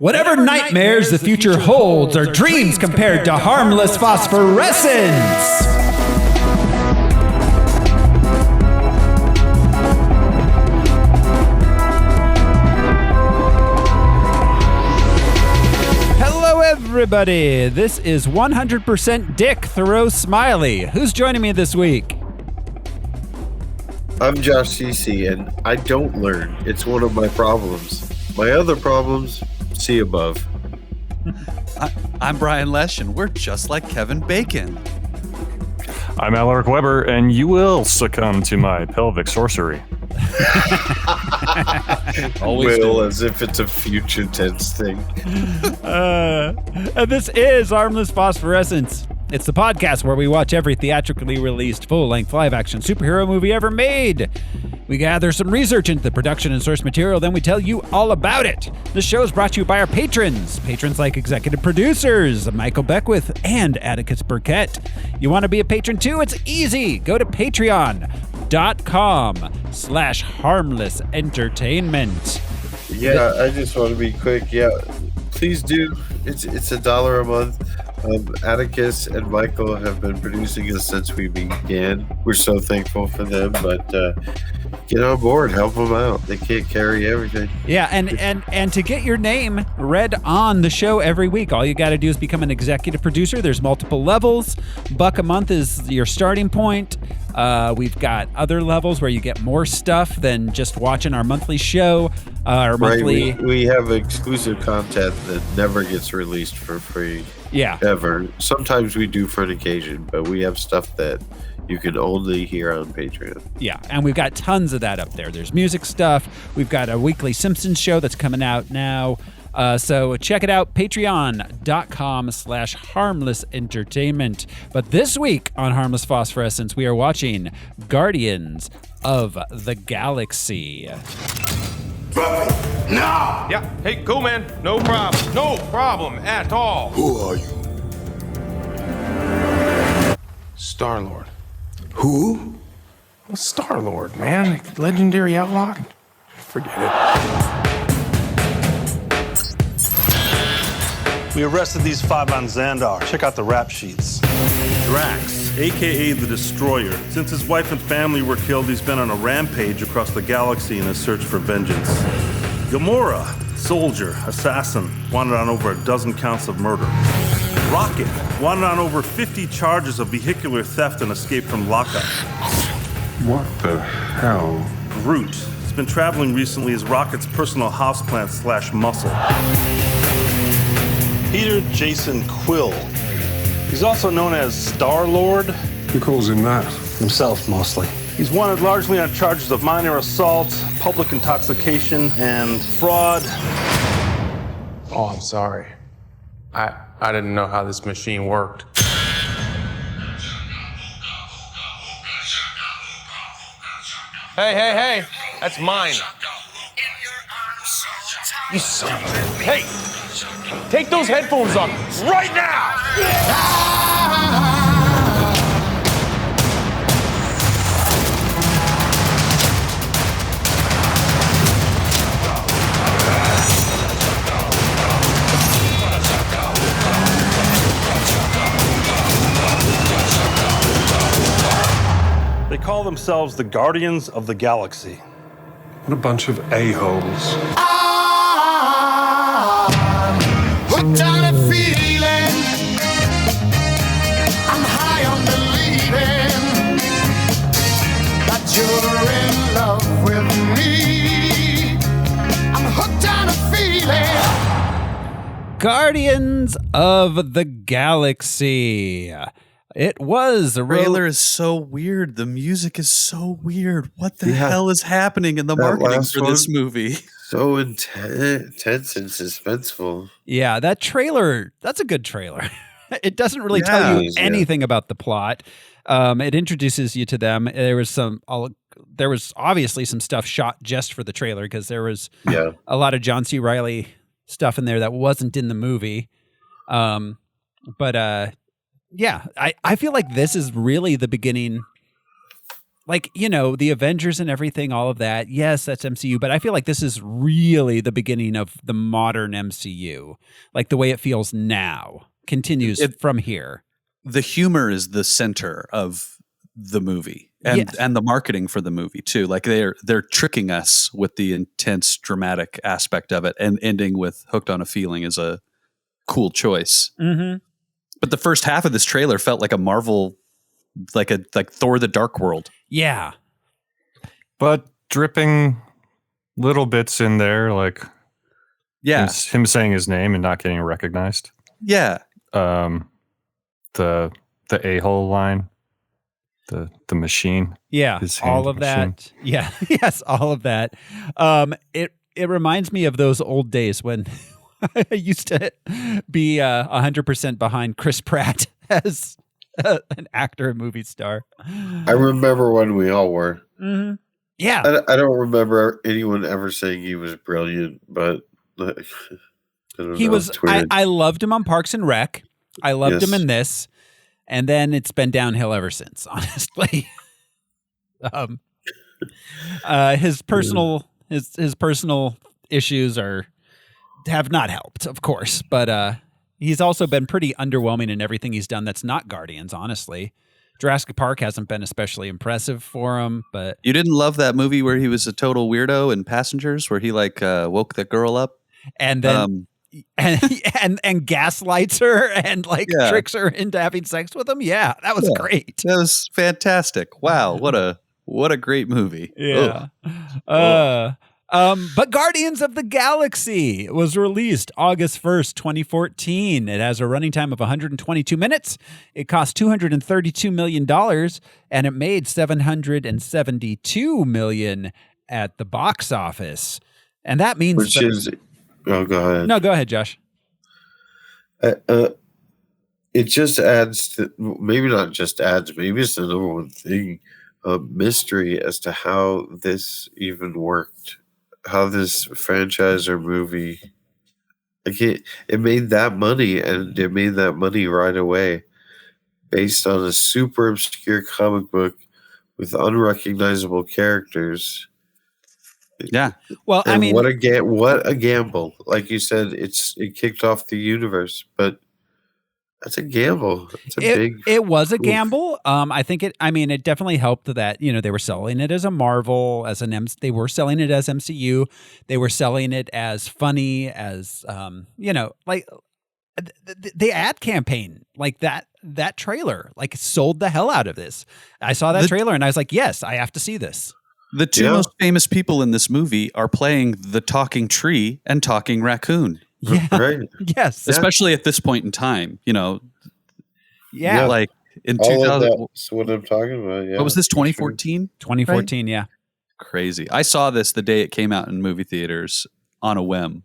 Whatever nightmares the future holds are dreams compared to harmless phosphorescence. Hello, everybody. This is 100% Dick Thoreau Smiley. Who's joining me this week? I'm Josh CC, and I don't learn. It's one of my problems. My other problems, see above. I'm Brian Lesh, and we're just like Kevin Bacon. I'm Alaric Weber, and you will succumb to my pelvic sorcery. Always will, as if it's a future tense thing. And this is Harmless Phosphorescence. It's the podcast where we watch every theatrically released full-length live-action superhero movie ever made. We gather some research into the production and source material, then we tell you all about it. This show is brought to you by our patrons. Patrons like executive producers, Michael Beckwith and Atticus Burkett. You want to be a patron too? It's easy. Go to patreon.com/harmlessentertainment. Yeah, I just want to be quick. Yeah, please do. It's $1 a month. Atticus and Michael have been producing us since we began. We're so thankful for them, but get on board, help them out. They can't carry everything. Yeah, and to get your name read on the show every week, all you got to do is become an executive producer. There's multiple levels. $1 a month is your starting point. We've got other levels where you get more stuff than just watching our monthly show. Monthly. We have exclusive content that never gets released for free. Yeah. Ever. Sometimes we do for an occasion, but we have stuff that you can only hear on Patreon. Yeah, and we've got tons of that up there. There's music stuff. We've got a weekly Simpsons show that's coming out now. So check it out, patreon.com/harmlessentertainment. But this week on Harmless Phosphorescence, we are watching Guardians of the Galaxy. Buffy, no! Yeah, hey, cool, man. No problem. No problem at all. Who are you? Star-Lord. Who? Well, Star-Lord, man. Legendary outlaw. Forget it. We arrested these 5 on Xandar. Check out the rap sheets. Drax, a.k.a. the Destroyer. Since his wife and family were killed, he's been on a rampage across the galaxy in his search for vengeance. Gamora, soldier, assassin, wanted on over a dozen counts of murder. Rocket, wanted on over 50 charges of vehicular theft and escape from lockup. What the hell? Groot has been traveling recently as Rocket's personal houseplant / muscle. Peter Jason Quill. He's also known as Star-Lord. Who calls him that? Himself, mostly. He's wanted largely on charges of minor assault, public intoxication, and fraud. Oh, I'm sorry. I didn't know how this machine worked. Hey. That's mine. You son of a... Hey! Take those headphones off right now! They call themselves the Guardians of the Galaxy. What a bunch of a-holes. Hooked on a feeling, I'm high on believing that you're in love with me. I'm hooked on a feeling. Guardians of the Galaxy. It was The trailer is so weird. The music is so weird. What the hell is happening in the marketing for this movie? So intense and suspenseful. Yeah, that trailer, that's a good trailer. It doesn't really tell you anything about the plot. It introduces you to them. There was obviously some stuff shot just for the trailer because there was a lot of John C. Reilly stuff in there that wasn't in the movie. But I feel like this is really the beginning like, the Avengers and everything, all of that. Yes, that's MCU, but I feel like this is really the beginning of the modern MCU. Like the way it feels now continues from here. The humor is the center of the movie and the marketing for the movie too. Like they're tricking us with the intense dramatic aspect of it, and ending with Hooked on a Feeling is a cool choice. Mm-hmm. But the first half of this trailer felt like a Marvel, like Thor: The Dark World. Yeah. But dripping little bits in there, like him saying his name and not getting recognized. Yeah. The a-hole line, the machine. Yeah. All of that. Yeah. Yes. All of that. It reminds me of those old days when I used to be 100% behind Chris Pratt as an actor and movie star. I remember when we all were. Mm-hmm. Yeah. I don't remember anyone ever saying he was brilliant, but he was. I loved him on Parks and Rec. I loved him in this, and then it's been downhill ever since. Honestly, his personal issues have not helped, of course, but he's also been pretty underwhelming in everything he's done that's not Guardians, honestly. Jurassic Park hasn't been especially impressive for him, but... You didn't love that movie where he was a total weirdo in Passengers, where he woke that girl up? And then... and gaslights her and tricks her into having sex with him? Yeah, that was great. That was fantastic. Wow, what a great movie. Yeah. But Guardians of the Galaxy was released August 1st, 2014. It has a running time of 122 minutes. It cost $232 million, and it made $772 million at the box office. And that means... Oh, go ahead. No, go ahead, Josh. It just adds to... Maybe not just adds, maybe it's the number one thing, mystery as to how this even worked. How this franchise or movie, it made that money, and it made that money right away based on a super obscure comic book with unrecognizable characters. Yeah. Well, and I mean, what a gamble. Like you said, it kicked off the universe, but that's a gamble. It was a gamble. I think it definitely helped that, they were selling it as a Marvel, they were selling it as MCU. They were selling it as funny, as, like the ad campaign, like that trailer, like sold the hell out of this. I saw that trailer and I was like, yes, I have to see this. The two most famous people in this movie are playing the talking tree and talking raccoon. Yeah. Right. Yes. Especially at this point in time, Yeah. Like in all 2000. That's what I'm talking about. Yeah. What was this, 2014? 2014, right? Yeah. Crazy. I saw this the day it came out in movie theaters on a whim.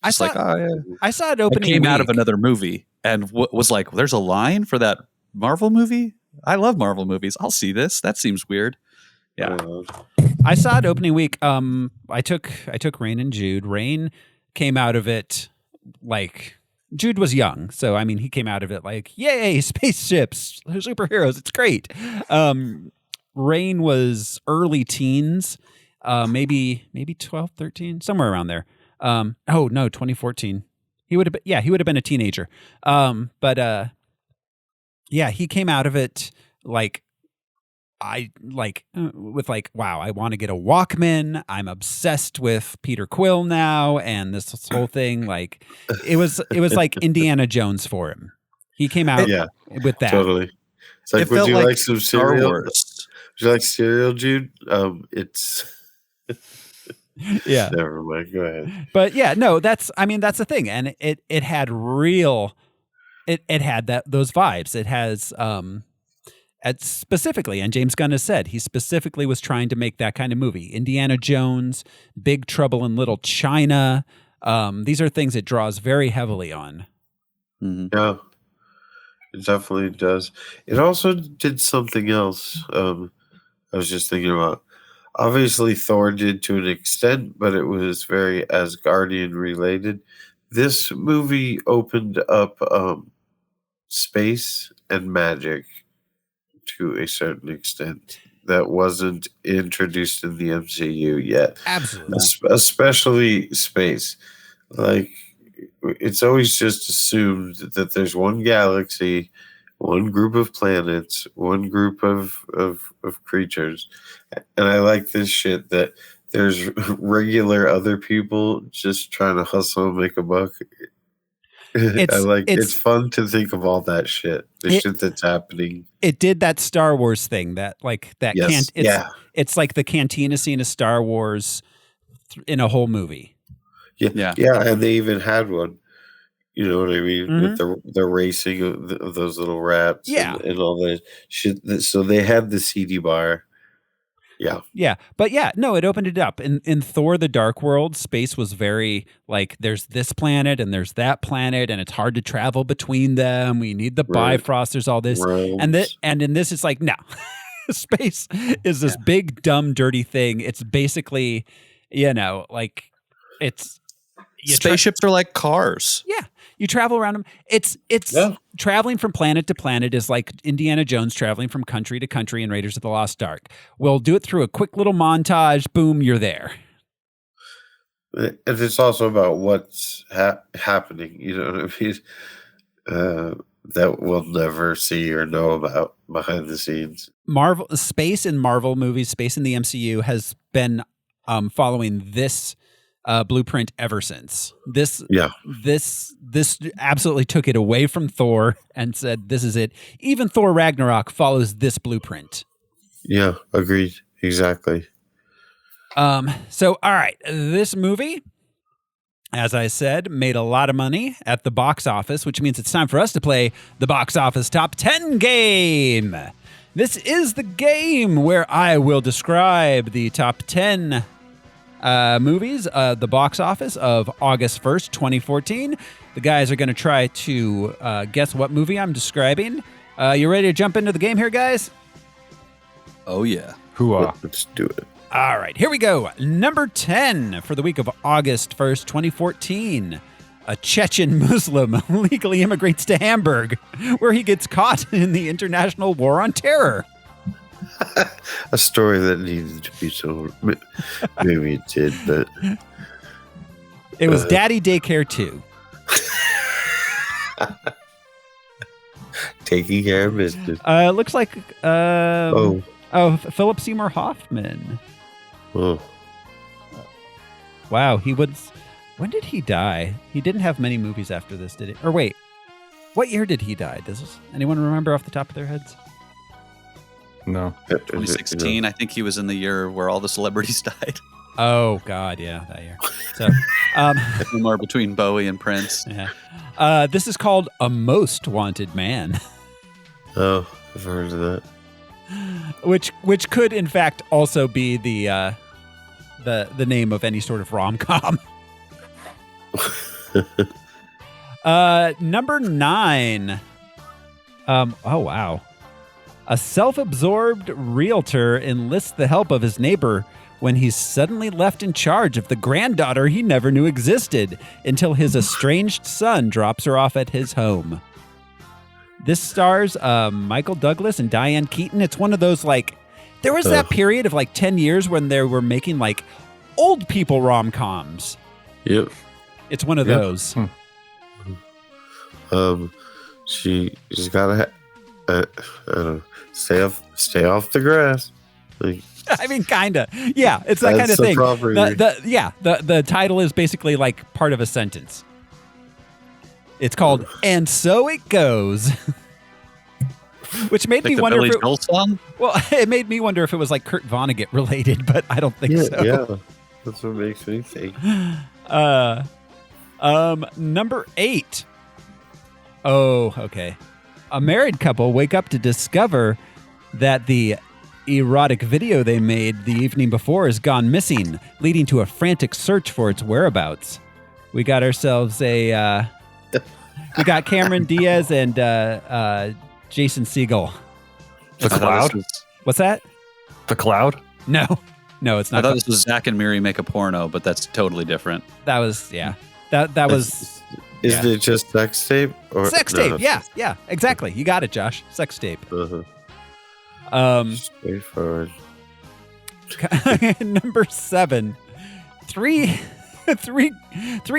I saw it opening. It came out of another movie and was like, there's a line for that Marvel movie? I love Marvel movies. I'll see this. That seems weird. Yeah. I saw it opening week. I took Rain and Jude. Rain came out of it like Jude was young, so he came out of it like, yay, spaceships, superheroes, it's great. Rain was early teens, maybe 12, 13, somewhere around there. 2014. He would have been a teenager. He came out of it like, wow, I want to get a Walkman. I'm obsessed with Peter Quill now, and this whole thing, like it was like Indiana Jones for him. He came out with that. Totally. It's like, would you like some cereal? Would you like cereal, Jude? It's yeah. Never mind. Go ahead. But yeah, no, that's the thing, and it had it had those vibes. It has specifically, and James Gunn has said he specifically was trying to make that kind of movie. Indiana Jones, Big Trouble in Little China. These are things it draws very heavily on. Mm-hmm. Yeah, it definitely does. It also did something else. I was just thinking about. Obviously, Thor did to an extent, but it was very Asgardian related. This movie opened up space and magic to a certain extent. that wasn't introduced in the MCU yet. Absolutely. Especially space. Like, it's always just assumed that there's one galaxy, one group of planets, one group of creatures. And I like this shit that there's regular other people just trying to hustle and make a buck. It's fun to think of all that shit. Shit that's happening. It did that Star Wars thing Yes. It's like the cantina scene of Star Wars in a whole movie. Yeah, and they even had one. You know what I mean? Mm-hmm. With the racing of those little rats and all that shit. So they had the CD bar. Yeah. Yeah. But it opened it up. In Thor the Dark World, space was very like there's this planet and there's that planet and it's hard to travel between them. We need the Bifrost, there's all this. Realms. And in this it's like, no. Space is this big, dumb, dirty thing. It's basically, like it's spaceships are like cars. Yeah. You travel around them. It's traveling from planet to planet is like Indiana Jones traveling from country to country in Raiders of the Lost Ark. We'll do it through a quick little montage. Boom, you're there. And it's also about what's happening. You know what I mean? That we'll never see or know about behind the scenes. Marvel space in Marvel movies, space in the MCU has been following this blueprint ever since. This absolutely took it away from Thor and said, this is it. Even Thor Ragnarok follows this blueprint. Yeah, agreed. Exactly. So, all right. This movie, as I said, made a lot of money at the box office, which means it's time for us to play the box office top 10 game. This is the game where I will describe the top 10 movies, the box office of August 1st, 2014. The guys are going to try to guess what movie I'm describing. You ready to jump into the game here, guys? Oh, yeah. Let's do it. All right, here we go. Number 10 for the week of August 1st, 2014. A Chechen Muslim legally immigrates to Hamburg, where he gets caught in the International War on Terror. A story that needed to be told. Maybe it did, but it was Daddy Daycare 2. Taking care of business. It looks like Philip Seymour Hoffman. Oh. Wow, when did he die? He didn't have many movies after this, did he? Or wait, what year did he die? Does anyone remember off the top of their heads? No. 2016, I think he was in the year where all the celebrities died. Oh, God, yeah, that year. So, more between Bowie and Prince. Yeah. This is called A Most Wanted Man. Oh, I've heard of that. Which could, in fact, also be the name of any sort of rom-com. Number 9. Oh, wow. A self-absorbed realtor enlists the help of his neighbor when he's suddenly left in charge of the granddaughter he never knew existed until his estranged son drops her off at his home. This stars Michael Douglas and Diane Keaton. It's one of those, like, there was that period of like 10 years when they were making like old people rom-coms. Yep. It's one of those. She's got to stay off the grass. Like, I mean, kinda. Yeah, it's that kind of thing. The title is basically like part of a sentence. It's called "And So It Goes," which made me wonder. Billy Joel song? Well, it made me wonder if it was like Kurt Vonnegut related, but I don't think so. Yeah, that's what makes me think. Number 8. Oh, okay. A married couple wake up to discover that the erotic video they made the evening before has gone missing, leading to a frantic search for its whereabouts. We got ourselves we got Cameron Diaz and Jason Segel. The Cloud? What's that? The Cloud? No, it's not. I thought this was Zach and Miri Make a Porno, but that's totally different. That was, that was... Isn't it just sex tape? Sex tape, yeah, exactly. You got it, Josh. Sex tape. Straightforward. Number 7. Three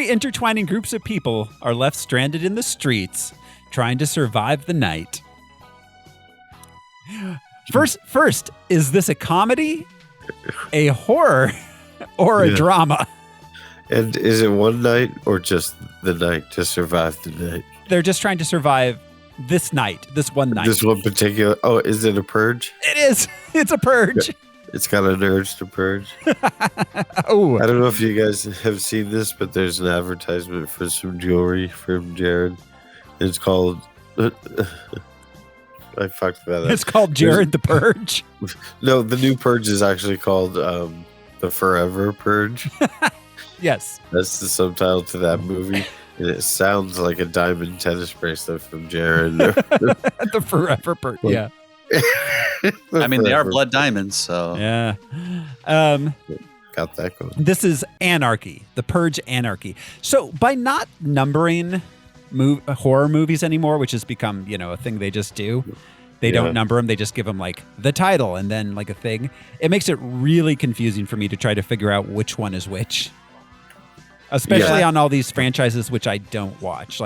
intertwining groups of people are left stranded in the streets trying to survive the night. First, is this a comedy, a horror, or a drama? And is it one night or just the night to survive the night? They're just trying to survive this night, this one night. This one particular. Oh, is it a purge? It is. It's a purge. It's got an urge to purge. Oh, I don't know if you guys have seen this, but there's an advertisement for some jewelry from Jared. It's called. I fucked that up. It's called Jared the Purge. No, the new purge is actually called the Forever Purge. Yes, that's the subtitle to that movie, and it sounds like a diamond tennis bracelet from Jared. The Forever Purge. Yeah. I mean, they are blood diamonds, so yeah. Got that going. This is Anarchy, the Purge Anarchy. So by not numbering horror movies anymore, which has become, a thing they just do. They don't number them. They just give them like the title and then like a thing. It makes it really confusing for me to try to figure out which one is which, especially on all these franchises, which I don't watch.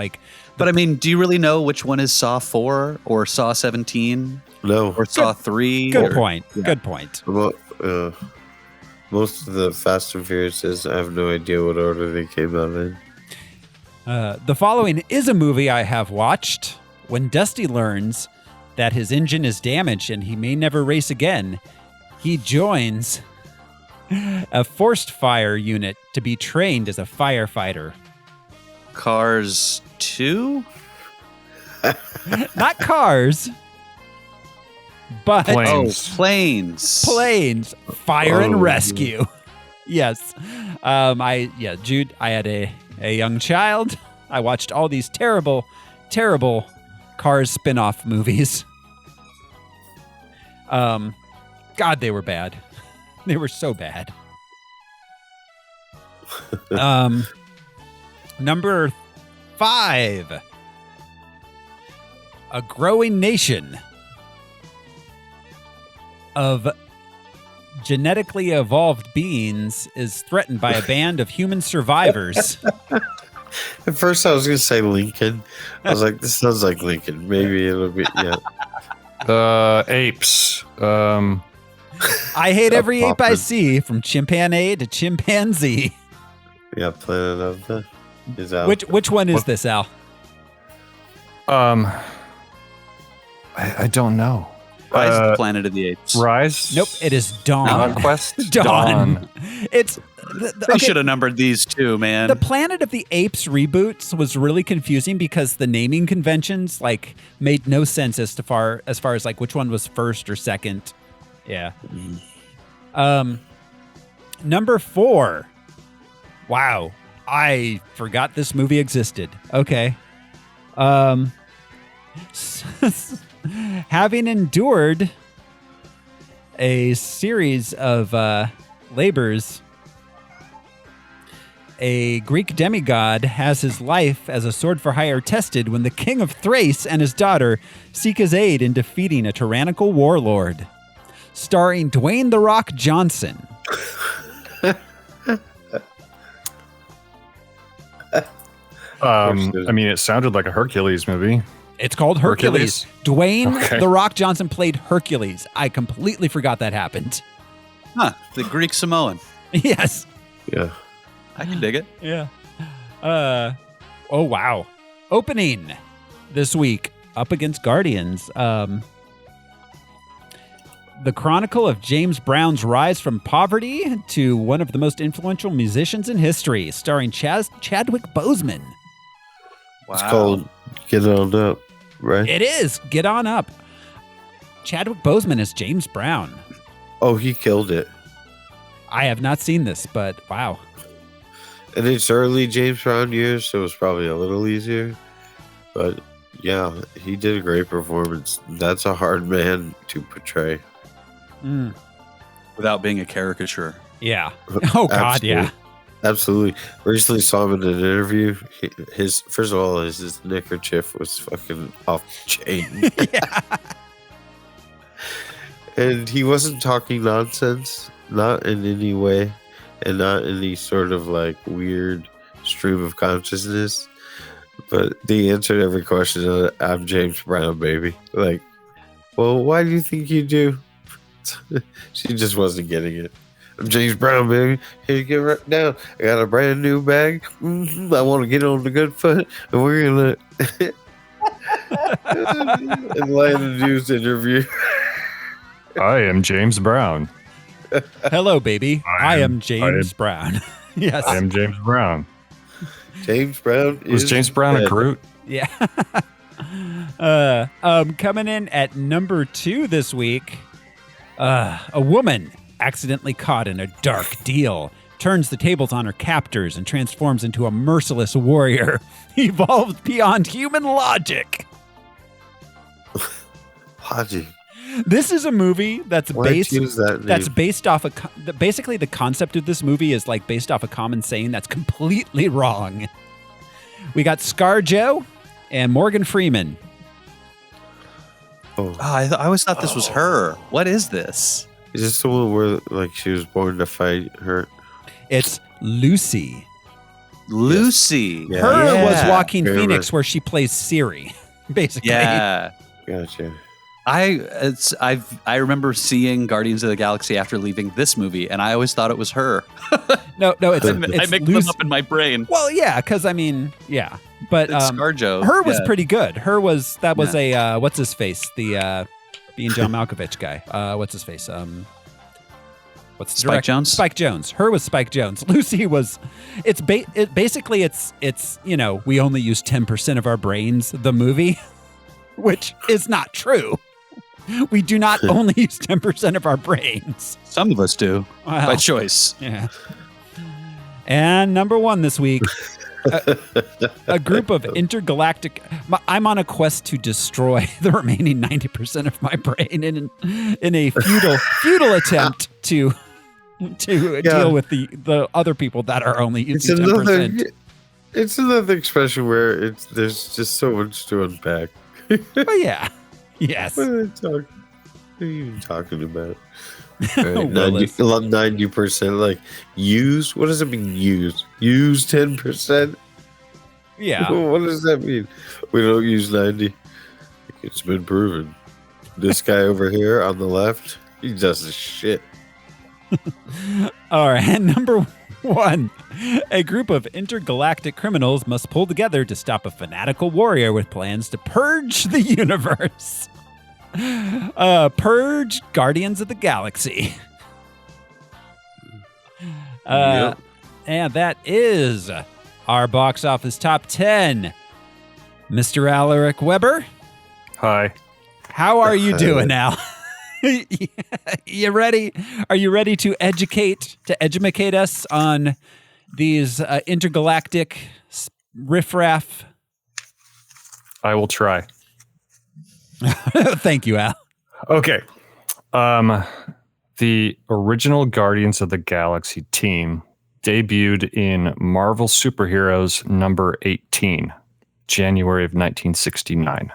But I mean, do you really know which one is Saw 4 or Saw 17? No. Or Saw 3? Good point. Yeah. Good point. Well, most of the Fast and Furious, I have no idea what order they came out in. The following is a movie I have watched. When Dusty learns that his engine is damaged and he may never race again, he joins a forced fire unit to be trained as a firefighter. Cars 2? Not Cars, but Planes. Planes. Fire and rescue. Yes. Jude, I had a young child. I watched all these terrible, terrible Cars spin-off movies. God, they were bad. They were so bad. Number 5. A growing nation of genetically evolved beings is threatened by a band of human survivors. At first, I was going to say Lincoln. I was like, this sounds like Lincoln. Maybe it'll be, Apes. I hate every ape I see, from chimpanzee to chimpanzee. Yeah, Planet of the is out. Which one is this, Al? I don't know. Rise of the Planet of the Apes. Rise? Nope, it is Dawn. Conquest? Dawn. It's they should have numbered these two, man. The Planet of the Apes reboots was really confusing because the naming conventions made no sense as far as which one was first or second. Yeah. Number 4. Wow, I forgot this movie existed. Okay. Having endured a series of labors, a Greek demigod has his life as a sword for hire tested when the king of Thrace and his daughter seek his aid in defeating a tyrannical warlord. Starring Dwayne "The Rock" Johnson. I mean, it sounded like a Hercules movie. It's called Hercules. Dwayne "The Rock" Johnson played Hercules. I completely forgot that happened. Huh. The Greek Samoan. Yes. Yeah. I can dig it. Yeah. Oh, wow. Opening this week up against Guardians. The Chronicle of James Brown's rise from poverty to one of the most influential musicians in history, starring Chadwick Boseman. Wow. It's called Get On Up, right? It is. Get On Up. Chadwick Boseman is James Brown. Oh, he killed it. I have not seen this, but wow. And it's early James Brown years, so it was probably a little easier. But yeah, he did a great performance. That's a hard man to portray. Without being a caricature. Yeah. Oh, God, yeah. Absolutely. Recently saw him in an interview. His neckerchief was fucking off the chain. And he wasn't talking nonsense, not in any way, and not any sort of like weird stream of consciousness. But they answered every question. I'm James Brown, baby. Like, well, why do you think you do? She just wasn't getting it. I'm James Brown, baby. Here, get right down. I got a brand new bag. I want to get on the good foot, and we're gonna. And Landon Hughes interview. I am James Brown. Hello, baby. I am James Brown. Yes, I am James Brown. James Brown was James Brown dead. a Groot? Yeah. Coming in at number 2 this week, a woman accidentally caught in a dark deal turns the tables on her captors and transforms into a merciless warrior evolved beyond human logic. Logic. This is a movie that's based off of basically the concept of this movie is like based off a common saying that's completely wrong. We got ScarJo and Morgan Freeman. Oh, I always thought this was her. What is this? Is this the one where like she was born to fight her? It's Lucy. Lucy. Yes. Her was Joaquin Phoenix, where she plays Siri, basically. Yeah. Gotcha. I remember seeing Guardians of the Galaxy after leaving this movie, and I always thought it was her. No, it's I make Lucy. them up in my brain. Well, yeah, because I mean, yeah, but ScarJo. Her was pretty good. Her was a what's his face? The being John Malkovich guy. What's his face? What's Spike Jonze? Spike Jonze. Her was Spike Jonze. Lucy was. It's basically we only use 10% of our brains. The movie, which is not true. We do not only use 10% of our brains. Some of us do, by choice. Yeah. And number 1 this week, a group of intergalactic. I'm on a quest to destroy the remaining 90% of my brain in a futile attempt to deal with the other people that are only using 10%. It's another expression where there's just so much to unpack. But yeah. Yes. What are you even talking about? Right, 90%. Like, use? What does it mean, use? Use 10%? Yeah. What does that mean? We don't use 90. It's been proven. This guy over here on the left, he does this shit. All right. Number 1. A group of intergalactic criminals must pull together to stop a fanatical warrior with plans to purge the universe. Purge Guardians of the Galaxy. Yep. And that is our box office top 10. Mr. Alaric Weber. Hi. How are you doing now? You ready? Are you ready to educate us on these intergalactic riffraff? I will try. Thank you, Al. Okay. The original Guardians of the Galaxy team debuted in Marvel Superheroes number 18, January of 1969.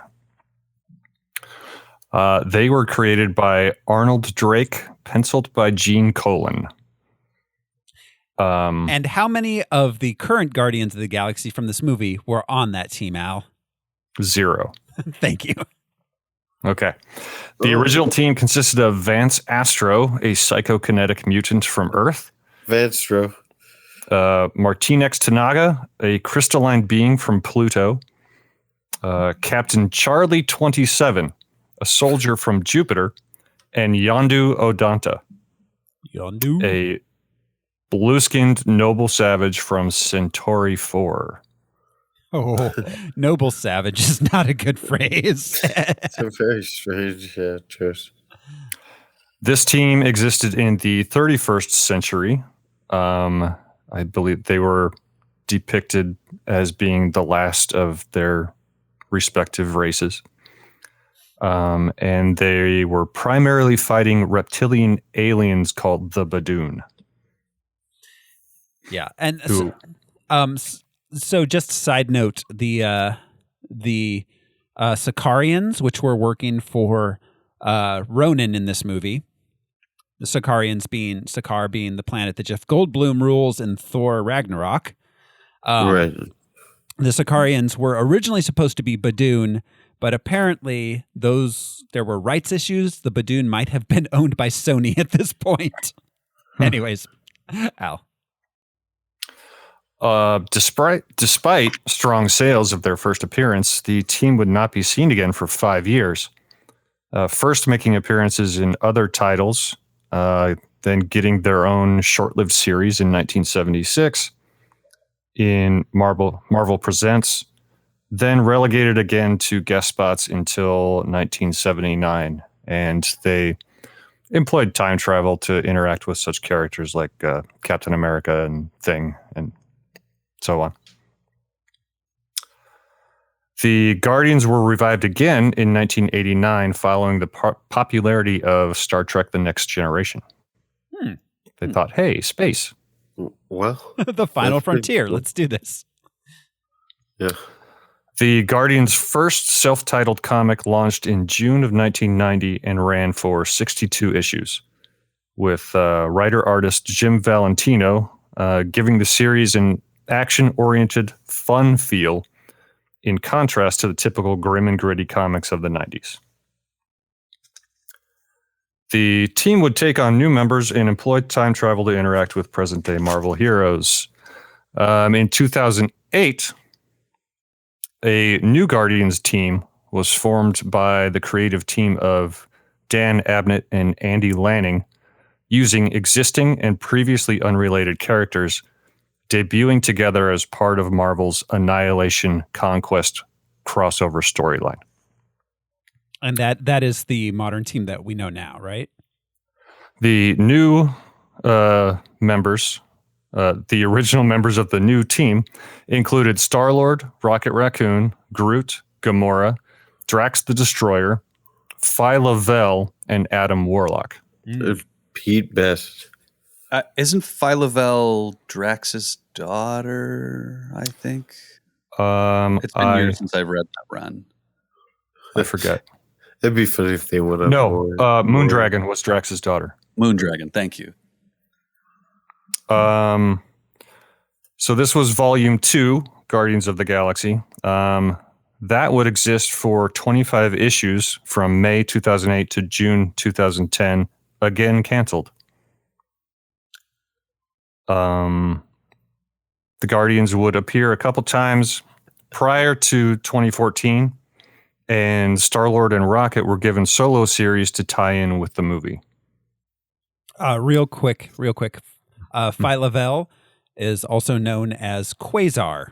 They were created by Arnold Drake, penciled by Gene Colan. And how many of the current Guardians of the Galaxy from this movie were on that team, Al? 0. Thank you. Okay. The original team consisted of Vance Astro, a psychokinetic mutant from Earth. Vanstro. Martinex Tanaga, a crystalline being from Pluto. Captain Charlie 27, a soldier from Jupiter. And Yondu Odonta. Yondu? A blue-skinned noble savage from Centauri 4. Oh, noble savage is not a good phrase. It's a very strange choice. This team existed in the 31st century. I believe they were depicted as being the last of their respective races. And they were primarily fighting reptilian aliens called the Badoon. Yeah, and so just a side note, the Sicarians, which were working for Ronin in this movie. The Sakaar being the planet that Jeff Goldblum rules in Thor Ragnarok. Right. The Sakaarians were originally supposed to be Badoon, but apparently there were rights issues. The Badoon might have been owned by Sony at this point. Anyways, Al. Despite strong sales of their first appearance, the team would not be seen again for 5 years. First making appearances in other titles, then getting their own short-lived series in 1976 in Marvel Presents, then relegated again to guest spots until 1979. And they employed time travel to interact with such characters like Captain America and Thing and so on. The Guardians were revived again in 1989 following the popularity of Star Trek The Next Generation. They thought, hey, space. Well, the final frontier. Cool. Let's do this. Yeah. The Guardians' first self-titled comic launched in June of 1990 and ran for 62 issues, with writer-artist Jim Valentino giving the series an action-oriented, fun feel in contrast to the typical grim and gritty comics of the 90s. The team would take on new members and employ time travel to interact with present-day Marvel heroes. In 2008, a new Guardians team was formed by the creative team of Dan Abnett and Andy Lanning, using existing and previously unrelated characters, debuting together as part of Marvel's Annihilation Conquest crossover storyline. And that is the modern team that we know now, right? The new members, the original members of the new team, included Star-Lord, Rocket Raccoon, Groot, Gamora, Drax the Destroyer, Phyla-Vell, and Adam Warlock. Pete Best. Isn't Phyla-Vell Drax's daughter, I think? It's been years since I've read that run. I forget. It'd be funny if they went up. No, Moondragon was Drax's daughter. Moondragon, thank you. So this was Volume 2, Guardians of the Galaxy. That would exist for 25 issues from May 2008 to June 2010, again canceled. The Guardians would appear a couple times prior to 2014, and Star-Lord and Rocket were given solo series to tie in with the movie. Real quick. Phyla-Vell is also known as Quasar.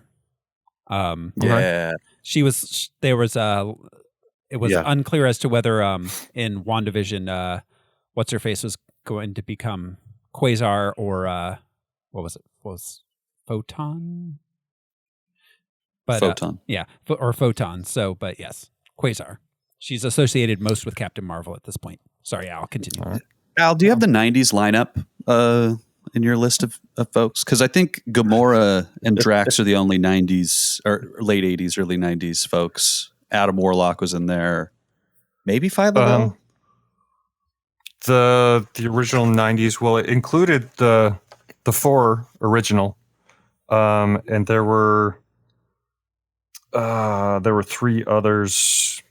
Yeah. It was unclear as to whether in WandaVision, what's her face was going to become Quasar or what was it? Was Photon? But Photon. Or Photon. So, but yes, Quasar. She's associated most with Captain Marvel at this point. Sorry, Al, continue. All right. Al, do you have the 90s lineup in your list of folks? Because I think Gamora and Drax are the only 90s or late 80s, early 90s folks. Adam Warlock was in there. Maybe Phyla-Vell? The original 90s, well, it included the 4 original. And there were 3 others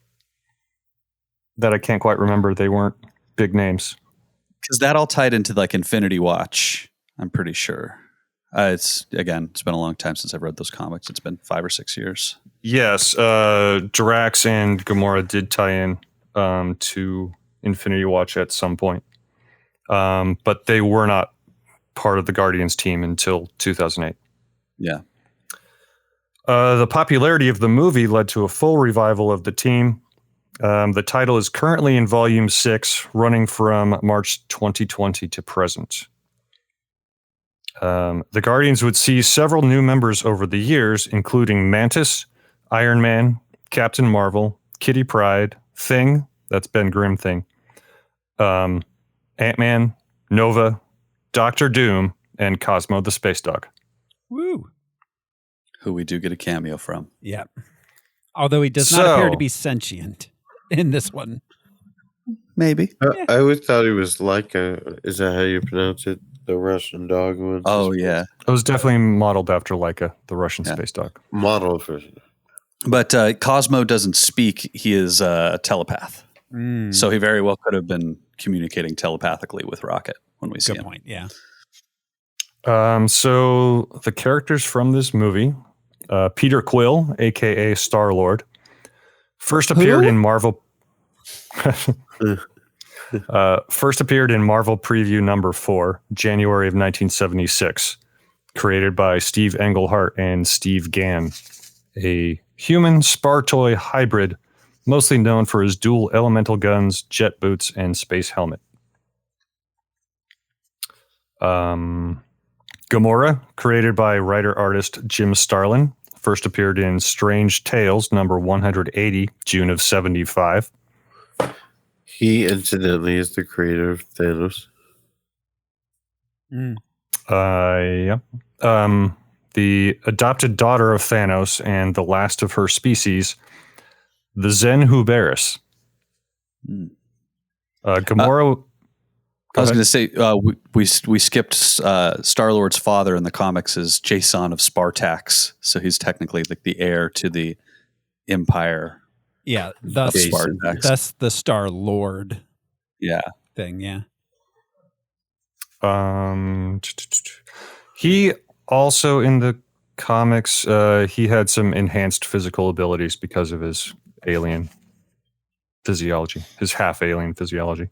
that I can't quite remember. They weren't big names. Because that all tied into like Infinity Watch, I'm pretty sure. It's been a long time since I've read those comics. It's been 5 or 6 years. Yes, Drax and Gamora did tie in to Infinity Watch at some point. But they were not part of the Guardians team until 2008. Yeah. The popularity of the movie led to a full revival of the team. The title is currently in Volume 6, running from March 2020 to present. The Guardians would see several new members over the years, including Mantis, Iron Man, Captain Marvel, Kitty Pryde, Thing, that's Ben Grimm Thing, Ant-Man, Nova, Doctor Doom, and Cosmo the Space Dog. Woo! Who we do get a cameo from. Yeah. Although he does not appear to be sentient in this one. maybe. I always thought he was Laika. Is that how you pronounce it? The Russian dog one? Oh, yeah. It was definitely modeled after Laika, the Russian space dog. Model version. But Cosmo doesn't speak. He is a telepath. So he very well could have been communicating telepathically with Rocket when we see him. Good point, yeah. So the characters from this movie, Peter Quill, a.k.a. Star-Lord, first appeared in Marvel... first appeared in Marvel Preview number 4, January of 1976, created by Steve Englehart and Steve Gann, a human Spartoy hybrid, mostly known for his dual elemental guns, jet boots, and space helmet. Gamora, created by writer-artist Jim Starlin, first appeared in Strange Tales number 180, June of 75. He, incidentally, is the creator of Thanos. Yeah. The adopted daughter of Thanos and the last of her species, the Zen Huberis. Gamora. I was going to say we skipped Star-Lord's father in the comics is Jason of Spartax, so he's technically like the heir to the Empire. Yeah, that's the Star-Lord. Yeah, thing. Yeah. He also in the comics he had some enhanced physical abilities because of his alien physiology, his half-alien physiology.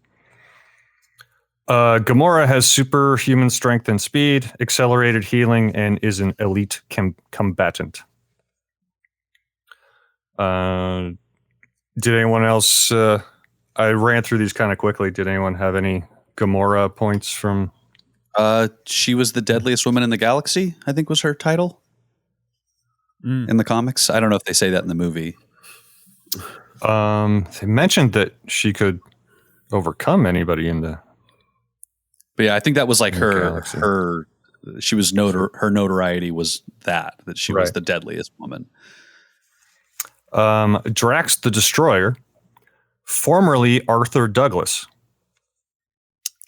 Gamora has superhuman strength and speed, accelerated healing, and is an elite combatant. Did anyone else... I ran through these kind of quickly. Did anyone have any Gamora points from... she was the deadliest woman in the galaxy, I think was her title in the comics. I don't know if they say that in the movie. They mentioned that she could overcome anybody in the... But yeah, I think that was like her notoriety was that she was the deadliest woman. Drax the Destroyer, formerly Arthur Douglas,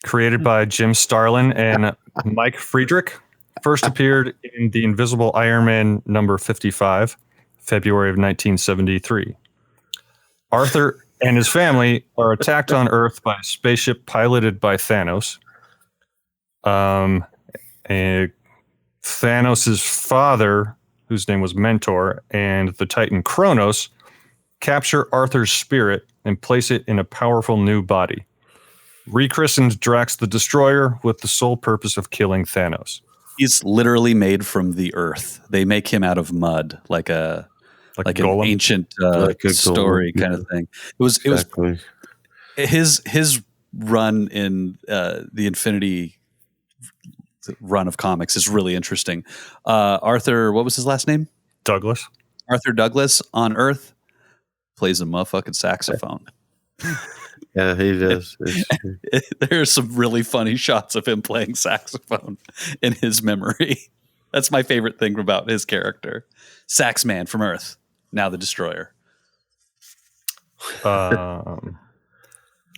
created by Jim Starlin and Mike Friedrich, first appeared in The Invisible Iron Man number 55, February of 1973. Arthur and his family are attacked on Earth by a spaceship piloted by Thanos. And Thanos' father, whose name was Mentor, and the Titan Kronos capture Arthur's spirit and place it in a powerful new body. Rechristened Drax the Destroyer with the sole purpose of killing Thanos. He's literally made from the earth. They make him out of mud, like an ancient story kind of thing. It was his run in the Infinity run of comics is really interesting. Arthur, what was his last name? Douglas. Arthur Douglas on Earth plays a motherfucking saxophone. Yeah, he does. There's some really funny shots of him playing saxophone in his memory. That's my favorite thing about his character. Sax Man from Earth, now the Destroyer.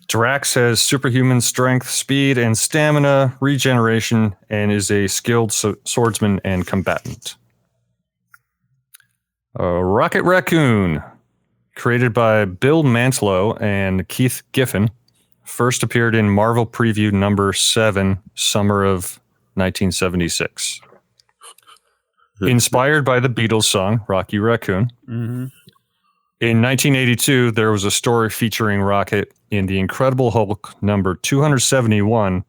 Drax has superhuman strength, speed, and stamina, regeneration, and is a skilled swordsman and combatant. Rocket Raccoon, created by Bill Mantlo and Keith Giffen, first appeared in Marvel Preview number 7, summer of 1976. Inspired by the Beatles song, Rocky Raccoon. Mm-hmm. In 1982, there was a story featuring Rocket in The Incredible Hulk number 271,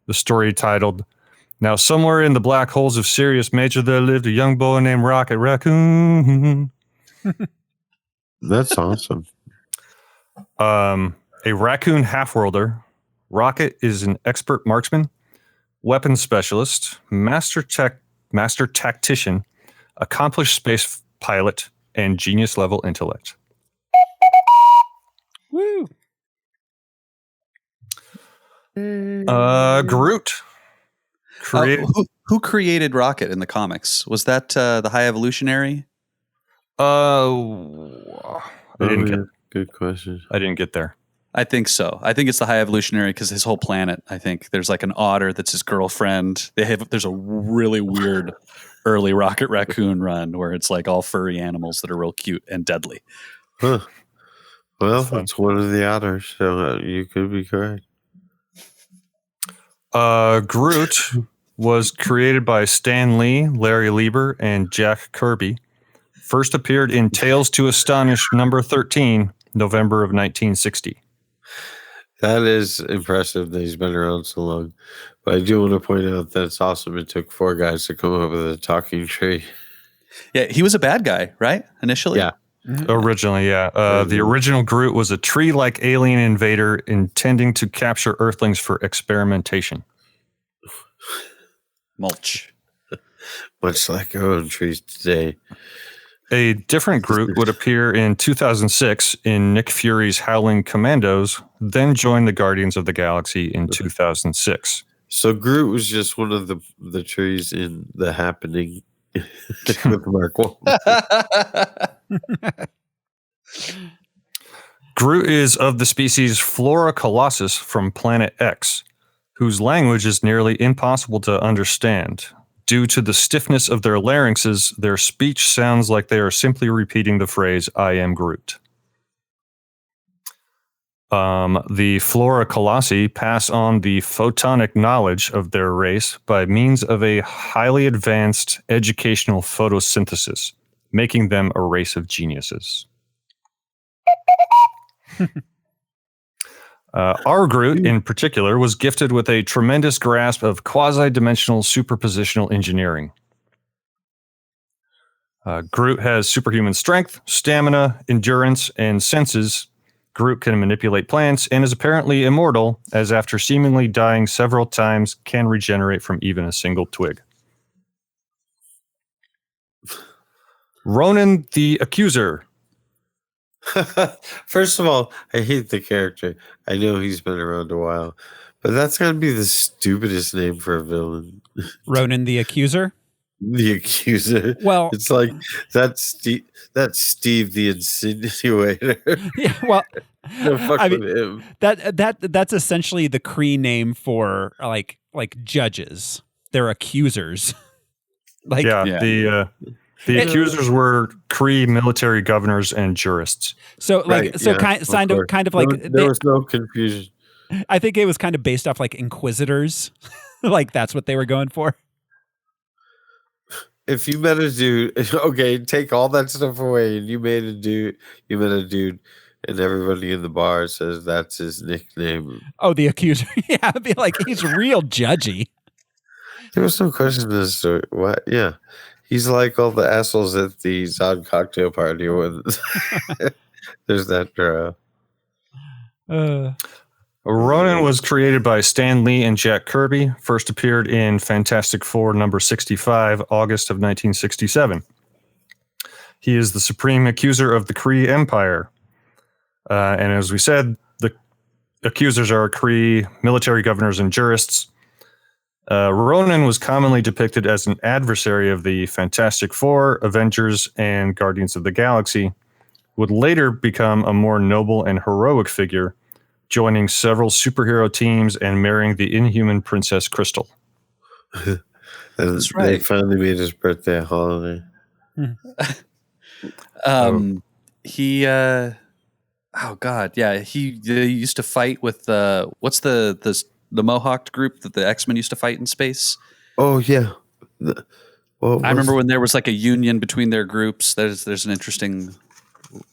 the story titled, "Now Somewhere in the Black Holes of Sirius Major there lived a young boy named Rocket Raccoon." That's awesome. A raccoon half-worlder, Rocket is an expert marksman, weapons specialist, master tactician, accomplished space pilot, and genius-level intellect. Woo! Groot. Who created Rocket in the comics? Was that the High Evolutionary? I didn't get. Good question. I didn't get there. I think so. I think it's the High Evolutionary because his whole planet, I think there's like an otter that's his girlfriend. There's a really weird early Rocket Raccoon run where it's like all furry animals that are real cute and deadly. Huh. Well, it's one of the otters, so you could be correct. Groot was created by Stan Lee, Larry Lieber, and Jack Kirby. First appeared in Tales to Astonish number 13, November of 1960. That is impressive that he's been around so long. But I do want to point out that it's awesome it took 4 guys to come up with a talking tree. Yeah, he was a bad guy, right? Initially? Yeah. Originally, yeah. The original Groot was a tree-like alien invader intending to capture Earthlings for experimentation. Mulch. Much like our own trees today. A different Groot would appear in 2006 in Nick Fury's Howling Commandos, then join the Guardians of the Galaxy in 2006. So Groot was just one of the trees in The Happening with Mark Wahlberg. Groot is of the species Flora colossus from Planet X, whose language is nearly impossible to understand. Due to the stiffness of their larynxes, their speech sounds like they are simply repeating the phrase, "I am Groot." The Flora colossi pass on the photonic knowledge of their race by means of a highly advanced educational photosynthesis, making them a race of geniuses. Our Groot, in particular, was gifted with a tremendous grasp of quasi-dimensional superpositional engineering. Groot has superhuman strength, stamina, endurance, and senses. Groot can manipulate plants and is apparently immortal, as after seemingly dying several times, can regenerate from even a single twig. Ronan the Accuser. First of all, I hate the character. I know he's been around a while, but that's got to be the stupidest name for a villain. Ronan the Accuser? The Accuser. Well, it's like that's Steve the Insinuator. Yeah, well, no fuck I with mean, him. That's essentially the Cree name for like judges. They're accusers. The accusers were Cree military governors and jurists. So kind of like there was no confusion. I think it was kind of based off like inquisitors. Like that's what they were going for. If you met a dude, okay, take all that stuff away, and you met a dude, and everybody in the bar says that's his nickname. Oh, the Accuser. Yeah, I'd be like, he's real judgy. There was no question as to what. Yeah, he's like all the assholes at the Zod cocktail party when there's that draw. Ronan was created by Stan Lee and Jack Kirby, first appeared in Fantastic Four number 65, August of 1967. He is the supreme accuser of the Kree Empire. And as we said, the accusers are Kree military governors and jurists. Ronan was commonly depicted as an adversary of the Fantastic Four, Avengers, and Guardians of the Galaxy, would later become a more noble and heroic figure, joining several superhero teams and marrying the inhuman Princess Crystal. That's right. They finally made his birthday a holiday. He used to fight with what's the Mohawked group that the X-Men used to fight in space? Oh yeah. I remember when there was like a union between their groups. There's an interesting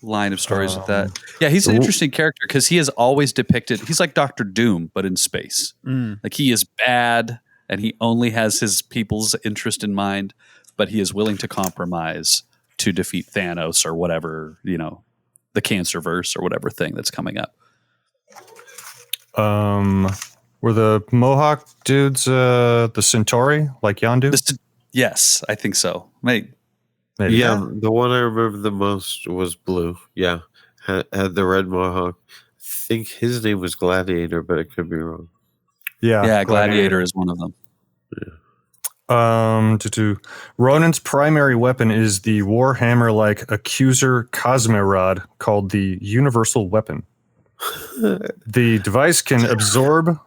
line of stories with that. Yeah, he's an interesting character because he is always depicted. He's like Dr. Doom, but in space. Like he is bad and he only has his people's interest in mind, but he is willing to compromise to defeat Thanos or whatever, the Cancerverse or whatever thing that's coming up. Were the Mohawk dudes the Centauri, like Yondu? Yes, I think so. Maybe. Yeah, the one I remember the most was Blue. Yeah, had the red Mohawk. I think his name was Gladiator, but it could be wrong. Yeah, Gladiator is one of them. Yeah. Ronan's primary weapon is the Warhammer-like accuser Cosmerod, called the Universal Weapon. The device can absorb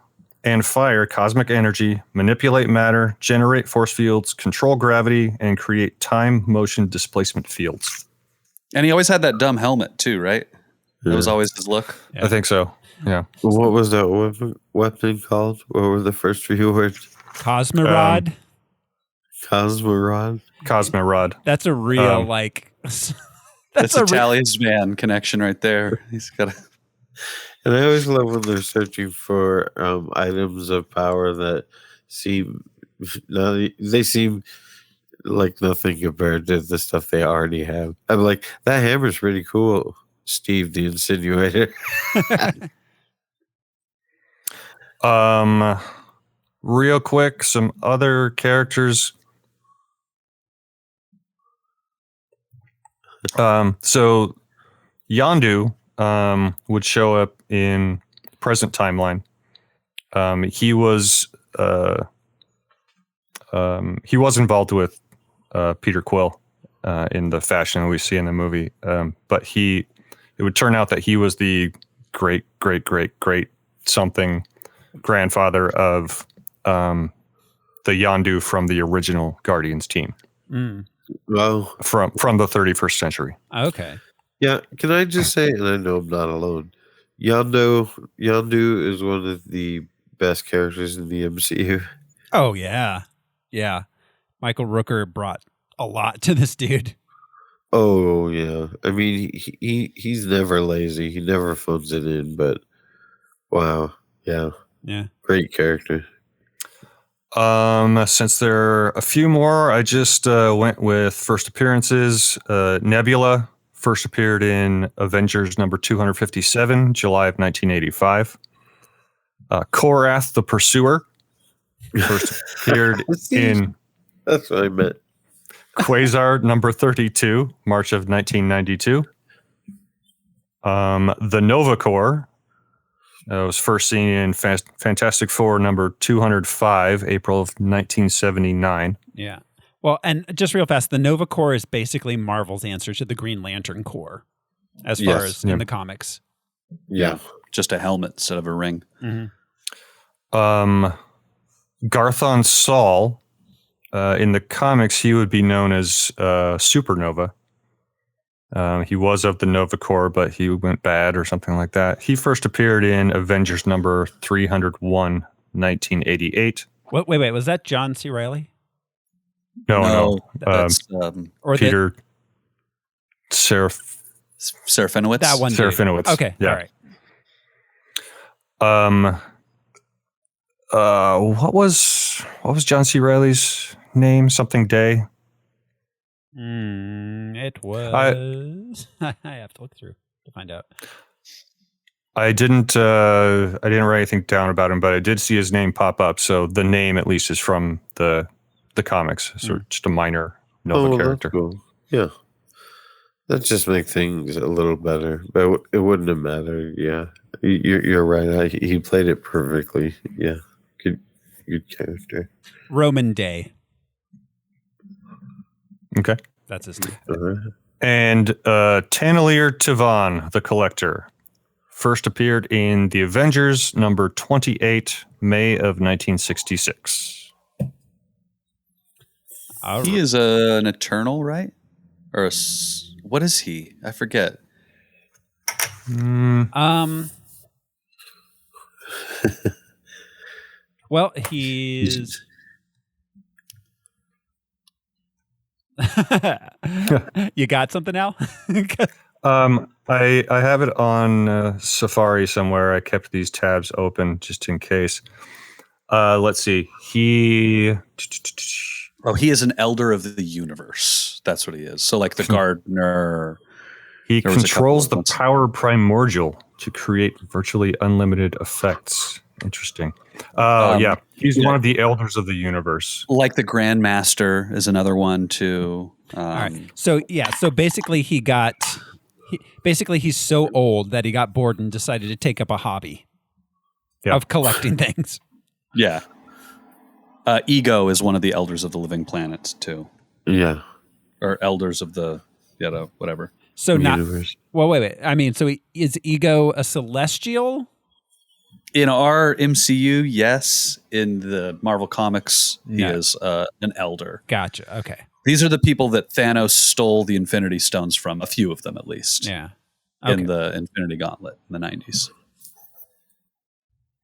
and fire cosmic energy, manipulate matter, generate force fields, control gravity, and create time motion displacement fields. And he always had that dumb helmet too, right? That was always his look. Yeah. I think so. Yeah. What was that weapon called? What were the first few words? Cosmorod. Cosmorod. That's a real That's a talisman connection right there. He's got a. And I always love when they're searching for items of power that seem like nothing compared to the stuff they already have. I'm like, that hammer's pretty cool, Steve the Insinuator. Real quick, some other characters. So Yondu would show up in present timeline. He was involved with Peter Quill in the fashion we see in the movie, but it would turn out that he was the great something grandfather of the Yondu from the original Guardians team. Well, from the 31st century. Okay. Yeah, can I just say, and I know I'm not alone, Yondu is one of the best characters in the MCU. Oh, yeah. Yeah. Michael Rooker brought a lot to this dude. Oh, yeah. I mean, he's never lazy. He never phones it in, but wow. Yeah. Yeah. Great character. Since there are a few more, I just went with first appearances. Nebula first appeared in Avengers number 257, July of 1985. Korath the Pursuer first appeared in... That's what I meant. Quasar number 32, March of 1992. The Nova Corps was first seen in Fantastic Four number 205, April of 1979. Yeah. Well, and just real fast, the Nova Corps is basically Marvel's answer to the Green Lantern Corps, as far as in the comics. Yeah. Just a helmet instead of a ring. Mm-hmm. Garthon Saul, in the comics, he would be known as Supernova. He was of the Nova Corps, but he went bad or something like that. He first appeared in Avengers number 301, 1988. Wait, was that John C. Reilly? No. That's Peter Serafinowicz. That one. Serafinowicz. Okay. Yeah. All right. What was John C. Reilly's name? Something Day. It was. I have to look through to find out. I didn't write anything down about him, but I did see his name pop up. So the name, at least, is from the comics. So just a minor Nova character. That's cool. Yeah, that just makes things a little better, but it wouldn't have mattered. Yeah, you're right. He played it perfectly. Yeah, good character. Roman Day. Okay. That's his name. And Tanelier Tivan, the Collector, first appeared in The Avengers, number 28, May of 1966. He is an Eternal, right? Or what is he? I forget. Well, he's... You got something now? I have it on Safari somewhere. I kept these tabs open just in case. Let's see. He is an Elder of the Universe. That's what he is. So like the Gardener. He controls the power primordial to create virtually unlimited effects. Interesting. Yeah, he's one of the Elders of the Universe. Like the Grandmaster is another one too. All right. So basically he's so old that he got bored and decided to take up a hobby of collecting things. Yeah. Ego is one of the Elders of the Living Planet too. Yeah. Or Elders of the whatever. So not universe. well. Wait. I mean, so is Ego a celestial? In our MCU, yes. In the Marvel Comics, he No. is an elder. Gotcha. Okay. These are the people that Thanos stole the Infinity Stones from, a few of them at least. Yeah. Okay. In the Infinity Gauntlet in the 90s.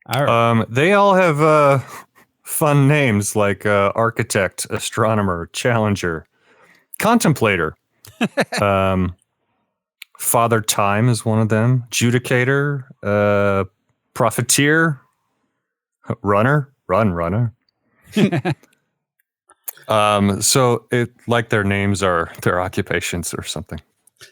All right. They all have fun names like architect, astronomer, challenger, contemplator. Father Time is one of them. Judicator, profiteer, runner. So it like their names are their occupations or something.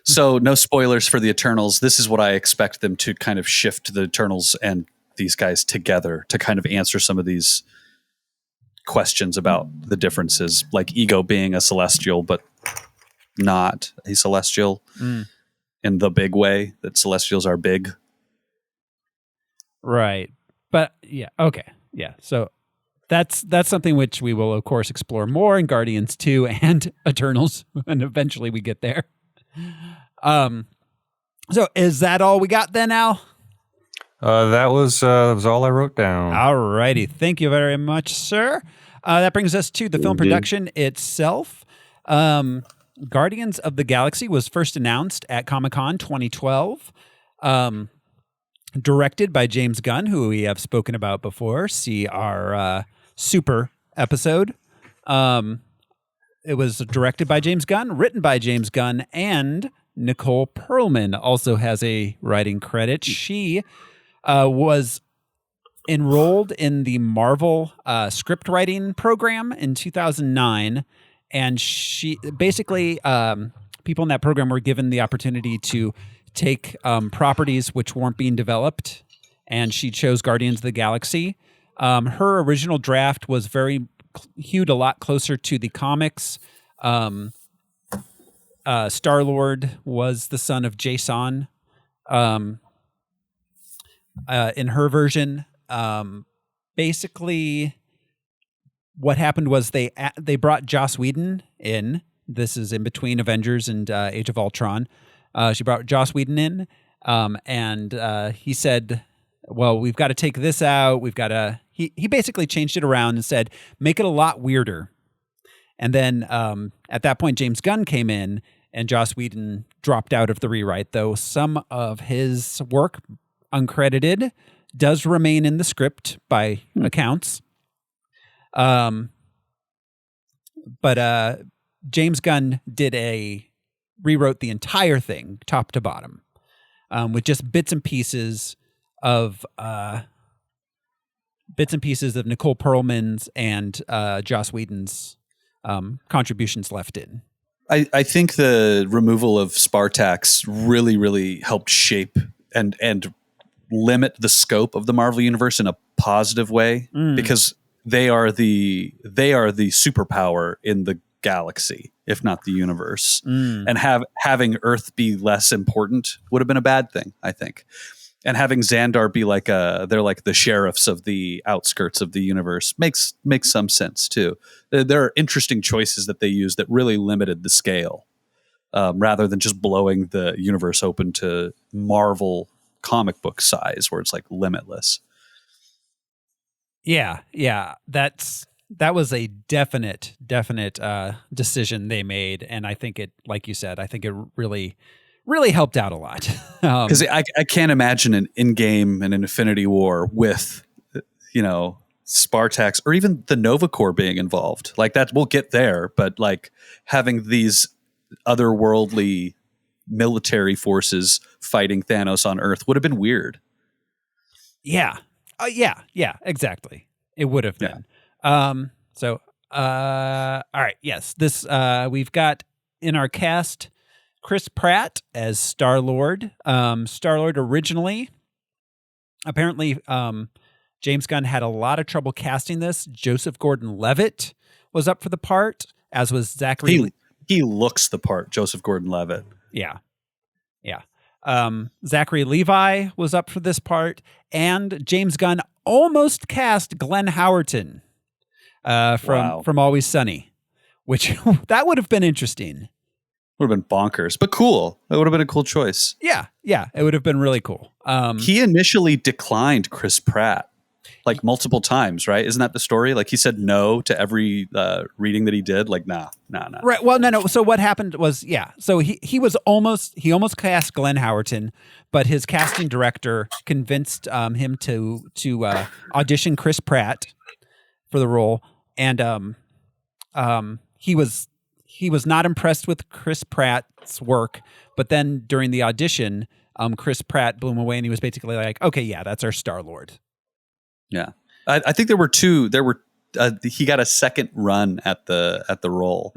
So no spoilers for the Eternals. This is what I expect them to kind of shift the Eternals and these guys together to kind of answer some of these questions about the differences, like Ego being a celestial, but not a celestial in the big way that celestials are big. Right. But yeah. Okay. Yeah. So that's something which we will of course explore more in Guardians 2 and Eternals, and eventually we get there. So is that all we got then, Al? That was all I wrote down. All righty. Thank you very much, sir. That brings us to the film production itself. Guardians of the Galaxy was first announced at Comic-Con 2012. Directed by James Gunn, who we have spoken about before. See our Super episode. It was directed by James Gunn, written by James Gunn, and Nicole Perlman also has a writing credit. She was enrolled in the Marvel script writing program in 2009, and she basically people in that program were given the opportunity to take properties which weren't being developed, and she chose Guardians of the Galaxy. Her original draft was very hewed a lot closer to the comics. Star-Lord was the son of Jason. In her version, basically what happened was they brought Joss Whedon in. This is in between Avengers and Age of Ultron. She brought Joss Whedon in, and he said, well, we've got to take this out. We've got to... He basically changed it around and said, make it a lot weirder. And then at that point, James Gunn came in, and Joss Whedon dropped out of the rewrite, though some of his work, uncredited, does remain in the script by accounts. But James Gunn rewrote the entire thing, top to bottom, with just bits and pieces of Nicole Perlman's and Joss Whedon's contributions left in. I think the removal of Spartax really, really helped shape and limit the scope of the Marvel Universe in a positive way, because they are the superpower in the galaxy, if not the universe. And having Earth be less important would have been a bad thing, I think. And having Xandar be they're like the sheriffs of the outskirts of the universe makes some sense too. There are interesting choices that they use that really limited the scale, rather than just blowing the universe open to Marvel comic book size, where it's like limitless. Yeah, that was a definite decision they made, and I think it, like you said, I think it really helped out a lot. Because I can't imagine an in-game and an Infinity War with, Spartax or even the Nova Corps being involved. Like that, we'll get there, but like having these otherworldly military forces fighting Thanos on Earth would have been weird. Yeah. Yeah, exactly. It would have been. All right. Yes. This, we've got in our cast, Chris Pratt as Star-Lord. Star-Lord originally, apparently, James Gunn had a lot of trouble casting this. Joseph Gordon-Levitt was up for the part, as was Zachary. He looks the part, Joseph Gordon-Levitt. Yeah. Zachary Levi was up for this part, and James Gunn almost cast Glenn Howerton from Always Sunny, which that would have been interesting. Would have been bonkers, but cool. That would have been a cool choice. Yeah, it would have been really cool. He initially declined Chris Pratt like multiple times, right? Isn't that the story? Like he said no to every reading that he did. Like, nah. Right. Well, no. So what happened was, So he almost cast Glenn Howerton, but his casting director convinced him to audition Chris Pratt for the role, and he was not impressed with Chris Pratt's work. But then during the audition, Chris Pratt blew him away, and he was basically like, "Okay, yeah, that's our Star-Lord." Yeah, I think there were two. He got a second run at the role.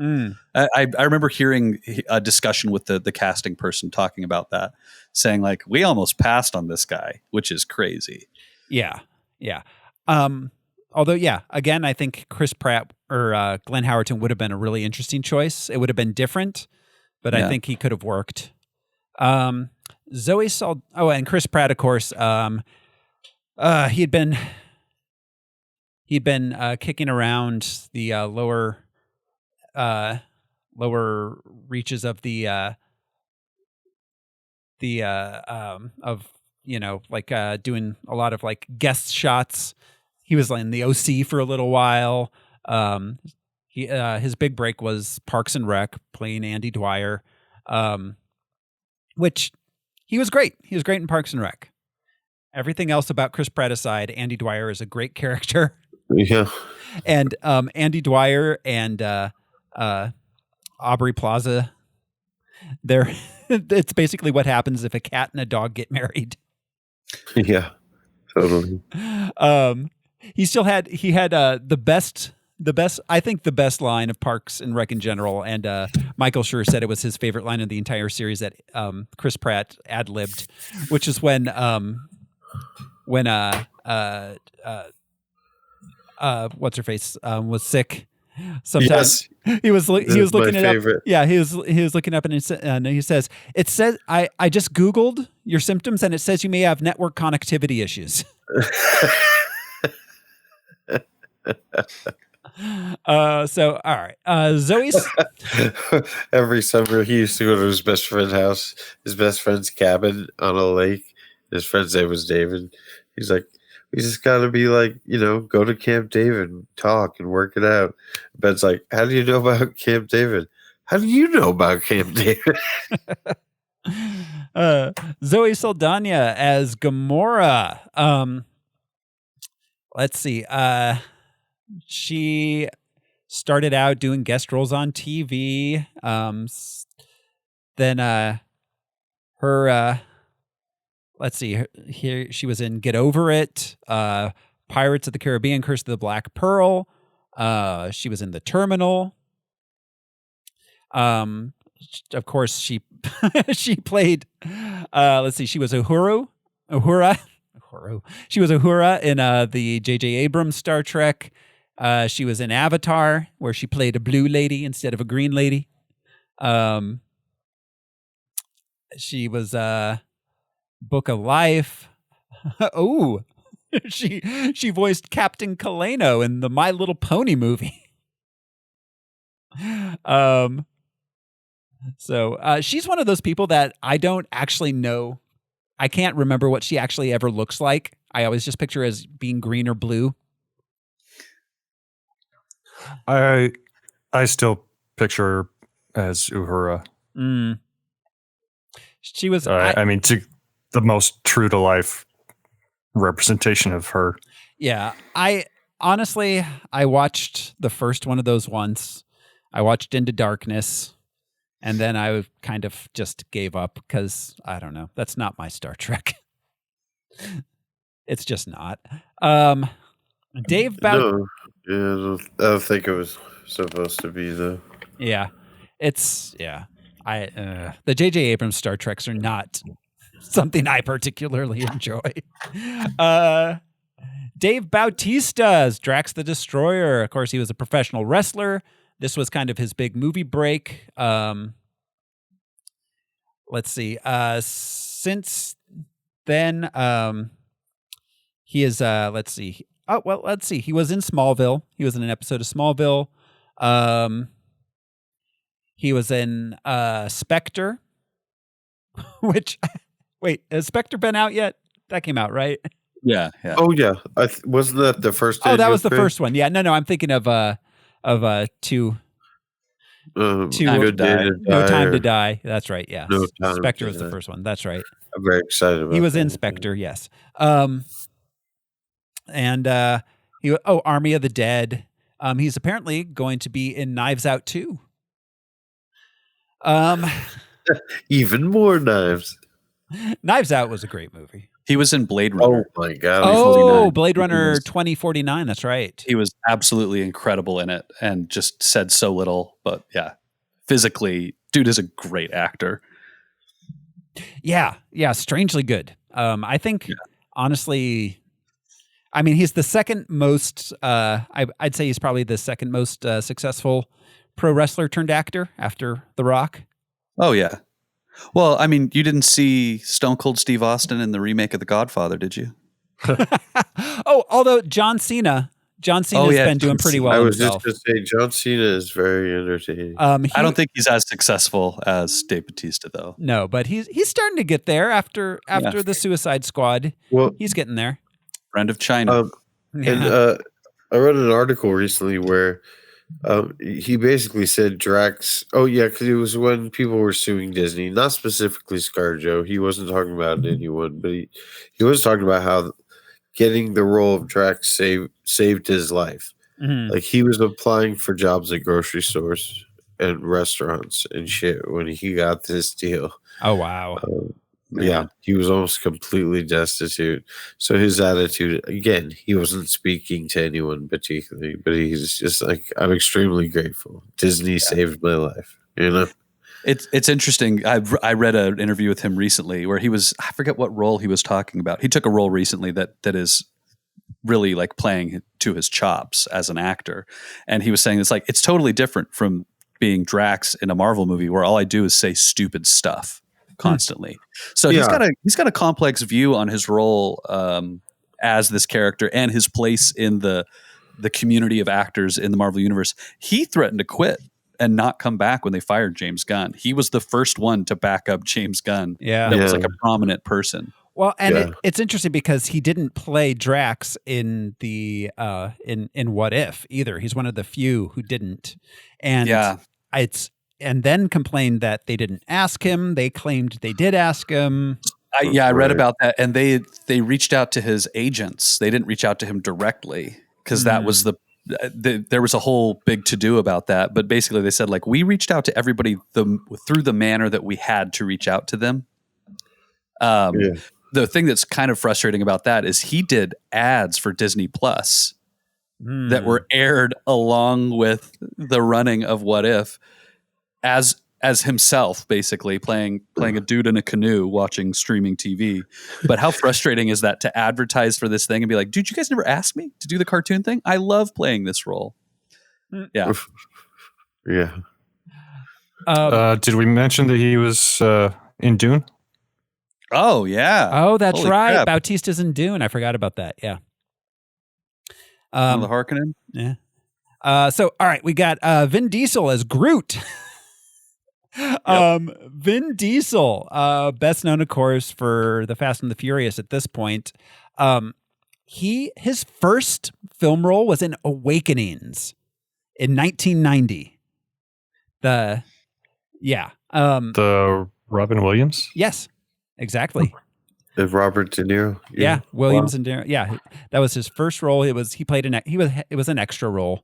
I remember hearing a discussion with the casting person talking about that, saying like, "We almost passed on this guy," which is crazy. Yeah. Although, again, I think Chris Pratt or Glenn Howerton would have been a really interesting choice. It would have been different, but I think he could have worked. Zoe Saldana. Oh, and Chris Pratt, of course. He'd been kicking around the lower reaches of the doing a lot of like guest shots. He was in the OC for a little while. His big break was Parks and Rec, playing Andy Dwyer, which he was great. He was great in Parks and Rec. Everything else about Chris Pratt aside, Andy Dwyer is a great character. Yeah. And Andy Dwyer and Aubrey Plaza, it's basically what happens if a cat and a dog get married. Yeah, totally. He had the best, I think the best line of Parks and Rec in general. And Michael Schur said it was his favorite line of the entire series that Chris Pratt ad-libbed, which is when what's her face was sick. Sometimes he was looking it up. Yeah, he was looking up and he says, "It says I just Googled your symptoms and it says you may have network connectivity issues." So all right, Zoe's. Every summer he used to go to his best friend's house, his best friend's cabin on a lake. His friend's name was David. He's like, we just got to be like, go to Camp David, talk and work it out. Ben's like, how do you know about Camp David? How do you know about Camp David? Zoe Saldana as Gamora. Let's see. She started out doing guest roles on TV. Then her let's see. Here she was in Get Over It, Pirates of the Caribbean, Curse of the Black Pearl. She was in The Terminal. Of course, she she played. Let's see. She was Uhura. She was Uhura in the J.J. Abrams Star Trek. She was in Avatar, where she played a blue lady instead of a green lady. She was Book of Life. Oh, she voiced Captain Kaleno in the My Little Pony movie. So she's one of those people that I don't actually know. I can't remember what she actually ever looks like. I always just picture her as being green or blue. I still picture her as Uhura. She was. I mean, to the most true to life representation of her. Yeah, I watched the first one of those once. I watched Into Darkness, and then I kind of just gave up because I don't know. That's not my Star Trek. It's just not. Dave Bautista. No, I don't think it was supposed to be though. Yeah, it's the J.J. Abrams Star Treks are not something I particularly enjoy. Dave Bautista as Drax the Destroyer. Of course, he was a professional wrestler. This was kind of his big movie break. Let's see. Since then, he is. Let's see. Oh well, let's see. He was in Smallville. He was in an episode of Smallville. He was in Spectre, which, wait, has Spectre been out yet? That came out, right? Yeah. Oh yeah, wasn't that the first? Oh, that was the first one. Yeah, no, I'm thinking of two. No Time to Die. That's right. Yeah, No Time Spectre to was the Die. first one. That's right. I'm very excited about. He was in that. Spectre. Yes. And Army of the Dead. He's apparently going to be in Knives Out 2. Even more knives. Knives Out was a great movie. He was in Blade Runner. Oh my god! Oh, Blade Runner 2049. That's right. He was absolutely incredible in it and just said so little. But yeah, physically, dude is a great actor. Yeah, strangely good. I think, honestly, I mean, he's the second most, I'd say he's probably the second most successful pro wrestler turned actor after The Rock. Oh, yeah. Well, I mean, you didn't see Stone Cold Steve Austin in the remake of The Godfather, did you? Although John Cena's been doing pretty well. I was himself. just going to say, John Cena is very entertaining. I don't think he's as successful as Dave Bautista, though. No, but he's starting to get there after the Suicide Squad. Well, he's getting there. Friend of China. And I read an article recently where he basically said Drax. Oh yeah, because it was when people were suing Disney, not specifically ScarJo. He wasn't talking about anyone, but he was talking about how getting the role of Drax saved his life. Mm-hmm. Like he was applying for jobs at grocery stores and restaurants and shit when he got this deal. Oh wow. Yeah, he was almost completely destitute. So his attitude, again, he wasn't speaking to anyone particularly, but he's just like, I'm extremely grateful. Disney saved my life, you know? It's interesting. I read an interview with him recently where he was, I forget what role he was talking about. He took a role recently that is really like playing to his chops as an actor. And he was saying it's totally different from being Drax in a Marvel movie where all I do is say stupid stuff constantly. So he's got a complex view on his role as this character and his place in the community of actors in the Marvel universe. He threatened to quit and not come back when they fired James Gunn. He was the first one to back up James Gunn. That was like a prominent person. Well, and it's interesting because he didn't play Drax in the in What If either. He's one of the few who didn't. And and then complained that they didn't ask him. They claimed they did ask him. I read about that, and they reached out to his agents. They didn't reach out to him directly because that was there was a whole big to-do about that. But basically, they said we reached out to everybody through the manner that we had to reach out to them. The thing that's kind of frustrating about that is he did ads for Disney Plus that were aired along with the running of What If. As himself, basically playing a dude in a canoe watching streaming TV. But how frustrating is that to advertise for this thing and be like, dude, you guys never asked me to do the cartoon thing? I love playing this role. Yeah. Yeah. Did we mention that he was in Dune? Oh, yeah. Oh, that's Holy right. crap. Bautista's in Dune. I forgot about that. Yeah. The Harkonnen? Yeah. So, all right, we got Vin Diesel as Groot. Vin Diesel, best known, of course, for the Fast and the Furious at this point. His first film role was in Awakenings in 1990. The Robin Williams? Yes, exactly. And Robert De Niro. Yeah, Williams and De Niro. Yeah, that was his first role. It was an extra role.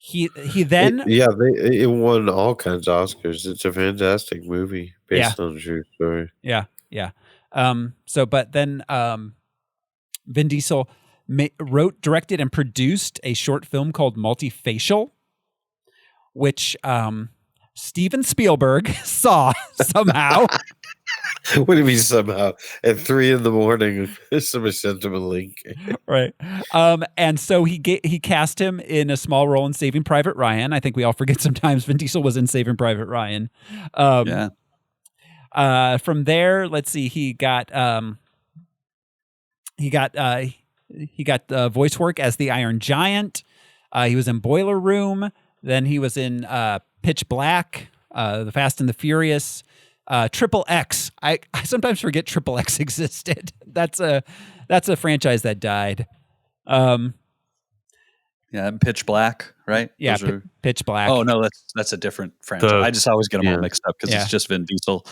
He then it won all kinds of Oscars. It's a fantastic movie based on a true story. Yeah. But then Vin Diesel wrote, directed, and produced a short film called Multifacial, which Steven Spielberg saw somehow. What do you mean somehow? At 3 a.m, somebody sent him a link. Right. And so he cast him in a small role in Saving Private Ryan. I think we all forget sometimes Vin Diesel was in Saving Private Ryan. From there, let's see, he got voice work as the Iron Giant. He was in Boiler Room, Then he was in Pitch Black, The Fast and the Furious, Triple X. I sometimes forget Triple X existed. That's a franchise that died. Yeah, Pitch Black, right? Yeah, Pitch Black. Oh no, that's a different franchise. I just always get them all mixed up because it's just Vin Diesel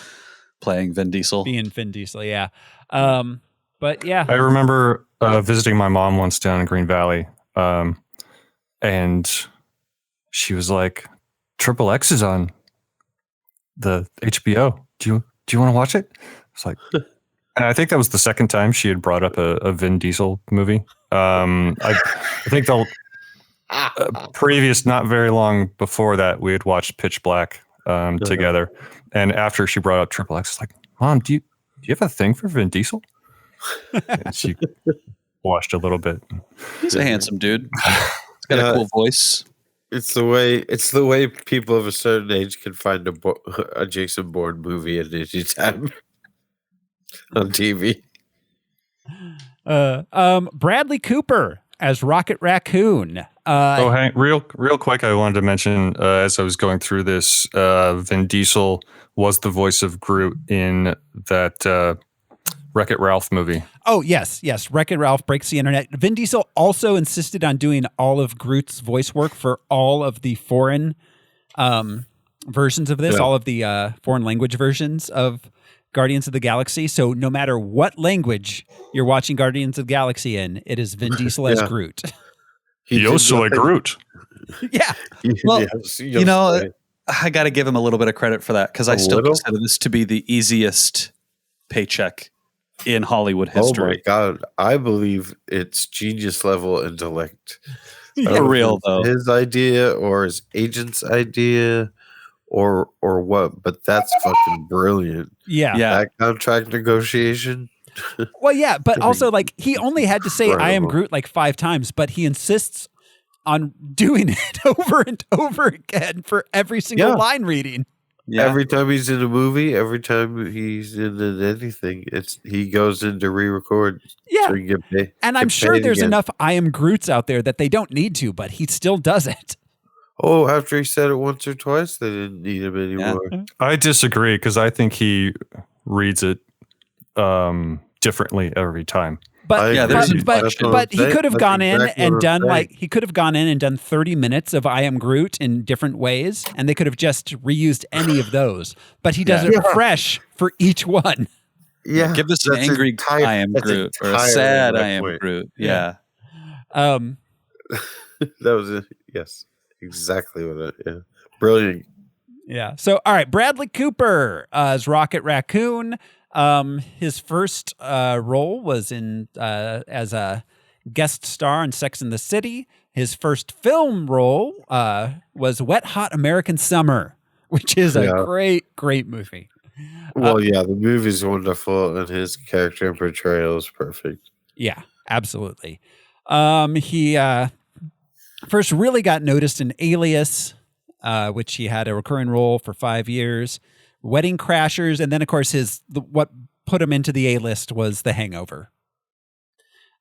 playing Vin Diesel. Being Vin Diesel, yeah. But yeah. I remember visiting my mom once down in Green Valley, and she was like, Triple X is on the HBO. Do you want to watch it? It's like, and I think that was the second time she had brought up a Vin Diesel movie. I think the previous, not very long before that, we had watched Pitch Black together. And after she brought up Triple X, it's like, Mom, do you have a thing for Vin Diesel? And she watched a little bit. He's a handsome dude. He's got a cool voice. It's the way people of a certain age can find a Jason Bourne movie at any time on TV. Bradley Cooper as Rocket Raccoon. Hank, real quick, I wanted to mention as I was going through this, Vin Diesel was the voice of Groot in that Wreck-It Ralph movie. Oh, yes. Wreck-It Ralph breaks the internet. Vin Diesel also insisted on doing all of Groot's voice work for all of the foreign versions of this, all of the foreign language versions of Guardians of the Galaxy. So no matter what language you're watching Guardians of the Galaxy in, it is Vin Diesel as Groot. He also like Groot. Yeah. Well, you know, I got to give him a little bit of credit for that because I still consider this to be the easiest paycheck in Hollywood history. Oh my God. I believe it's genius level intellect. For real though. His idea or his agent's idea or what, but that's fucking brilliant. Yeah. That contract negotiation. Well, yeah, but also like he only had to say I am Groot like 5 times, but he insists on doing it over and over again for every single line reading. Yeah. Every time he's in a movie, every time he's in anything, he goes in to re-record. Yeah, so he can get and I'm sure there's enough I am Groots out there that they don't need to, but he still does it. Oh, after he said it once or twice, they didn't need him anymore. Yeah. I disagree because I think he reads it differently every time. But he could have gone in and done 30 minutes of I am Groot in different ways, and they could have just reused any of those. But he does it fresh for each one. Yeah, give this an angry I am Groot or a sad I am Groot. Yeah. That was it. Yes, exactly what it. Yeah, brilliant. Yeah. So all right, Bradley Cooper as Rocket Raccoon. His first role was in as a guest star in Sex and the City. His first film role was Wet Hot American Summer, which is a great movie. Well, the movie's wonderful, and his character and portrayal is perfect. Yeah, absolutely. He first really got noticed in Alias, which he had a recurring role for 5 years. Wedding Crashers, and then of course what put him into the A-list was The Hangover.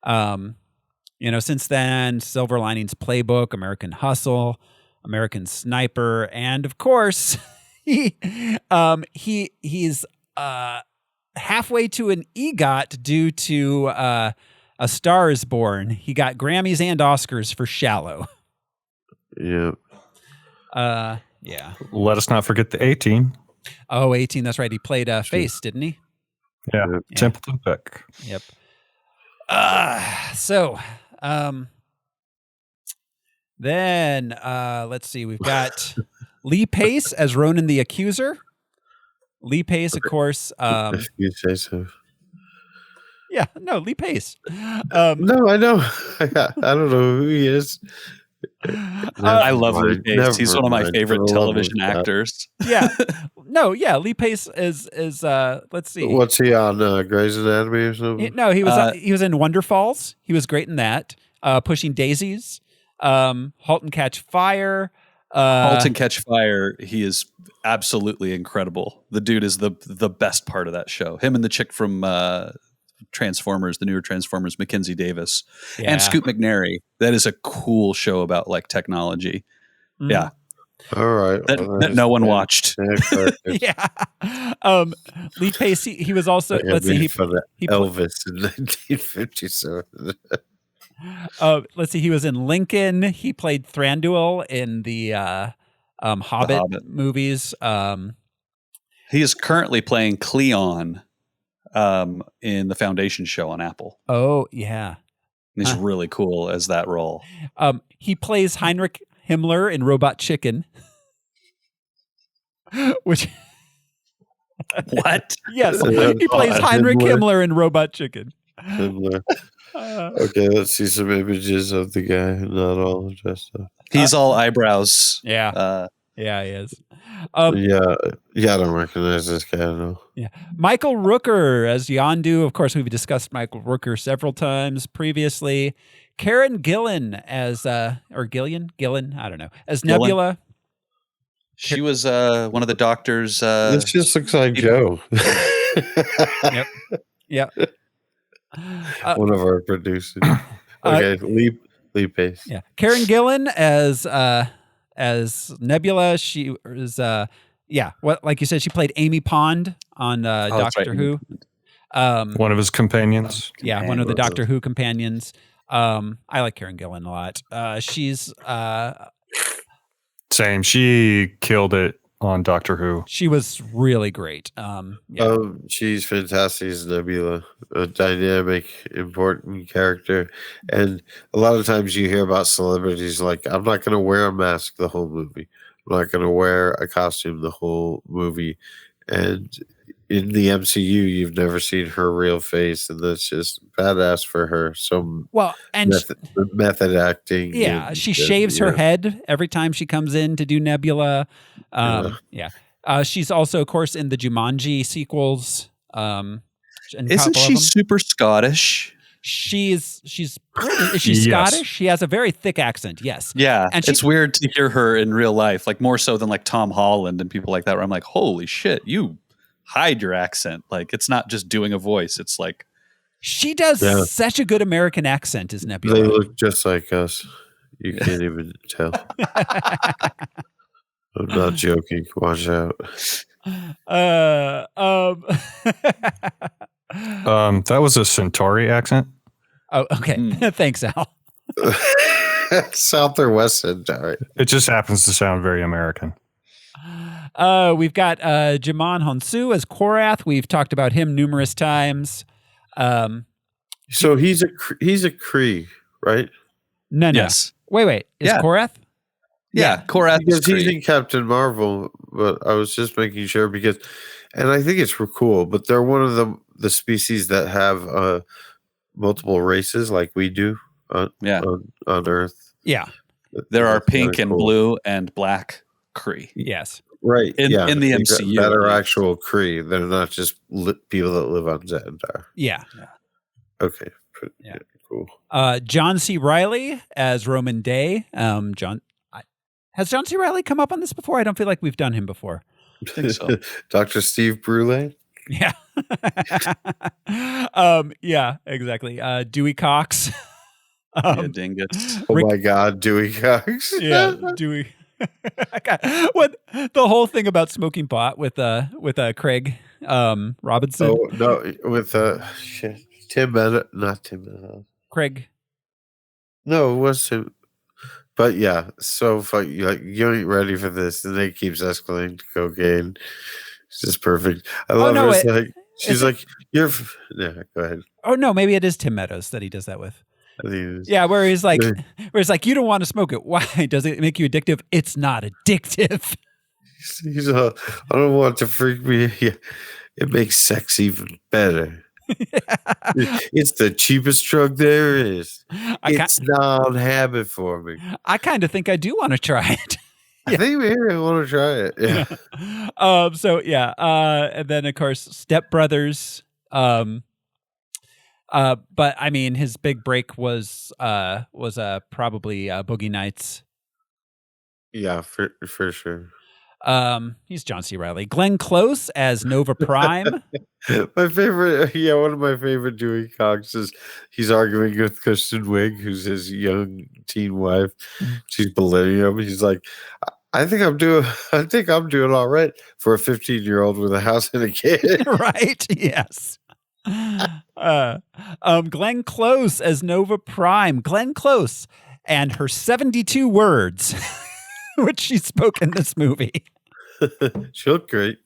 Since then, Silver Linings Playbook, American Hustle, American Sniper, and of course, he's halfway to an EGOT due to A Star Is Born. He got Grammys and Oscars for Shallow. Yeah. Yeah. Let us not forget the A-Team. Oh, 18. That's right. He played Face, didn't he? Yeah. Templeton Peck. Yep. Then let's see. We've got Lee Pace as Ronan the Accuser. Lee Pace, of course. If you say so. Yeah. No, Lee Pace. No, I know. I don't know who he is. I love Lee Pace. He's one of my favorite television actors. Yeah. No, yeah. Lee Pace is let's see. What's he on Grey's Anatomy or something? He was in Wonder Falls. He was great in that. Pushing Daisies. Halt and Catch Fire. Halt and Catch Fire. He is absolutely incredible. The dude is the best part of that show. Him and the chick from Transformers, the newer Transformers, Mackenzie Davis, and Scoot McNairy. That is a cool show about like technology. Mm-hmm. Yeah, All right. That no one watched. Yeah. Lee Pace, he was also, let's see, he Elvis in 1957. Let's see, he was in Lincoln. He played Thranduil in the Hobbit movies. He is currently playing Cleon in the Foundation show on Apple. Oh, yeah. And he's really cool as that role. He plays Heinrich Himmler in Robot Chicken. Which... What? Yes, he plays Heinrich Himmler in Robot Chicken. Okay, let's see some images of the guy. Not all dressed up. He's all eyebrows. Yeah. Yeah, he is. I don't recognize this guy. No. Yeah, Michael Rooker as Yondu. Of course, we've discussed Michael Rooker several times previously. Karen Gillan as or Gillan, I don't know, as Nebula. She was one of the doctors. This just looks like Joe. Yep. Yeah. One of our producers. Okay, leap pace. Yeah, Karen Gillan as Nebula. She was like you said, she played Amy Pond on Doctor Who. One of his companions. Yeah, one of the Doctor Who companions. I like Karen Gillan a lot. She's same. She killed it on Doctor Who. She was really great. She's fantastic as Nebula, a dynamic, important character. And a lot of times you hear about celebrities like, I'm not going to wear a mask the whole movie. I'm not going to wear a costume the whole movie. And in the MCU, you've never seen her real face, and that's just badass for her. So method acting. Yeah, she shaves her head every time she comes in to do Nebula. She's also, of course, in the Jumanji sequels. Isn't she super Scottish? She's British. Is she Scottish? She has a very thick accent. Yes. Yeah, and it's weird to hear her in real life, like more so than like Tom Holland and people like that. Where I'm like, holy shit, you hide your accent. Like it's not just doing a voice. It's like she does such a good American accent as Nebula. They look just like us. You can't even tell. I'm not joking. Watch out. That was a Centauri accent. Oh, okay. Thanks, Al. South or West Centauri. It just happens to sound very American. We've got Jimon Honsu as Korath. We've talked about him numerous times. So he's a Kree, right? No. Yes. Wait. Is Korath? Yeah, Korath. Because he's in Captain Marvel, but I was just making sure and I think it's cool, but they're one of the species that have multiple races like we do on Earth. Yeah. There are pink and blue and black Kree. Yes. Right. In the MCU. That are actual Kree. They're not just people that live on Xandar. Yeah. Okay. Yeah. Cool. John C. Reilly as Roman Day. Has John C. Reilly come up on this before? I don't feel like we've done him before. I think so. Dr. Steve Brule? Yeah. Yeah, exactly. Dewey Cox. Dingus. Oh my God, Dewey Cox. Yeah, Dewey. What the whole thing about smoking pot with Craig Robinson? Oh no, with Tim Meadows, not Tim Meadows. Craig. No, it was Tim. But yeah, so fuck you. Like, you ain't ready for this, and then it keeps escalating to cocaine. It's just perfect. I love her. She's like, you're. Yeah, go ahead. Oh no, maybe it is Tim Meadows that he does that with. I think it is. Yeah, where he's like, you don't want to smoke it. Why? Does it make you addictive? It's not addictive. I don't want to freak me. Yeah, it makes sex even better. It's the cheapest drug there is. It's non-habit for me. I kind of think I do want to try it. I think maybe I want to try it. Yeah. And then of course Step Brothers. But I mean, his big break was probably Boogie Nights. Yeah, for sure. He's John C. Reilly. Glenn Close as Nova Prime. My favorite, one of my favorite Dewey Cox is he's arguing with Kristen Wiig, who's his young teen wife. She's belittling him. He's like, I think I'm doing all right for a 15-year-old with a house and a kid. Right? Yes. Glenn Close as Nova Prime. Glenn Close and her 72 words, which she spoke in this movie. She looked great.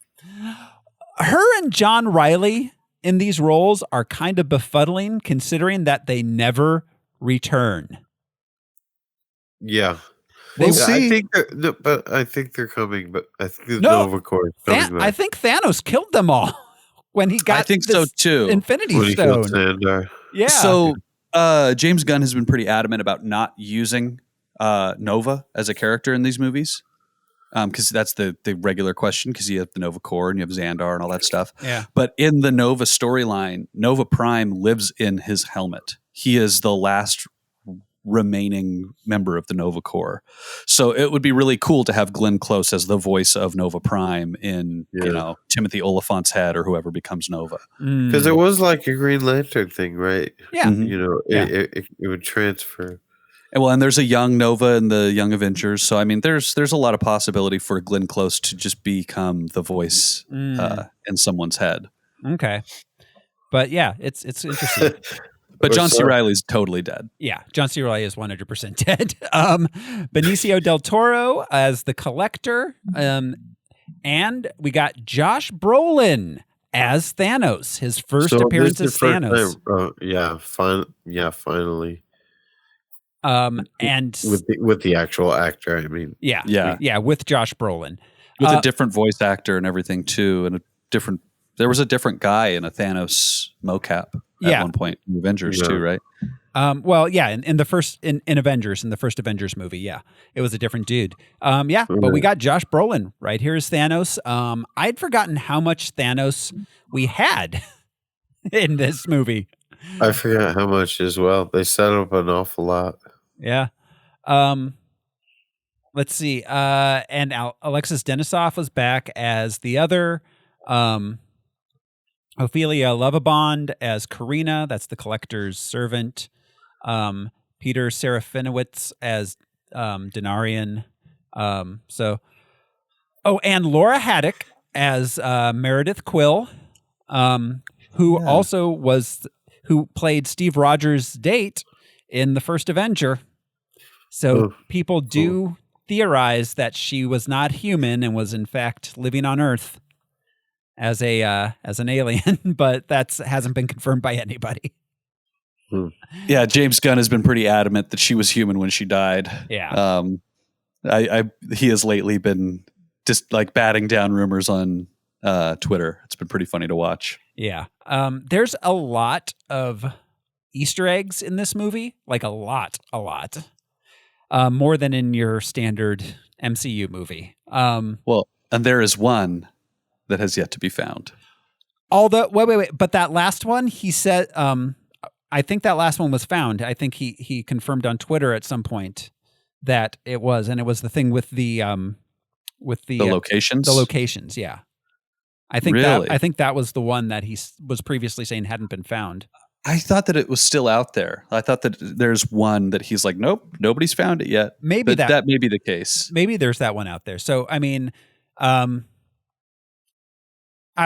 Her and John Reilly in these roles are kind of befuddling, considering that they never return. Yeah. We'll see. I think they're coming. But I think the Nova Corps is coming back. I think Thanos killed them all when he got. I think so too. Infinity Stone. Yeah. So James Gunn has been pretty adamant about not using Nova as a character in these movies, because that's the regular question. Because you have the Nova Corps and you have Xandar and all that stuff. Yeah. But in the Nova storyline, Nova Prime lives in his helmet. He is the last remaining member of the Nova Corps. So it would be really cool to have Glenn Close as the voice of Nova Prime in, Timothy Oliphant's head or whoever becomes Nova. Because it was like a Green Lantern thing, right? Yeah. It would transfer. And there's a young Nova and the Young Avengers. So, I mean, there's a lot of possibility for Glenn Close to just become the voice in someone's head. Okay. But yeah, it's interesting. But John C. Reilly's totally dead. Yeah, John C. Reilly is 100% dead. Benicio del Toro as the Collector. And we got Josh Brolin as Thanos, his first appearance as Thanos. Finally. And with the actual actor, I mean. Yeah, with Josh Brolin. With a different voice actor and everything too, and there was a different guy in a Thanos mocap at one point in Avengers too, right? In the first in Avengers, in the first Avengers movie, it was a different dude. But we got Josh Brolin right here as Thanos. I'd forgotten how much Thanos we had in this movie. I forgot how much as well. They set up an awful lot. Yeah. Let's see. And Alexis Denisoff was back as the other. Ophelia Lovabond as Karina, that's the Collector's servant. Peter Serafinowicz as Denarian. And Laura Haddock as Meredith Quill, who played Steve Rogers' date in the first Avenger. So people do theorize that she was not human and was in fact living on Earth as an alien, but that hasn't been confirmed by anybody. Yeah, James Gunn has been pretty adamant that she was human when she died. Yeah. He has lately been just like batting down rumors on Twitter. It's been pretty funny to watch. Yeah. There's a lot of Easter eggs in this movie, like a lot. More than in your standard MCU movie. And there is one that has yet to be found. Wait. But that last one, he said, I think that last one was found. I think he confirmed on Twitter at some point that it was, and it was the thing with the locations. The locations, yeah. I think that was the one that he was previously saying hadn't been found. I thought that it was still out there. I thought that there's one that he's like, nope, nobody's found it yet. Maybe that may be the case. Maybe there's that one out there. So I mean, I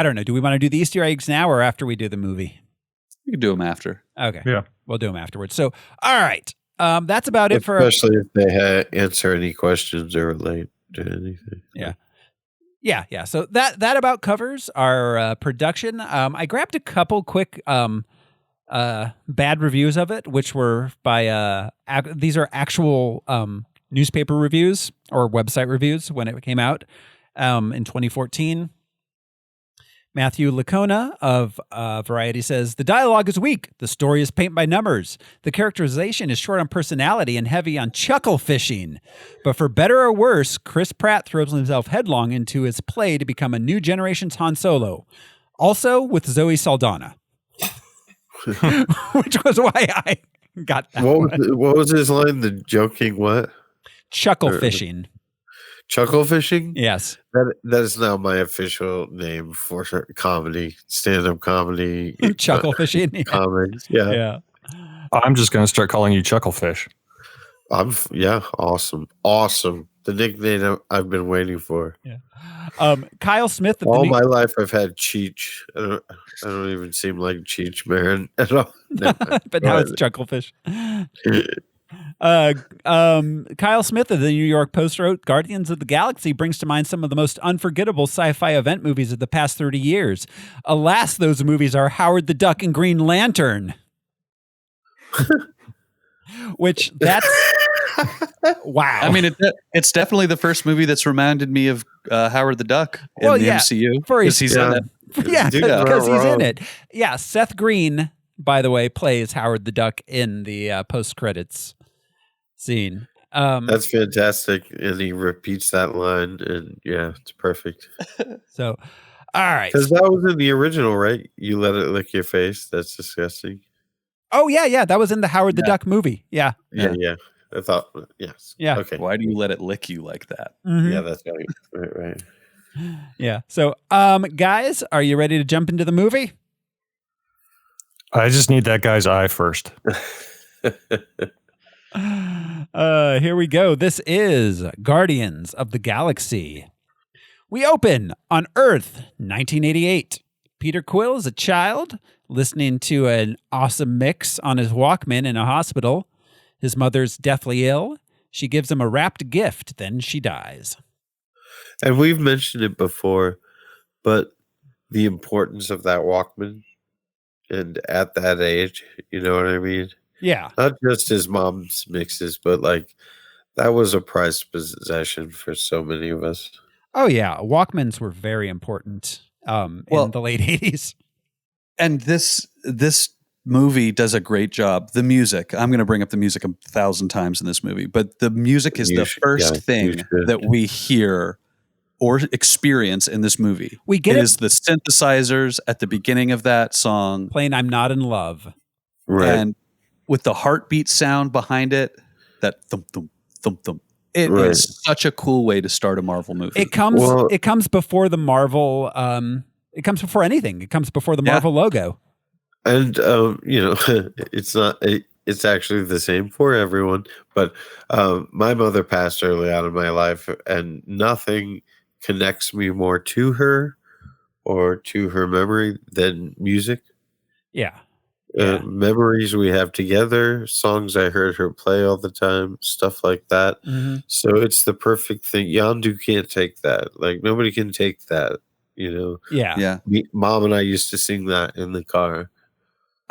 don't know. Do we want to do the Easter eggs now or after we do the movie? We can do them after. Okay. Yeah. We'll do them afterwards. So, all right. That's about it for... Especially if they answer any questions or relate to anything. Yeah. Yeah. So that about covers our production. I grabbed a couple quick bad reviews of it, which were by... these are actual newspaper reviews or website reviews when it came out in 2014. Matthew Lacona of Variety says, the dialogue is weak. The story is paint by numbers. The characterization is short on personality and heavy on chuckle fishing. But for better or worse, Chris Pratt throws himself headlong into his play to become a new generation's Han Solo. Also with Zoe Saldana. Which was why I got that What was his line? The joking what? Chuckle fishing. Chuckle fishing? Yes. That is now my official name for comedy, stand-up comedy. Chuckle fishing? Comics. Yeah. I'm just going to start calling you Chucklefish. Awesome. the nickname I've been waiting for. Yeah. Kyle Smith. Of All my life, I've had Cheech. I don't even seem like Cheech Marin at all. But now it's Chucklefish. Kyle Smith of the New York Post wrote, Guardians of the Galaxy brings to mind some of the most unforgettable sci-fi event movies of the past 30 years. Alas, those movies are Howard the Duck and Green Lantern. Which, that's... wow. I mean, it's definitely the first movie that's reminded me of Howard the Duck in the MCU. Because he's in it. Yeah, because he's in it. Yeah, Seth Green, by the way, plays Howard the Duck in the post-credits scene. That's fantastic. And he repeats that line, and yeah, it's perfect. So, all right. Because that was in the original, right? You let it lick your face. That's disgusting. Oh, yeah. That was in the Howard the Duck movie. Yeah. I thought, yes. Yeah. Okay. Why do you let it lick you like that? Mm-hmm. Yeah, that's right. Yeah. So, guys, are you ready to jump into the movie? I just need that guy's eye first. Here we go. This is Guardians of the Galaxy. We open on Earth, 1988. Peter Quill is a child listening to an awesome mix on his Walkman in a hospital. His mother's deathly ill. She gives him a wrapped gift, then she dies. And we've mentioned it before, but the importance of that Walkman, and at that age, you know what I mean? Yeah. Not just his mom's mixes, but like that was a prized possession for so many of us. Oh, yeah. Walkmans were very important in the late 80s. And this movie does a great job. The music, I'm going to bring up the music 1,000 times in this movie, but the music is the first thing that we hear or experience in this movie. It is the synthesizers at the beginning of that song. Playing I'm Not in Love. Right. And with the heartbeat sound behind it, that thump, thump, thump, thump. It is such a cool way to start a Marvel movie. It comes before the Marvel, it comes before anything. It comes before the Marvel logo. And, it's actually the same for everyone. But my mother passed early on in my life, and nothing connects me more to her or to her memory than music. Yeah. Memories we have together, songs I heard her play all the time, stuff like that. Mm-hmm. So it's the perfect thing. Yondu can't take that. Like, nobody can take that, you know? Yeah. Mom and I used to sing that in the car.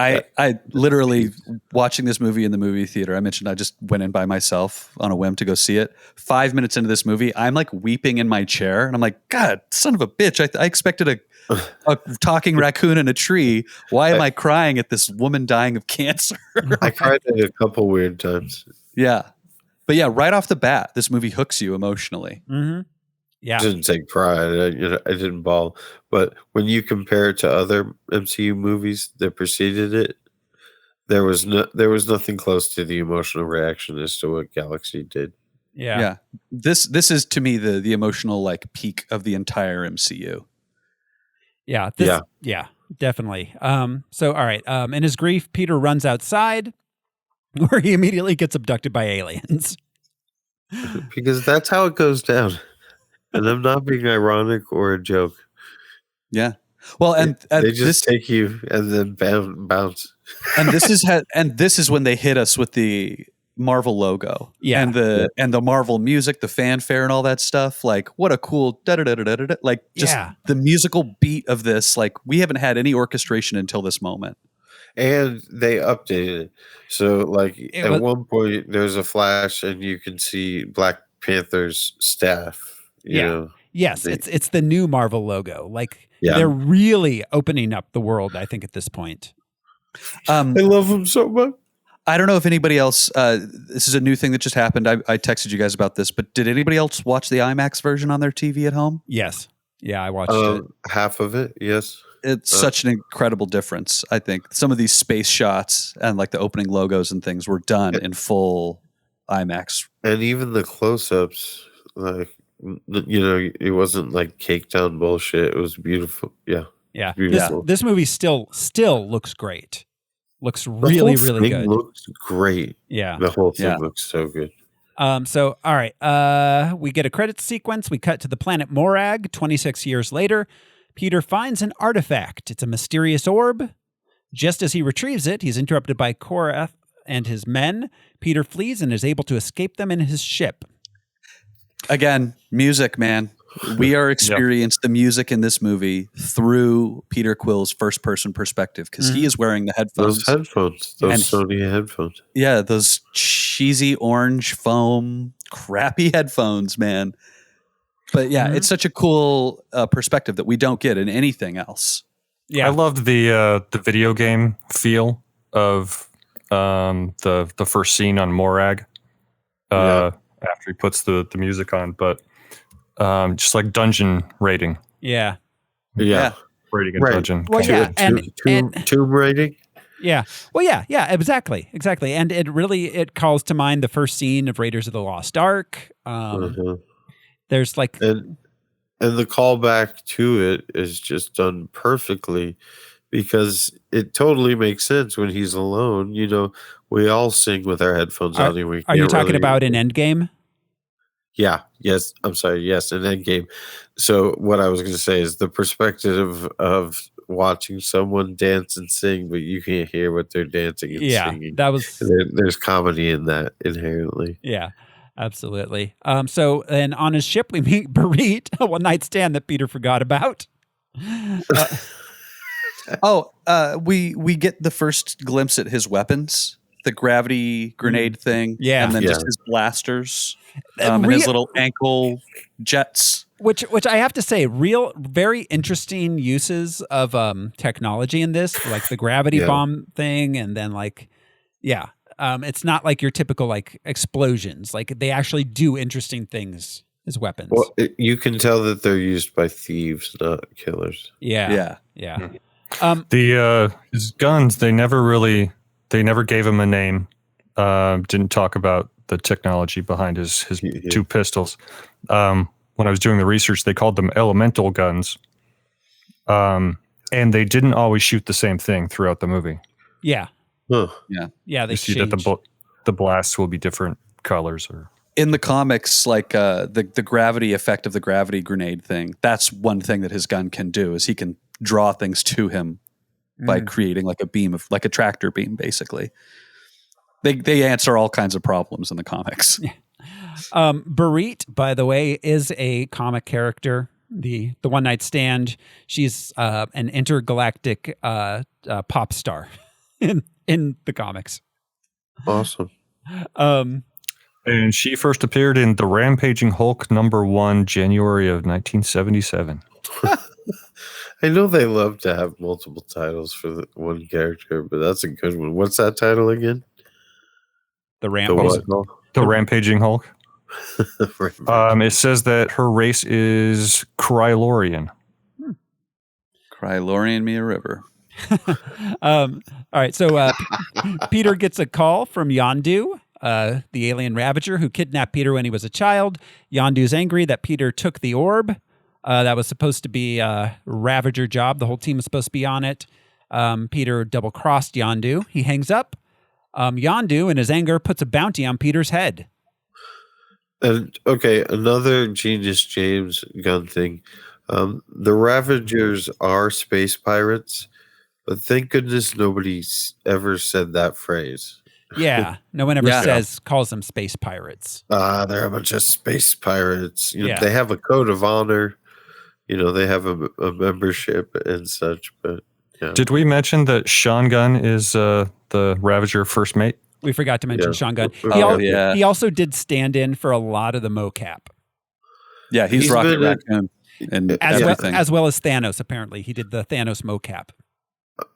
I literally, watching this movie in the movie theater, I mentioned I just went in by myself on a whim to go see it. 5 minutes into this movie, I'm like weeping in my chair, and I'm like, God, son of a bitch. I expected a talking raccoon in a tree. Why am I crying at this woman dying of cancer? I cried at a couple weird times. Yeah. But yeah, right off the bat, this movie hooks you emotionally. Mm-hmm. Yeah. I didn't say cry. I didn't bawl. But when you compare it to other MCU movies that preceded it, there was nothing close to the emotional reaction as to what Galaxy did. Yeah. This is to me the emotional like peak of the entire MCU. Yeah. Yeah, definitely. So all right. In his grief, Peter runs outside where he immediately gets abducted by aliens. Because that's how it goes down. And I'm not being ironic or a joke. Yeah. Well, and they just take you and then bounce. And this is when they hit us with the Marvel logo. Yeah. And the Marvel music, the fanfare and all that stuff. Like, what a cool da-da-da-da-da-da. Like, just the musical beat of this. Like, we haven't had any orchestration until this moment. And they updated it. So, like, at one point, there's a flash and you can see Black Panther's staff. You know, yes, it's the new Marvel logo. Like they're really opening up the world, I think, at this point. I love them so much. I don't know if anybody else, this is a new thing that just happened. I texted you guys about this, but did anybody else watch the IMAX version on their TV at home? Yes. Yeah, I watched it. Half of it, yes. It's such an incredible difference, I think. Some of these space shots and like the opening logos and things were done in full IMAX. And even the close-ups, like, you know, it wasn't like caked down bullshit. It was beautiful. Yeah. Yeah. Beautiful. This movie still looks great. Looks really, really good. Looks great. Yeah. The whole thing looks so good. So, all right. We get a credits sequence. We cut to the planet Morag 26 years later. Peter finds an artifact. It's a mysterious orb. Just as he retrieves it, he's interrupted by Korath and his men. Peter flees and is able to escape them in his ship. Again, music, man. We are experiencing the music in this movie through Peter Quill's first-person perspective because he is wearing the headphones. Those Sony headphones. Yeah, those cheesy orange foam, crappy headphones, man. But yeah, it's such a cool perspective that we don't get in anything else. Yeah, I loved the video game feel of the first scene on Morag after he puts the music on, but just like dungeon raiding. Yeah. Raiding a dungeon. Well, tomb raiding. Yeah. Well, yeah, exactly. And it calls to mind the first scene of Raiders of the Lost Ark. There's like... And the callback to it is just done perfectly because it totally makes sense when he's alone. You know, we all sing with our headphones on. Are you talking about in Endgame? Yeah. Yes. I'm sorry. Yes. In Endgame. So what I was going to say is the perspective of watching someone dance and sing, but you can't hear what they're dancing and singing. That was... There's comedy in that inherently. Yeah. Absolutely. So then on his ship, we meet Barit, a one-night stand that Peter forgot about. We get the first glimpse at his weapons, the gravity grenade thing, and then just his blasters, and his little ankle jets. Which I have to say, very interesting uses of technology in this, like the gravity bomb thing, and then it's not like your typical like explosions. Like they actually do interesting things as weapons. Well, you can tell that they're used by thieves, not killers. Yeah. His guns, they never gave him a name. Didn't talk about the technology behind his two pistols. When I was doing the research, they called them elemental guns. And they didn't always shoot the same thing throughout the movie. Yeah. Huh. Yeah, they see that the blasts will be different colors. Or in the comics, like the gravity effect of the gravity grenade thing. That's one thing that his gun can do is he can draw things to him by creating like a beam of like a tractor beam. Basically, they answer all kinds of problems in the comics. Barit, by the way, is a comic character. The one night stand. She's an intergalactic pop star. In the comics. Awesome. And she first appeared in The Rampaging Hulk #1, January of 1977. I know they love to have multiple titles for the one character, but that's a good one. What's that title again? The Rampaging Hulk. It says that her race is Krylorian. Krylorian me a river. All right, so Peter gets a call from Yondu, the alien Ravager who kidnapped Peter when he was a child. Yondu's angry that Peter took the orb. That was supposed to be a Ravager job. The whole team was supposed to be on it. Peter double-crossed Yondu. He hangs up. Yondu, in his anger, puts a bounty on Peter's head. And okay, another Genius James gun thing. The Ravagers are space pirates. But thank goodness nobody's ever said that phrase. Yeah, no one ever calls them space pirates. They're a bunch of space pirates. You know, they have a code of honor. You know, they have a membership and such. But did we mention that Sean Gunn is the Ravager first mate? We forgot to mention Sean Gunn. He also did stand in for a lot of the mocap. Yeah, he's Rocket Raccoon and everything. As well as Thanos. Apparently, he did the Thanos mocap.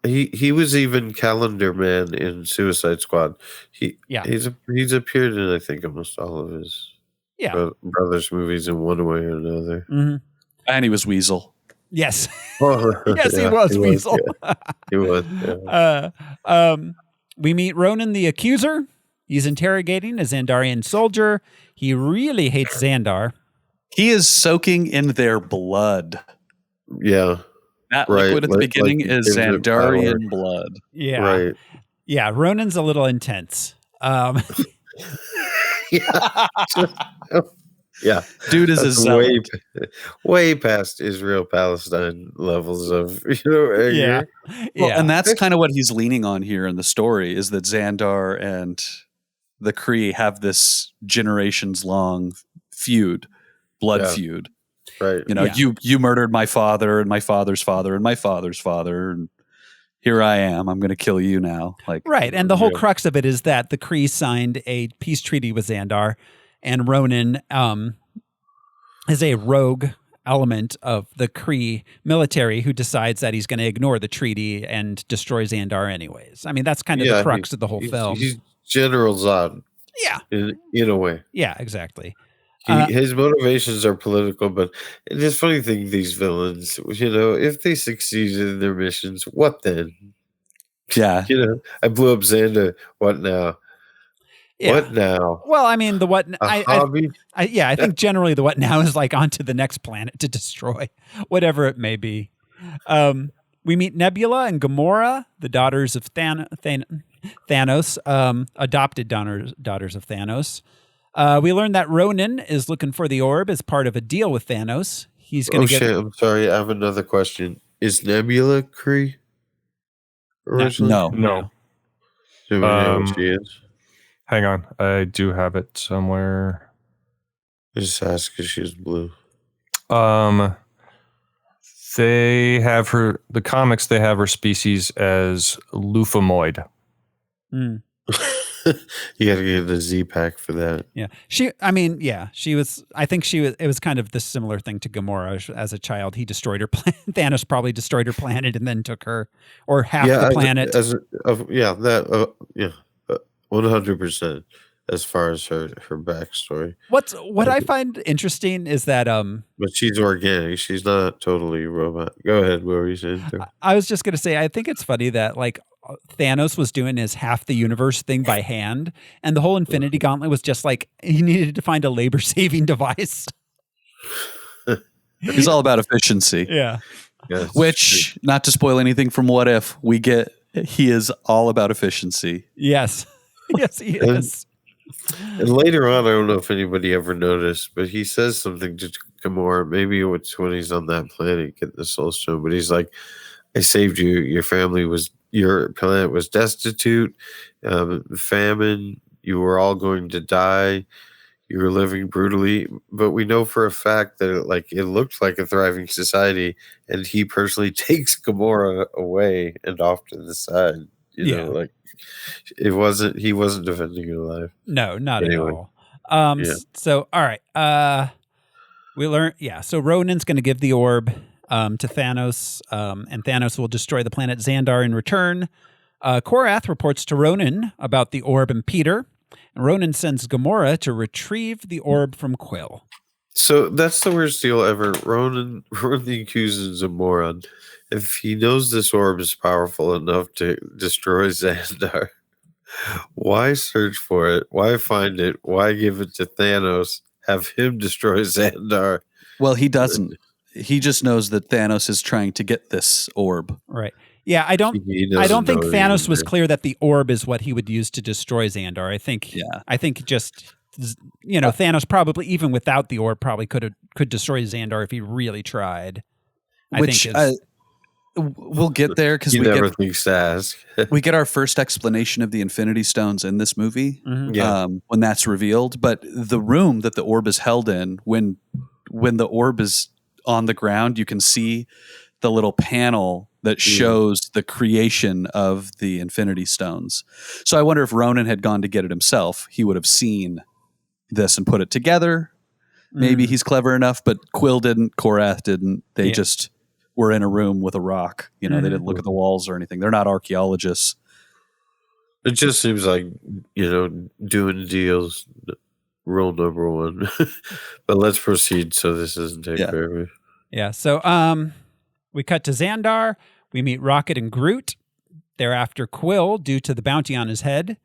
He was even Calendar Man in Suicide Squad. He's appeared in I think almost all of his brothers movies in one way or another. Mm-hmm. And he was Weasel. Yes. Yes, he was Weasel. He was. Yeah. We meet Ronan the Accuser. He's interrogating a Xandarian soldier. He really hates Xandar. He is soaking in their blood. Yeah. That liquid at the beginning is Xandarian blood. Yeah. Right. Yeah, Ronan's a little intense. Yeah, Dude is a that's zealot. way past Israel Palestine levels of anger. Yeah. Well, and that's kind of what he's leaning on here in the story is that Xandar and the Kree have this generations long feud, blood feud. Right. You know, you murdered my father and my father's father and my father's father, and here I am. I'm going to kill you now. Like, right. And the whole crux of it is that the Kree signed a peace treaty with Xandar, and Ronan is a rogue element of the Kree military who decides that he's going to ignore the treaty and destroy Xandar anyways. I mean, that's kind of the crux of the whole film. He's General Zod. Yeah. In a way. Yeah, exactly. His motivations are political, but the funny thing, these villains, if they succeed in their missions, what then? Yeah. I blew up Xander. What now? Yeah. What now? Well, I mean, the what? Hobby? I think generally the what now is like onto the next planet to destroy, whatever it may be. We meet Nebula and Gamora, the daughters of Thanos, adopted daughters of Thanos. We learned that Ronan is looking for the orb as part of a deal with Thanos. He's going to get. Shit! I'm sorry. I have another question. Is Nebula Kree? Originally? No. Do we know what she is? Hang on, I do have it somewhere. Just ask because she's blue. They have the comics. They have her species as Lufamoid. Mm. You got to get the Z pack for that. Yeah, she was. I think it was kind of the similar thing to Gamora. As a child, he destroyed her planet. Thanos probably destroyed her planet and then took her, or half the planet. 100%. As far as her backstory. What I find interesting is that but she's organic. She's not totally robot. Go ahead. What were you saying? I was just gonna say I think it's funny that like Thanos was doing his half the universe thing by hand, and the whole Infinity Gauntlet was just like he needed to find a labor saving device. He's all about efficiency. Yeah. Yes, Which, not to spoil anything from What If, he is all about efficiency. Yes. Yes, he is. And later on, I don't know if anybody ever noticed, but he says something to Gamora. Maybe it's when he's on that planet getting the Soul Stone, but he's like, I saved you. Your planet was destitute, famine. You were all going to die. You were living brutally. But we know for a fact that it looked like a thriving society, and he personally takes Gamora away and off to the side. You know, he wasn't defending her life. No, not at all. So, all right. We learned, so Ronan's going to give the orb to Thanos, and Thanos will destroy the planet Xandar in return. Korath reports to Ronan about the orb and Peter, and Ronan sends Gamora to retrieve the orb from Quill. So that's the worst deal ever. Ronan accuses a moron. If he knows this orb is powerful enough to destroy Xandar, why search for it? Why find it? Why give it to Thanos? Have him destroy Xandar? Well, he doesn't. He just knows that Thanos is trying to get this orb. Right. Yeah, I don't think Thanos was clear that the orb is what he would use to destroy Xandar. I think Thanos probably, even without the orb, probably could destroy Xandar if he really tried. We'll get there because we get our first explanation of the Infinity Stones in this movie when that's revealed. But the room that the orb is held in, when the orb is on the ground, you can see the little panel that shows the creation of the Infinity Stones. So I wonder if Ronan had gone to get it himself, he would have seen this and put it together. Maybe he's clever enough, but Quill didn't, Korath didn't. They just were in a room with a rock. They didn't look at the walls or anything. They're not archaeologists. It just seems like, doing deals, rule number one. But let's proceed so this doesn't take forever. Yeah, so we cut to Xandar. We meet Rocket and Groot. They're after Quill due to the bounty on his head.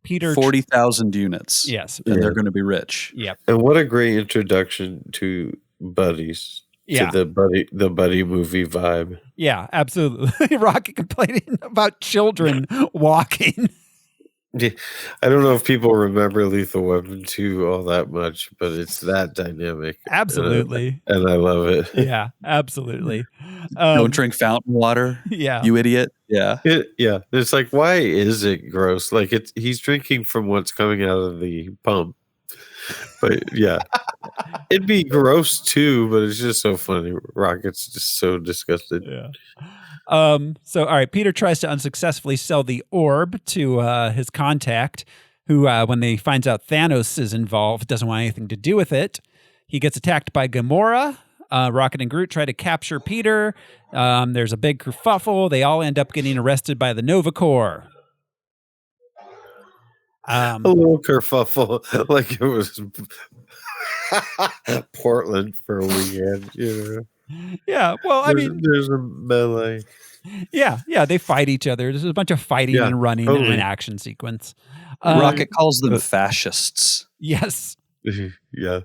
Peter 40,000 units. Yes. And they're going to be rich. Yep. And what a great introduction to buddies. Yeah. To the buddy movie vibe. Yeah, absolutely. Rocket complaining about children walking. Yeah, I don't know if people remember Lethal Weapon 2 all that much, but it's that dynamic. Absolutely. And I love it. Yeah, absolutely. Don't drink fountain water. Yeah. You idiot. Yeah. Yeah. It's like, why is it gross? Like he's drinking from what's coming out of the pump. But yeah. It'd be gross too, but it's just so funny. Rocket's just so disgusted. Yeah. So, all right, Peter tries to unsuccessfully sell the orb to his contact, who, when they finds out Thanos is involved, doesn't want anything to do with it. He gets attacked by Gamora. Rocket and Groot try to capture Peter. There's a big kerfuffle. They all end up getting arrested by the Nova Corps. A little kerfuffle, like it was Portland for a weekend, you know. Yeah, well, I mean, there's a melee. Yeah, they fight each other. There's a bunch of fighting and running in an action sequence. Rocket calls them fascists. Yes. Yeah.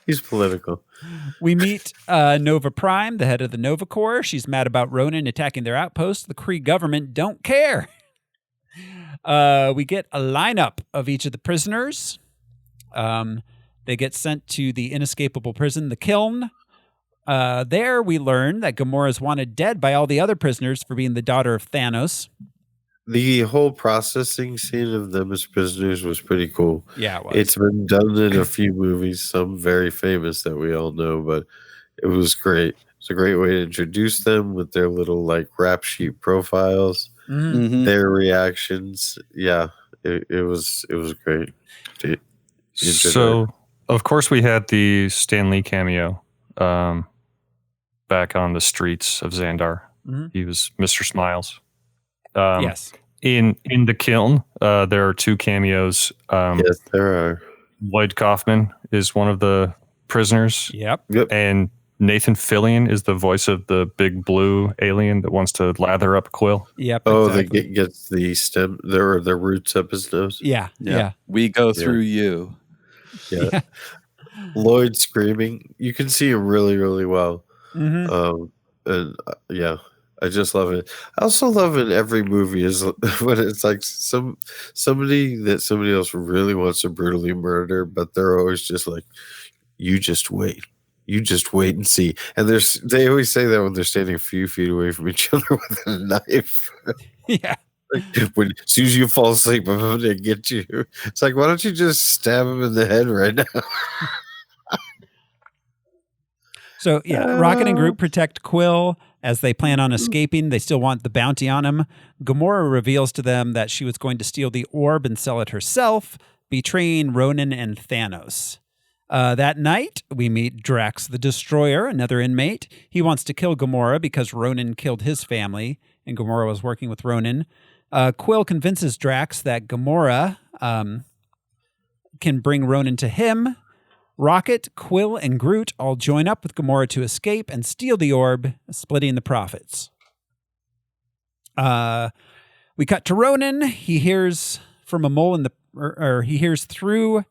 He's political. We meet Nova Prime, the head of the Nova Corps. She's mad about Ronan attacking their outpost. The Kree government don't care. We get a lineup of each of the prisoners. They get sent to the inescapable prison, the Kiln. There we learn that Gamora is wanted dead by all the other prisoners for being the daughter of Thanos. The whole processing scene of them as prisoners was pretty cool. Yeah, it was. It's been done in a few movies, some very famous that we all know, but it was great. It's a great way to introduce them with their little like rap sheet profiles, their reactions. Yeah, it was great. So, of course, we had the Stan Lee cameo back on the streets of Xandar. He was Mr. Smiles. Yes. In the Kiln, there are two cameos. Yes, there are. Lloyd Kaufman is one of the prisoners. Yep. And Nathan Fillion is the voice of the big blue alien that wants to lather up Quill. Yep. Oh, exactly. they gets the stem, their roots up his nose. Yeah. We go through you. Yeah. Lloyd screaming. You can see him really, really well. And yeah, I just love it. I also love in every movie is when it's like somebody that somebody else really wants to brutally murder, but they're always just like, you just wait. You just wait and see. And they always say that when they're standing a few feet away from each other with a knife. Yeah. As soon as you fall asleep, I'm going to get you. It's like, why don't you just stab him in the head right now? So, yeah, Rocket and Groot protect Quill as they plan on escaping. They still want the bounty on him. Gamora reveals to them that she was going to steal the orb and sell it herself, betraying Ronan and Thanos. That night, we meet Drax the Destroyer, another inmate. He wants to kill Gamora because Ronan killed his family, and Gamora was working with Ronan. Quill convinces Drax that Gamora can bring Ronan to him. Rocket, Quill, and Groot all join up with Gamora to escape and steal the orb, splitting the profits. We cut to Ronan. He hears from a mole in the, or he hears through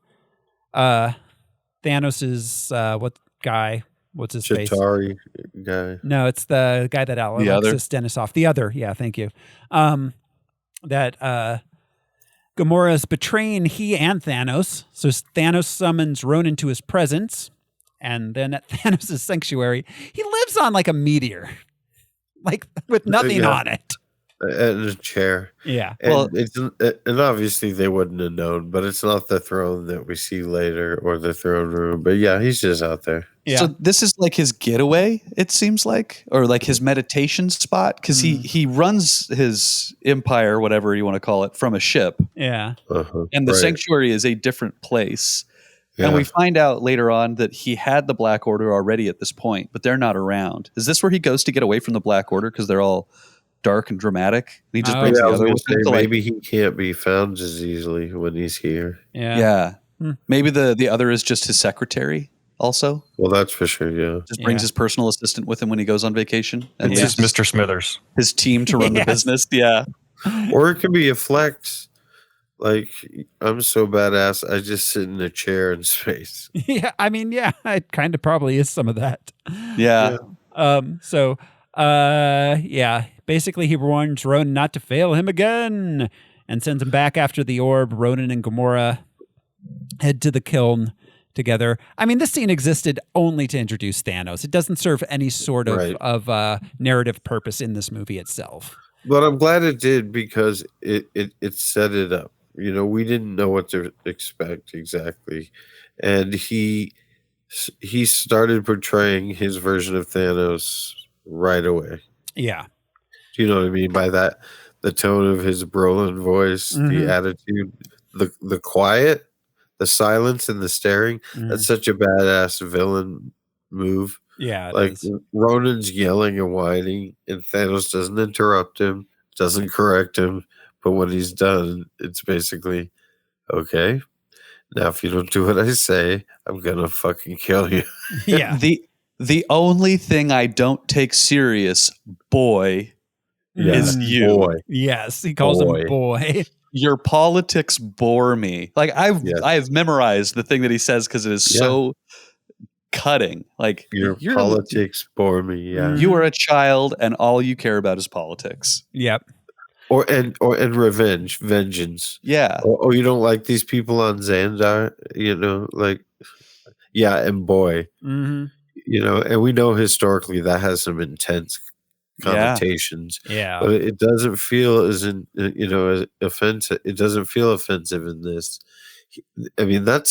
Thanos's what's his face? Chitauri guy. No, it's the guy that Alexis Denisoff. The other, yeah, thank you. That Gamora is betraying he and Thanos. So Thanos summons Ronan to his presence. And then at Thanos' sanctuary, he lives on like a meteor. Like with nothing on it. And a chair. Yeah. And and obviously they wouldn't have known, but it's not the throne that we see later or the throne room. But yeah, he's just out there. Yeah. So this is like his getaway, it seems like, or like his meditation spot, because he runs his empire, whatever you want to call it, from a ship. Yeah. And the sanctuary is a different place. Yeah. And we find out later on that he had the Black Order already at this point, but they're not around. Is this where he goes to get away from the Black Order because they're all dark and dramatic? He just brings the other ones to maybe he can't be found as easily when he's here. Yeah. Maybe the other is just his secretary also. Well, that's for sure, yeah. Just brings his personal assistant with him when he goes on vacation. And it's just Mr. Smithers. His team to run the business. Yeah. Or it could be a flex. Like, I'm so badass, I just sit in a chair in space. Yeah. I mean, yeah, it kind of probably is some of that. Yeah. Yeah. Basically, he warns Ronan not to fail him again and sends him back after the orb. Ronan and Gamora head to the kiln together. I mean, this scene existed only to introduce Thanos. It doesn't serve any sort of narrative purpose in this movie itself. But I'm glad it did because it set it up. You know, we didn't know what to expect exactly. And he started portraying his version of Thanos right away. Yeah. Do you know what I mean by that? The tone of his Brolin voice, the attitude, the quiet, the silence, and the staring. That's such a badass villain move. Yeah. Like Ronan's yelling and whining, and Thanos doesn't interrupt him, doesn't correct him. But when he's done, it's basically, okay, now if you don't do what I say, I'm gonna fucking kill you. Yeah. The only thing I don't take serious, boy, is you. Boy. Yes, he calls him boy. Your politics bore me. Like I've memorized the thing that he says because it is so cutting. Like your politics bore me. Yeah, you are a child, and all you care about is politics. Yep. Or vengeance. Yeah. Or you don't like these people on Xandar, you know, like, yeah, and boy, you know, and we know historically that has some intense connotations. Yeah. But it doesn't feel as as offensive. It doesn't feel offensive in this. I mean, that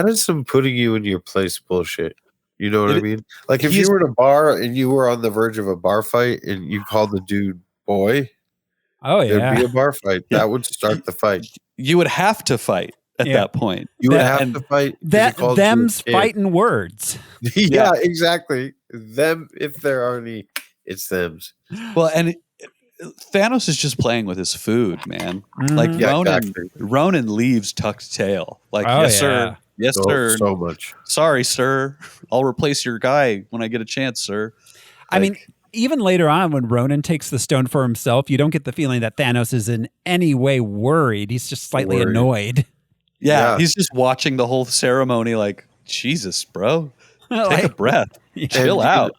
is some putting you in your place bullshit. You know what I mean? Like if you were in a bar and you were on the verge of a bar fight and you called the dude boy. Oh yeah, there'd be a bar fight. That would start the fight. You would have to fight at that point. You would have to fight. Them's fighting words. Yeah, exactly. Them, if there are any, it's them's. Well, and Thanos is just playing with his food, man. Like Ronan leaves tucked tail. Like, sir. Yes, sir. So much. Sorry, sir. I'll replace your guy when I get a chance, sir. I mean, even later on when Ronan takes the stone for himself, you don't get the feeling that Thanos is in any way worried. He's just slightly annoyed. Yeah, he's just watching the whole ceremony like, Jesus, bro. Take a breath. Chill out.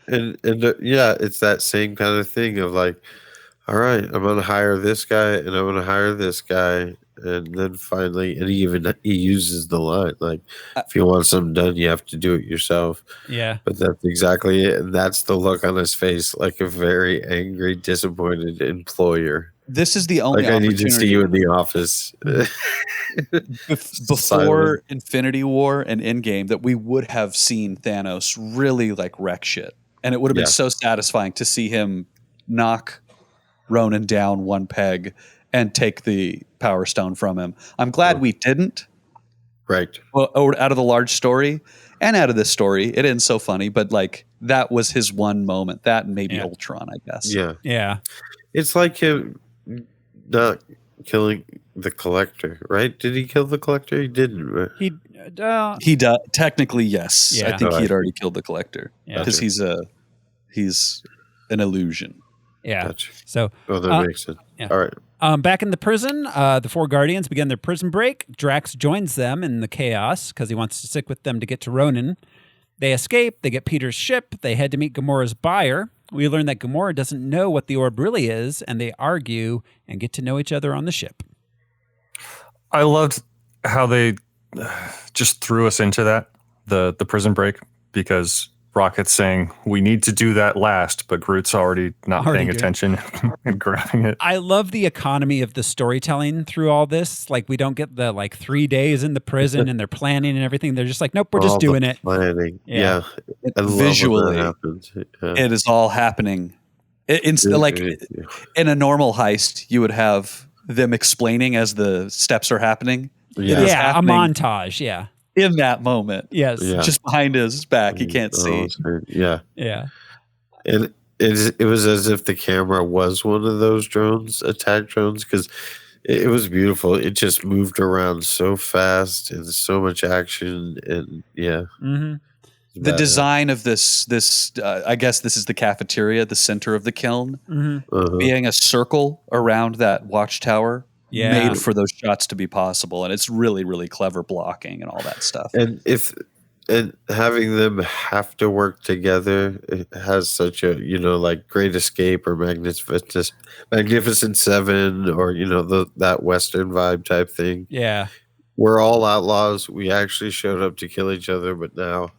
And it's that same kind of thing of like, all right, I'm going to hire this guy and I'm going to hire this guy. And then finally, and he uses the line like, if you want something done, you have to do it yourself. Yeah. But that's exactly it. And that's the look on his face, like a very angry, disappointed employer. This is the only I need to see you in the office. Before Infinity War and Endgame, that we would have seen Thanos really like wreck shit. And it would have been so satisfying to see him knock Ronan down one peg and take the Power Stone from him. I'm glad we didn't. Right. Well, out of the large story and out of this story, it ends so funny, but like that was his one moment. That and maybe Ultron, I guess. Yeah. Yeah. It's like him not killing the Collector, right? Did he kill the Collector? He didn't, right? He technically, yes. Yeah. I think he had already killed the Collector because he's an illusion. Yeah. Gotcha. So that makes sense. Yeah. All right. Back in the prison, the four Guardians begin their prison break. Drax joins them in the chaos because he wants to stick with them to get to Ronan. They escape. They get Peter's ship. They head to meet Gamora's buyer. We learn that Gamora doesn't know what the orb really is, and they argue and get to know each other on the ship. I loved how they just threw us into that, the prison break, because Rocket's saying, we need to do that last, but Groot's already not paying attention and grabbing it. I love the economy of the storytelling through all this. Like, we don't get the 3 days in the prison and they're planning and everything. They're just like, nope, we're just doing it. Planning. Yeah. Visually, it is all happening. In a normal heist, you would have them explaining as the steps are happening. Yeah, a montage. Yeah. In that moment. Yes. Yeah. Just behind his back. He can't see. Yeah. Yeah. And it was as if the camera was one of those drones, attack drones, because it was beautiful. It just moved around so fast and so much action. And the design of this I guess this is the cafeteria, the center of the kiln, being a circle around that watchtower. Made for those shots to be possible, and it's really, really clever blocking and all that stuff. And if and having them have to work together, it has such a, like Great Escape or Magnificent Seven, or that Western vibe type thing. Yeah. We're all outlaws. We actually showed up to kill each other, but now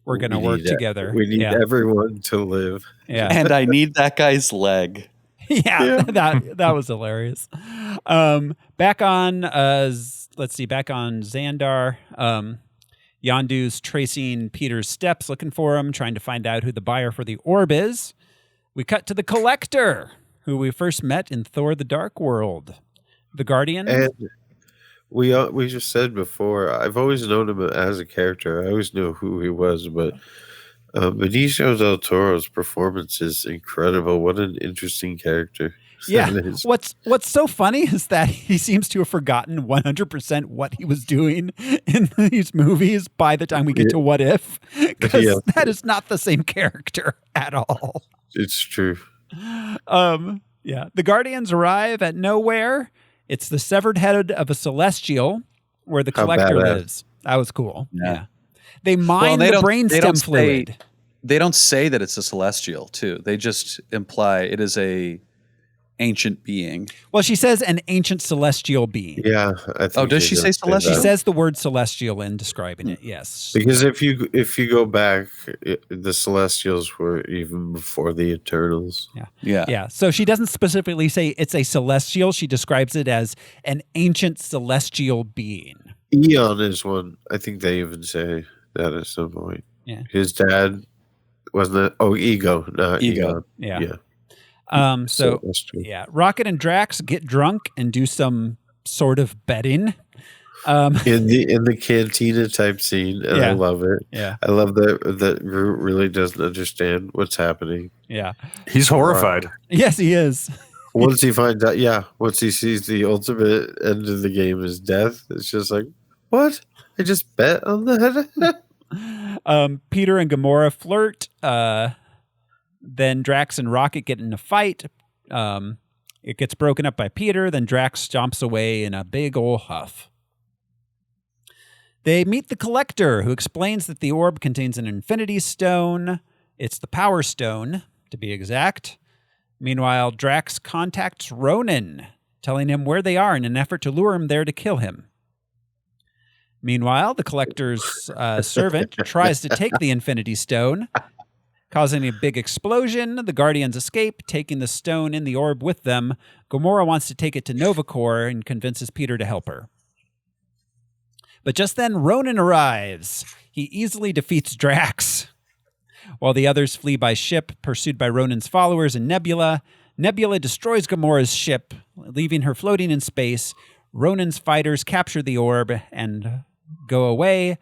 we're going to work together. We need everyone to live. Yeah. And I need that guy's leg. Yeah. That was hilarious. Back on Xandar, Yondu's tracing Peter's steps, looking for him, trying to find out who the buyer for the orb is. We cut to the Collector, who we first met in Thor: The Dark World. The Guardian. And we just said before, I've always known him as a character. I always knew who he was, but Benicio del Toro's performance is incredible. What an interesting character. Yeah. What's so funny is that he seems to have forgotten 100% what he was doing in these movies by the time we get to What If, because that is not the same character at all. It's true. Yeah. The Guardians arrive at nowhere. It's the severed head of a Celestial where the Collector lives. That was cool. Yeah. They mine the brainstem fluid. They don't say that it's a Celestial, too. They just imply it is a ancient being. Well, she says an ancient celestial being. Yeah. Does she say celestial? She says the word celestial in describing it. Yes. Because if you go back, the Celestials were even before the Eternals. Yeah. So she doesn't specifically say it's a celestial. She describes it as an ancient celestial being. Eon is one. I think they even say that at some point. Yeah. His dad wasn't it? Oh, Ego. Not Egon. Yeah. Rocket and Drax get drunk and do some sort of betting. In the cantina type scene, and I love it. Yeah. I love that Groot really doesn't understand what's happening. Yeah. He's horrified. Yes, he is. Once he finds out, once he sees the ultimate end of the game is death, it's just like, what? I just bet on that? Peter and Gamora flirt. Then Drax and Rocket get in a fight. It gets broken up by Peter. Then Drax stomps away in a big ol' huff. They meet the Collector, who explains that the orb contains an Infinity Stone. It's the Power Stone, to be exact. Meanwhile, Drax contacts Ronan, telling him where they are in an effort to lure him there to kill him. Meanwhile, the Collector's servant tries to take the Infinity Stone, causing a big explosion. The Guardians escape, taking the stone in the orb with them. Gamora wants to take it to Nova Corps and convinces Peter to help her. But just then, Ronan arrives. He easily defeats Drax. While the others flee by ship, pursued by Ronan's followers and Nebula. Nebula destroys Gamora's ship, leaving her floating in space. Ronan's fighters capture the orb and go away.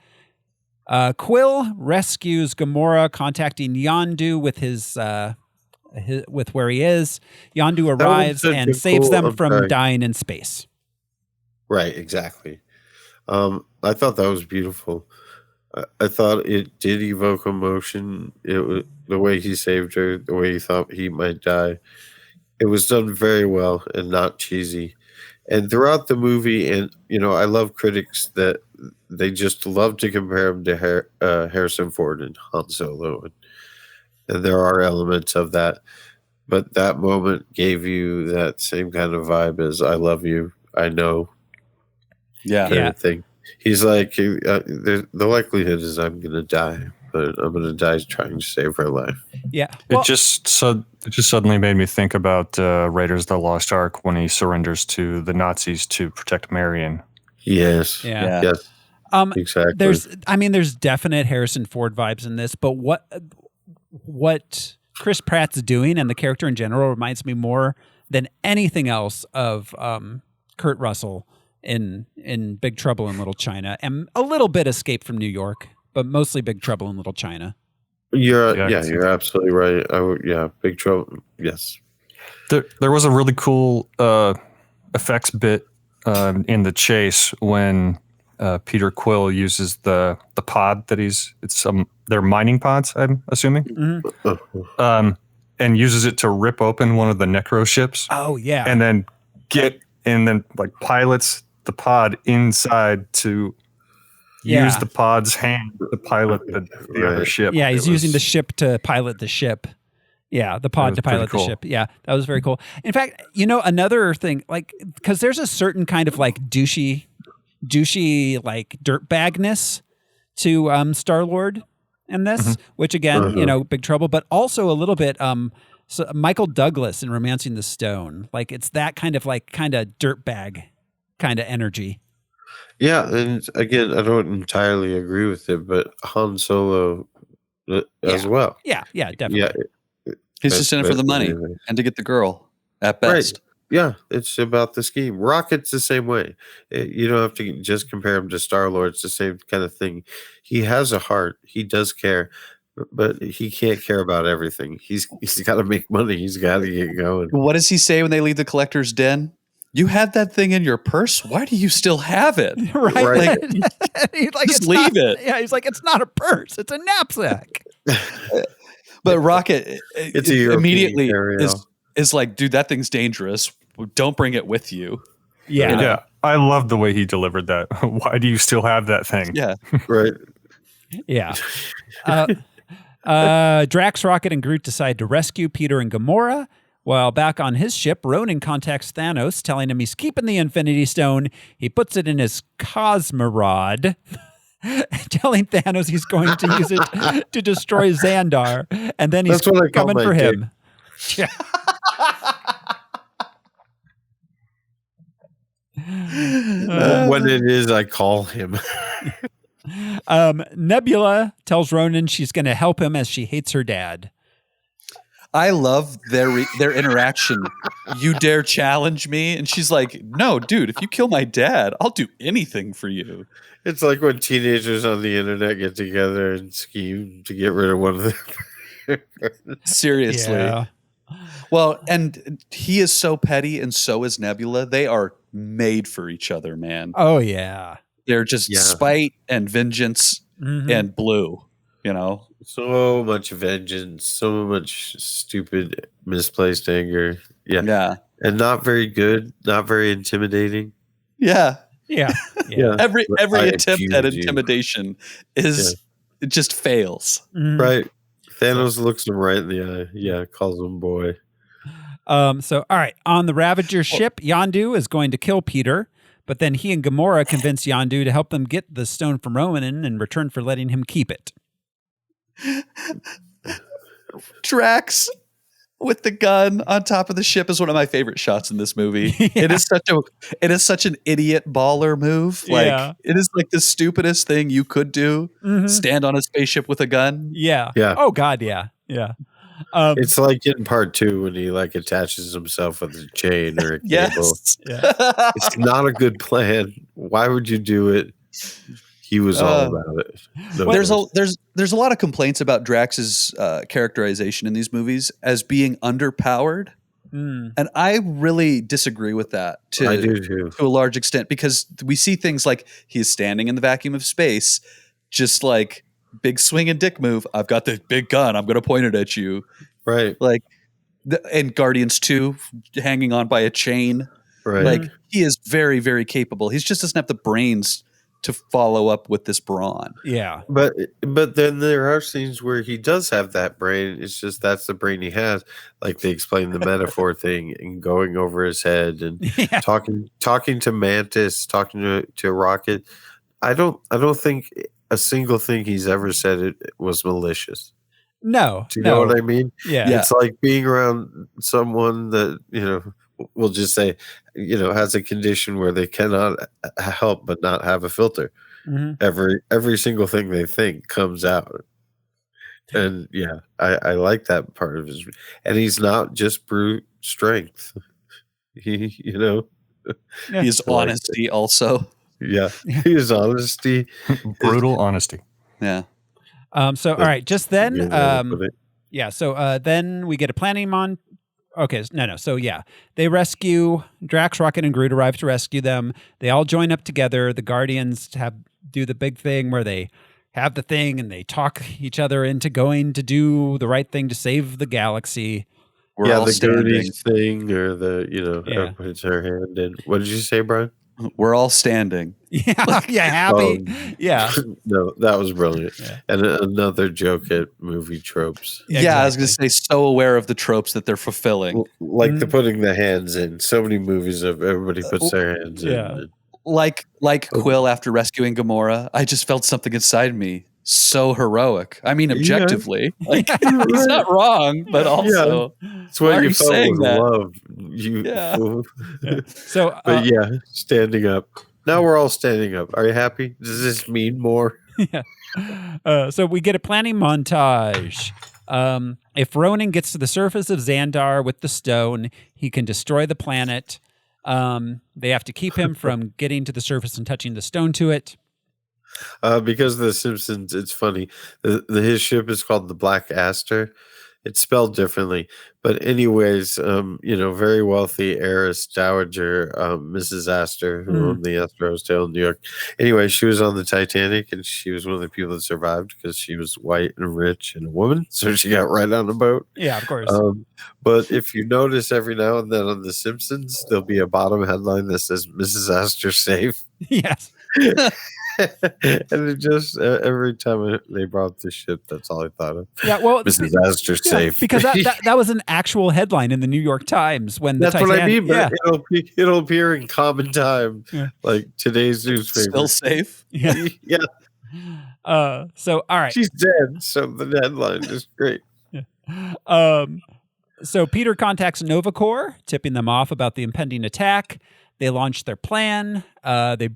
Quill rescues Gamora, contacting Yondu with with where he is. Yondu arrives and saves them from dying in space. Right, exactly. I thought that was beautiful. I thought it did evoke emotion. It was the way he saved her, the way he thought he might die. It was done very well and not cheesy. And throughout the movie, and I love critics that they just love to compare him to Harrison Ford and Han Solo, and there are elements of that. But that moment gave you that same kind of vibe as "I love you, I know," kind of thing. He's like, the likelihood is I'm going to die, but I'm going to die trying to save her life. Yeah. It just suddenly made me think about Raiders of the Lost Ark when he surrenders to the Nazis to protect Marion. Yes. Yeah. Yes. Exactly. There's definite Harrison Ford vibes in this, but what Chris Pratt's doing and the character in general reminds me more than anything else of Kurt Russell in Big Trouble in Little China, and a little bit Escape from New York, but mostly Big Trouble in Little China. You're absolutely right. Big Trouble. Yes. There was a really cool effects bit in the chase when Peter Quill uses the pod that they're mining pods, I'm assuming, and uses it to rip open one of the Necro ships. Oh yeah, and then pilots the pod inside to use the pod's hand to pilot the other ship. Yeah, he's using the ship to pilot the ship. Yeah, the pod to pilot the ship. Yeah, that was very cool. In fact, another thing, like, because there's a certain kind of like douchey like dirtbagness to Star-Lord in this, which again, Big Trouble, but also a little bit so Michael Douglas in Romancing the Stone. Like, it's that kind of dirtbag kind of energy. Yeah, and again, I don't entirely agree with it, but Han Solo as well. Yeah, definitely. Yeah, he's just in it for the money and to get the girl at best. Right. Yeah, it's about the scheme. Rocket's the same way. You don't have to just compare him to Star-Lord. It's the same kind of thing. He has a heart. He does care, but he can't care about everything. He's got to make money. He's got to get going. What does he say when they leave the collector's den? You had that thing in your purse. Why do you still have it? Right. He's like, just leave it. Yeah, he's like, it's not a purse. It's a knapsack. But Rocket it's immediately is like, dude, that thing's dangerous. Don't bring it with you. Yeah. Yeah. I love the way he delivered that. Why do you still have that thing? Yeah. Right. Yeah. Drax, Rocket, and Groot decide to rescue Peter and Gamora. While back on his ship, Ronan contacts Thanos, telling him he's keeping the Infinity Stone. He puts it in his Cosmorod, telling Thanos he's going to use it to destroy Xandar, and then he's coming for him. Yeah. When it is, I call him. Nebula tells Ronan she's going to help him as she hates her dad. I love their interaction. You dare challenge me? And she's like, no, dude, if you kill my dad, I'll do anything for you. It's like when teenagers on the internet get together and scheme to get rid of one of them. Seriously. Yeah. Well, and he is so petty and so is Nebula. They are made for each other, man. Oh, yeah. They're just spite and vengeance and blue, So much vengeance, so much stupid, misplaced anger. Yeah. And not very good, not very intimidating. Yeah. Every attempt at intimidation it just fails. Right. Thanos looks him right in the eye. Yeah, calls him boy. So, all right. On the Ravager ship, Yondu is going to kill Peter, but then he and Gamora convince Yondu to help them get the stone from Ronan in return for letting him keep it. Drax with the gun on top of the ship is one of my favorite shots in this movie. Yeah. It is such an idiot baller move. Like it is like the stupidest thing you could do. Stand on a spaceship with a gun. Yeah. Oh God. Yeah. It's like in part 2 when he like attaches himself with a chain or a cable. Yes. It's not a good plan. Why would you do it? He was all about it. There's a lot of complaints about Drax's characterization in these movies as being underpowered, and I really disagree with that. I do too, to a large extent, because we see things like he's standing in the vacuum of space, just like big swing and dick move. I've got the big gun. I'm going to point it at you. Right. Like, and Guardians 2 hanging on by a chain. Right. Like he is very, very capable. He just doesn't have the brains to follow up with this brawn. Yeah. But then there are scenes where he does have that brain. It's just that's the brain he has. Like they explain the metaphor thing and going over his head and talking to Mantis, talking to Rocket. I don't think a single thing he's ever said it was malicious. No. Do you know what I mean? Yeah. It's like being around someone that, we'll just say, has a condition where they cannot help but not have a filter. Every single thing they think comes out. And I like that part of his, and he's not just brute strength. His honesty also. Yeah. His honesty. Brutal honesty. Yeah. So, all right, just then, so then we get a planning Okay, no. So, they rescue Drax, Rocket, and Groot arrive to rescue them. They all join up together. The Guardians do the big thing where they have the thing and they talk each other into going to do the right thing to save the galaxy. We're all the Gertie's thing, or the, everybody puts their hand in. What did you say, Brian? We're all standing. Yeah, yeah, happy. Yeah. No, that was brilliant. Yeah. And another joke at movie tropes. Yeah, exactly. I was going to say, so aware of the tropes that they're fulfilling. Like the putting the hands in. So many movies of everybody puts their hands in. Like Quill after rescuing Gamora, I just felt something inside me so heroic. I mean, objectively, like he's not wrong, but also it's what you felt with love. You fool. So, but standing up. Now we're all standing up. Are you happy? Does this mean more? Yeah. So we get a planning montage. If Ronan gets to the surface of Xandar with the stone, he can destroy the planet. They have to keep him from getting to the surface and touching the stone to it. Because of The Simpsons, it's funny. His ship is called the Black Aster. It's spelled differently. But anyways, very wealthy heiress, dowager, Mrs. Astor, who owned the Astor Hotel in New York. Anyway, she was on the Titanic, and she was one of the people that survived because she was white and rich and a woman. So she got right on the boat. Yeah, of course. But if you notice every now and then on The Simpsons, there'll be a bottom headline that says Mrs. Astor safe. Yes. And it just every time they brought the ship, that's all I thought of. Yeah, well, Mrs. Astor safe, because that was an actual headline in the New York Times when that's Titanic, what I mean. But it'll appear in common time, like today's newspaper. Still safe. Yeah. Yeah. So all right, she's dead. So the headline is great. Yeah. So Peter contacts Nova Corps, tipping them off about the impending attack. They launch their plan. They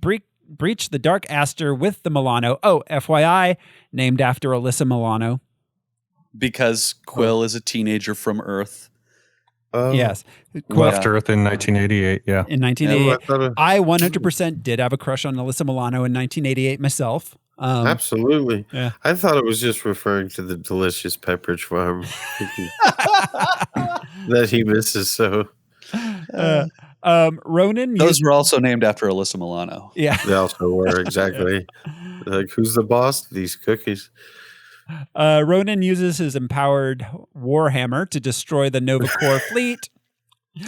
breach the Dark Aster with the Milano. Oh, FYI, named after Alyssa Milano. Because Quill is a teenager from Earth. Yes. Left Earth in 1988, yeah. In 1988. I 100% did have a crush on Alyssa Milano in 1988 myself. Absolutely. Yeah. I thought it was just referring to the delicious Pepperidge Farm that he misses so. Ronan. Those were also named after Alyssa Milano. Yeah. They also were, exactly. Like, who's the boss? These cookies. Ronan uses his empowered Warhammer to destroy the Nova Corps fleet.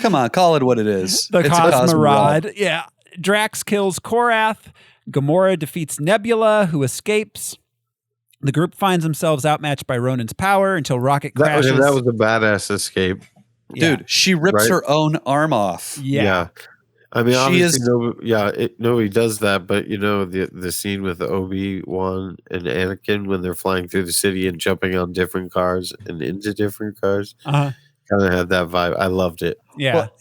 Come on, call it what it is. The Cosmorod. Yeah. Drax kills Korath. Gamora defeats Nebula, who escapes. The group finds themselves outmatched by Ronan's power until Rocket crashes. That was a badass escape. Dude, she rips her own arm off. Yeah. I mean, obviously, nobody does that, but the scene with Obi-Wan and Anakin when they're flying through the city and jumping on different cars and into different cars, kind of had that vibe. I loved it. Yeah. Well,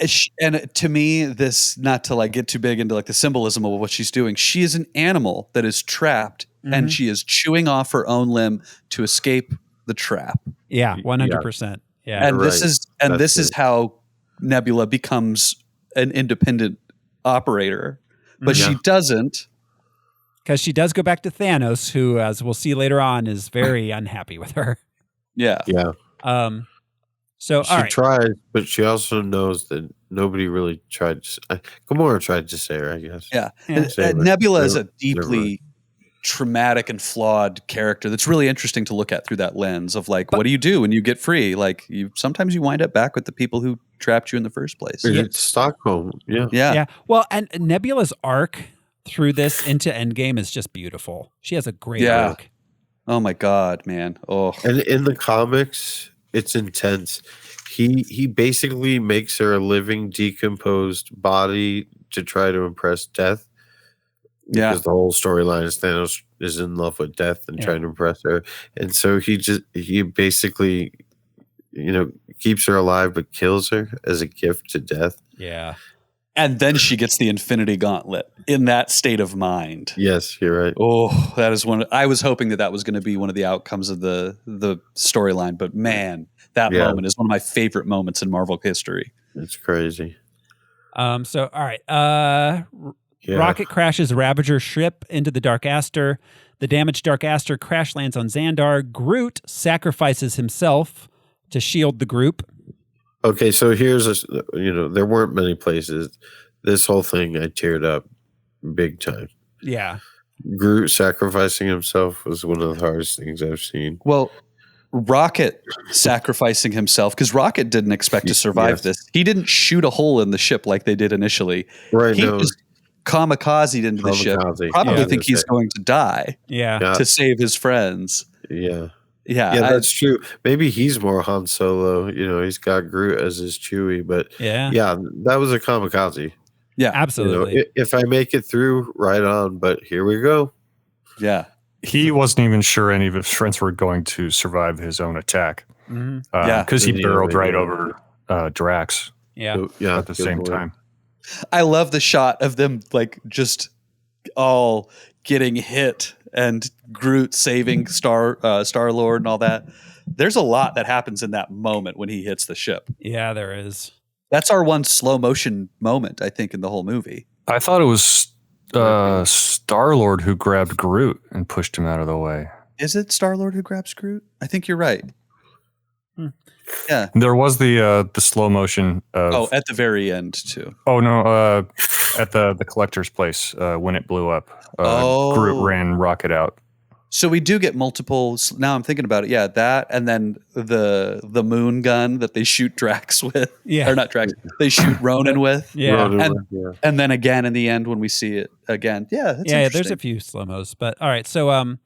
and to me, this, not to like get too big into like the symbolism of what she's doing, she is an animal that is trapped and she is chewing off her own limb to escape the trap. Yeah, 100%. Yeah. And this is how Nebula becomes an independent operator, but she doesn't, because she does go back to Thanos, who, as we'll see later on, is very unhappy with her. Yeah. So she tries, but she also knows that nobody really tried. Gamora tried to save her, I guess. Yeah. Nebula is a deeply traumatic and flawed character that's really interesting to look at through that lens of like, what do you do when you get free? Like, sometimes you wind up back with the people who trapped you in the first place. It's Stockholm. Yeah. Well, and Nebula's arc through this into Endgame is just beautiful. She has a great arc. Oh my God, man. Oh. And in the comics, it's intense. He basically makes her a living, decomposed body to try to impress Death. Because the whole storyline is Thanos is in love with Death and trying to impress her. And so he basically, keeps her alive but kills her as a gift to Death. Yeah. And then she gets the Infinity Gauntlet in that state of mind. Yes, you're right. Oh, that is I was hoping that was going to be one of the outcomes of the storyline, but man, that moment is one of my favorite moments in Marvel history. It's crazy. So, all right. Rocket crashes Ravager's ship into the Dark Aster. The damaged Dark Aster crash lands on Xandar. Groot sacrifices himself to shield the group. Okay, so here's there weren't many places. This whole thing, I teared up big time. Yeah. Groot sacrificing himself was one of the hardest things I've seen. Well, Rocket sacrificing himself, because Rocket didn't expect to survive this. He didn't shoot a hole in the ship like they did initially. Right. He just kamikazed into the ship, probably think he's going to die. Yeah. To save his friends. Yeah. Yeah, that's true. Maybe he's more Han Solo. He's got Groot as his Chewie, but yeah, that was a kamikaze. Yeah, absolutely. If I make it through, right on. But here we go. Yeah, he wasn't even sure any of his friends were going to survive his own attack. Because he barreled right over Drax. Yeah, at the same time. I love the shot of them like just all getting hit and Groot saving Star-Lord and all that. There's a lot that happens in that moment when he hits the ship. Yeah, there is. That's our one slow motion moment, I think, in the whole movie. I thought it was Star-Lord who grabbed Groot and pushed him out of the way. Is it Star-Lord who grabs Groot? I think you're right. Yeah. There was the slow motion of, at the very end too. Oh no, at the collector's place when it blew up. Groot ran Rocket out. So we do get multiple. Now I'm thinking about it. Yeah, that and then the moon gun that they shoot Drax with. Yeah, or not Drax. They shoot Ronan with. Yeah, and then again in the end when we see it again. Yeah, that's there's a few slow-mos, but all right. So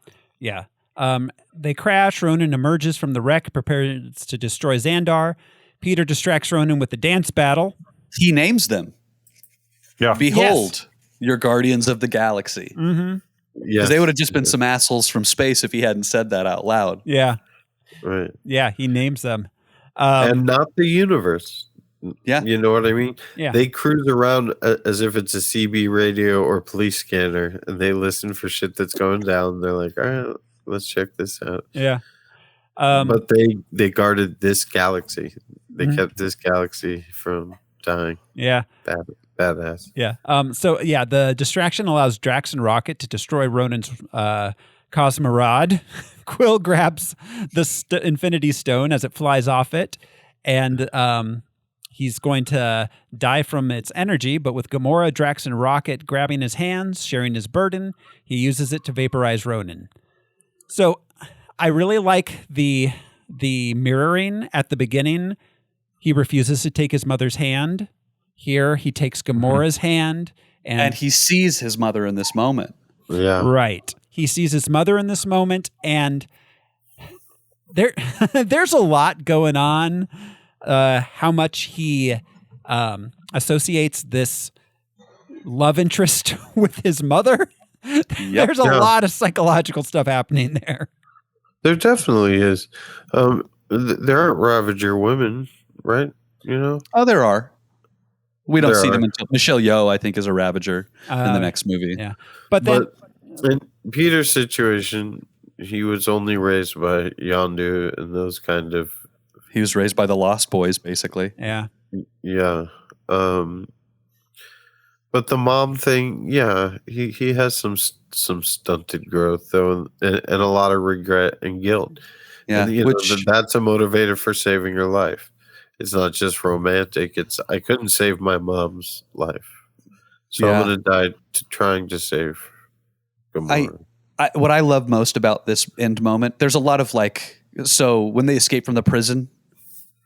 they crash. Ronan emerges from the wreck, prepares to destroy Xandar. Peter distracts Ronan with the dance battle. He names them. Yeah. Behold, your Guardians of the Galaxy. Mm-hmm. Because they would have just been some assholes from space if he hadn't said that out loud. Yeah. Right. Yeah, he names them. And not the universe. Yeah. You know what I mean? Yeah. They cruise around as if it's a CB radio or police scanner, and they listen for shit that's going down. They're like, all right, let's check this out. Yeah. But they guarded this galaxy. They kept this galaxy from dying. Yeah. Badass. Yeah. The distraction allows Drax and Rocket to destroy Ronan's Cosmorod. Quill grabs the Infinity Stone as it flies off it, and he's going to die from its energy. But with Gamora, Drax, and Rocket grabbing his hands, sharing his burden, he uses it to vaporize Ronan. So I really like the mirroring at the beginning. He refuses to take his mother's hand. Here, he takes Gamora's hand. And he sees his mother in this moment. Yeah. Right. He sees his mother in this moment. And there's a lot going on. How much he associates this love interest with his mother. There's a lot of psychological stuff happening there. There definitely is. There aren't Ravager women, right? Oh, there are. We don't see them until Michelle Yeoh, I think, is a Ravager in the next movie. Yeah, but in Peter's situation, he was only raised by Yondu and those kind of. He was raised by the Lost Boys, basically. Yeah. Yeah. But the mom thing, he has some stunted growth though, and a lot of regret and guilt. Yeah, and, that's a motivator for saving her life. It's not just romantic. It's I couldn't save my mom's life, so I'm going to die trying to save Gamora. What I love most about this end moment, there's a lot of so when they escape from the prison,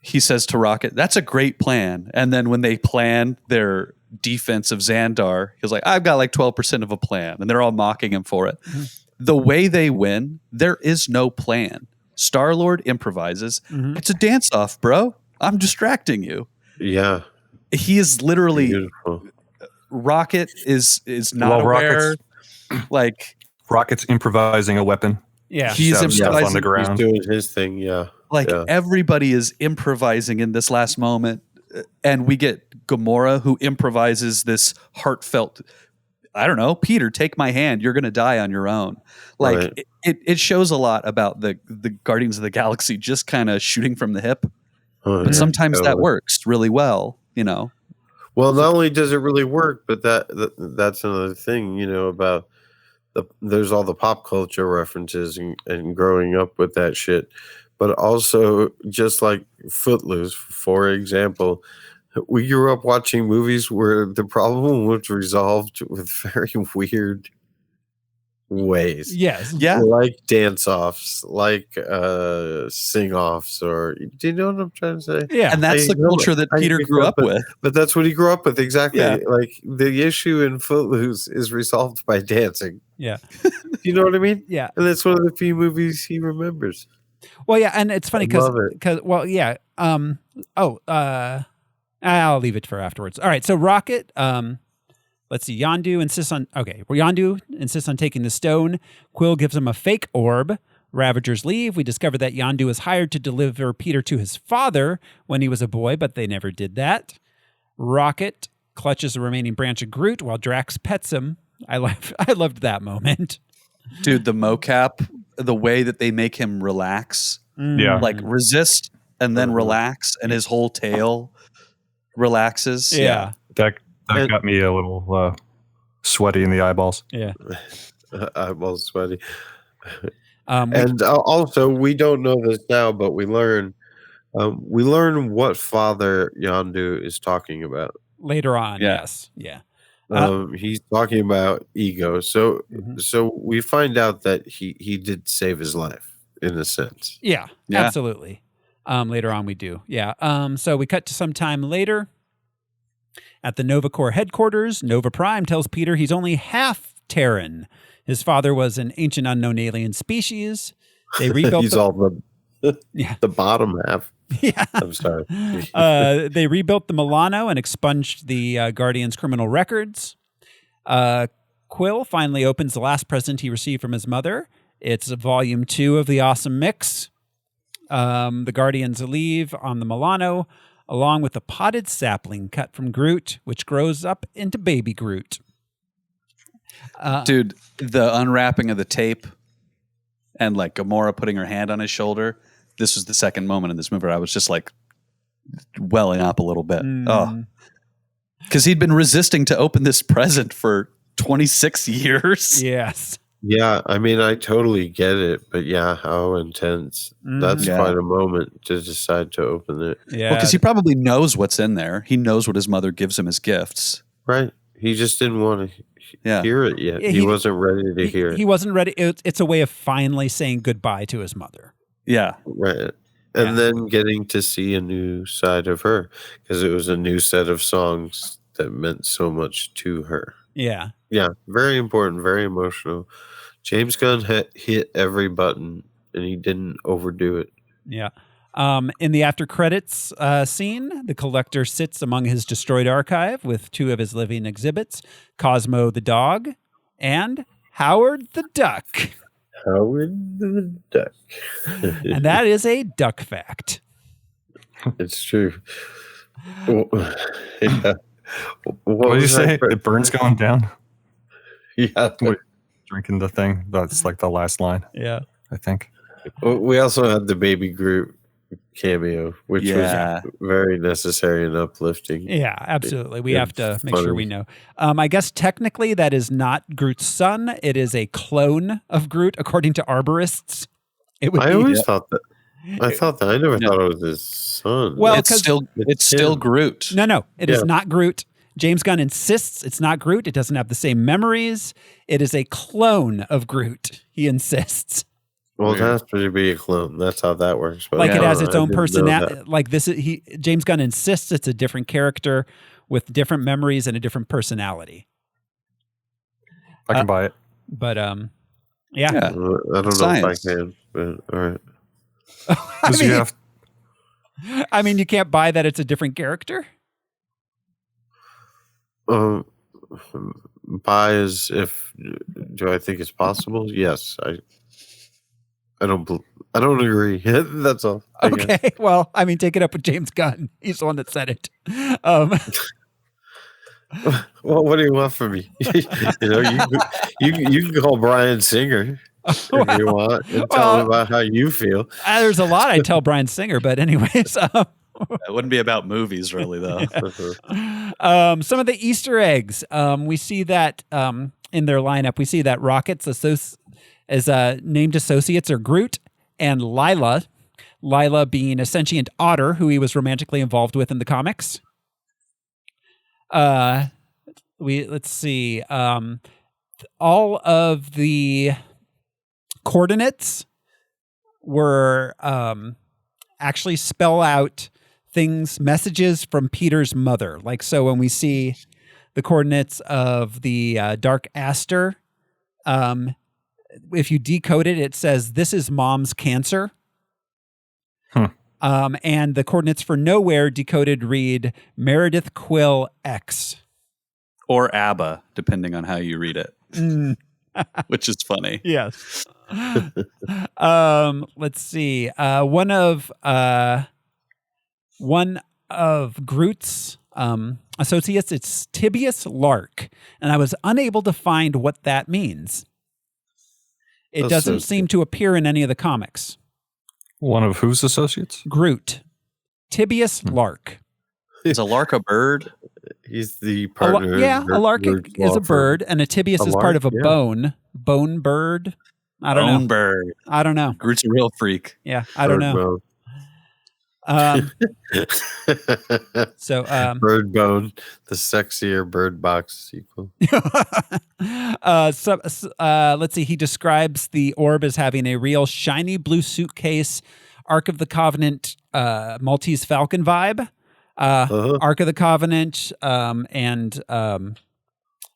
he says to Rocket, "That's a great plan." And then when they plan their defense of Xandar, he's like, "I've got 12% of a plan," and they're all mocking him for it. Mm-hmm. The way they win, there is no plan. Star-Lord improvises. Mm-hmm. It's a dance-off, bro. I'm distracting you. Yeah. He is literally beautiful. Rocket is not aware. Rocket's improvising a weapon. Yeah. He's improvising on the ground. He's doing his thing, yeah. Everybody is improvising in this last moment. And we get Gamora who improvises this heartfelt, I don't know, Peter, take my hand. You're going to die on your own. Right. It shows a lot about the Guardians of the Galaxy just kind of shooting from the hip. But sometimes that works really well, Well, not only does it really work, but that's another thing, about there's all the pop culture references and growing up with that shit. But also, just like Footloose, for example, we grew up watching movies where the problem was resolved with very weird ways. Yes. Yeah. Like dance-offs, like sing-offs, or do you know what I'm trying to say? Yeah. And that's the culture that Peter grew up with. But that's what he grew up with, exactly. Yeah. Like the issue in Footloose is resolved by dancing. Yeah. You know what I mean? Yeah. And that's one of the few movies he remembers. Well, yeah, and it's funny love it. because well, yeah. I'll leave it for afterwards. All right, so Rocket. Let's see. Yondu insists on taking the stone. Quill gives him a fake orb. Ravagers leave. We discover that Yondu was hired to deliver Peter to his father when he was a boy, but they never did that. Rocket clutches the remaining branch of Groot while Drax pets him. I loved that moment. Dude, the mocap, the way that they make him relax, like resist and then relax, and his whole tail relaxes. Yeah. That got me a little sweaty in the eyeballs. Yeah. Eyeballs sweaty. And also, we don't know this now, but we learn what Father Yondu is talking about later on. Yeah. Yes. Yeah. He's talking about ego. So we find out that he did save his life in a sense. Yeah. Absolutely. Later on we do. Yeah. So we cut to some time later at the Nova Corps headquarters. Nova Prime tells Peter he's only half Terran. His father was an ancient unknown alien species. They rebuilt He's all the bottom half. Yeah. I'm sorry. They rebuilt the Milano and expunged the Guardians' criminal records. Quill finally opens the last present he received from his mother. It's volume 2 of the Awesome Mix. The Guardians leave on the Milano, along with a potted sapling cut from Groot, which grows up into baby Groot. Dude, the unwrapping of the tape and like Gamora putting her hand on his shoulder. This was the second moment in this movie where I was just like welling up a little bit. Oh, because he'd been resisting to open this present for 26 years. Yes. Yeah, I mean, I totally get it, but yeah, how intense. That's quite a moment to decide to open it. Yeah. Well, because he probably knows what's in there. He knows what his mother gives him as gifts. Right. He just didn't want to hear it yet. Yeah, he wasn't ready to hear it. He wasn't ready. It's a way of finally saying goodbye to his mother. Yeah. Right. And then getting to see a new side of her, because it was a new set of songs that meant so much to her. Yeah. Yeah. Very important, very emotional. James Gunn hit every button, and he didn't overdo it. Yeah. In the after credits scene, the Collector sits among his destroyed archive with 2 of his living exhibits, Cosmo the dog and Howard the duck. Howard the duck. And that is a duck fact. It's true. Yeah. What did you say? The burn's going down? Yeah. Drinking the thing. That's like the last line. Yeah. I think. We also had the Baby Groot cameo, which was very necessary and uplifting. Yeah, absolutely. We have to make sure we know. I guess technically that is not Groot's son. It is a clone of Groot, according to arborists. I always thought that. I thought that. I never thought it was his son. Well, it's still Groot. No, it is not Groot. James Gunn insists it's not Groot. It doesn't have the same memories. It is a clone of Groot. He insists. Well, it has to be a clone. That's how that works. But like it has its own personality. Like this, James Gunn insists it's a different character with different memories and a different personality. I can buy it. But I don't know if I can. But all right. I mean, you can't buy that it's a different character. Buy as if. Do I think it's possible? Yes. I don't agree. That's all. Okay. Well, I mean, take it up with James Gunn. He's the one that said it. Well, what do you want from me? You can call Bryan Singer if you want and tell him about how you feel. There's a lot I tell Bryan Singer, but anyways. It wouldn't be about movies, really, though. Some of the Easter eggs. We see that in their lineup. We see that Rocket's named associates are Groot and Lila. Lila being a sentient otter who he was romantically involved with in the comics. Let's see. all of the coordinates were actually spell out messages from Peter's mother. Like, so when we see the coordinates of the Dark Aster, if you decode it, it says, "This is mom's cancer." And the coordinates for Nowhere decoded read Meredith Quill X. Or ABBA, depending on how you read it. Which is funny. Yes. Let's see. One of Groot's associates, it's Tibius Lark, and I was unable to find what that means. It doesn't seem to appear in any of the comics. One of whose associates? Groot. Tibius Lark. Is a lark a bird? He's the partner. A lark is a bird, and a tibius is part of a bone. Bone bird? I don't know. Bone bird. I don't know. Groot's a real freak. Yeah, I don't know. So Bird Bone, the sexier Bird Box sequel. Let's see. He describes the orb as having a real shiny blue suitcase, Ark of the Covenant, Maltese Falcon vibe. Ark of the Covenant and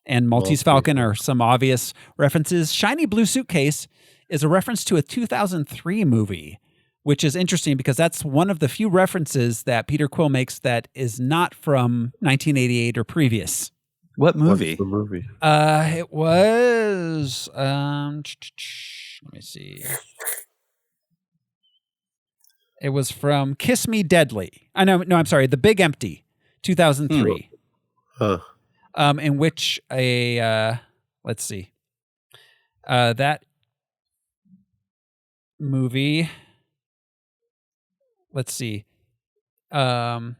Maltese Falcon are some obvious references. Shiny blue suitcase is a reference to a 2003 movie, which is interesting because that's one of the few references that Peter Quill makes that is not from 1988 or previous. What movie? What's the movie? It was let me see. It was from Kiss Me Deadly. I'm sorry, The Big Empty, 2003. In which let's see. That movie, let's see. Jon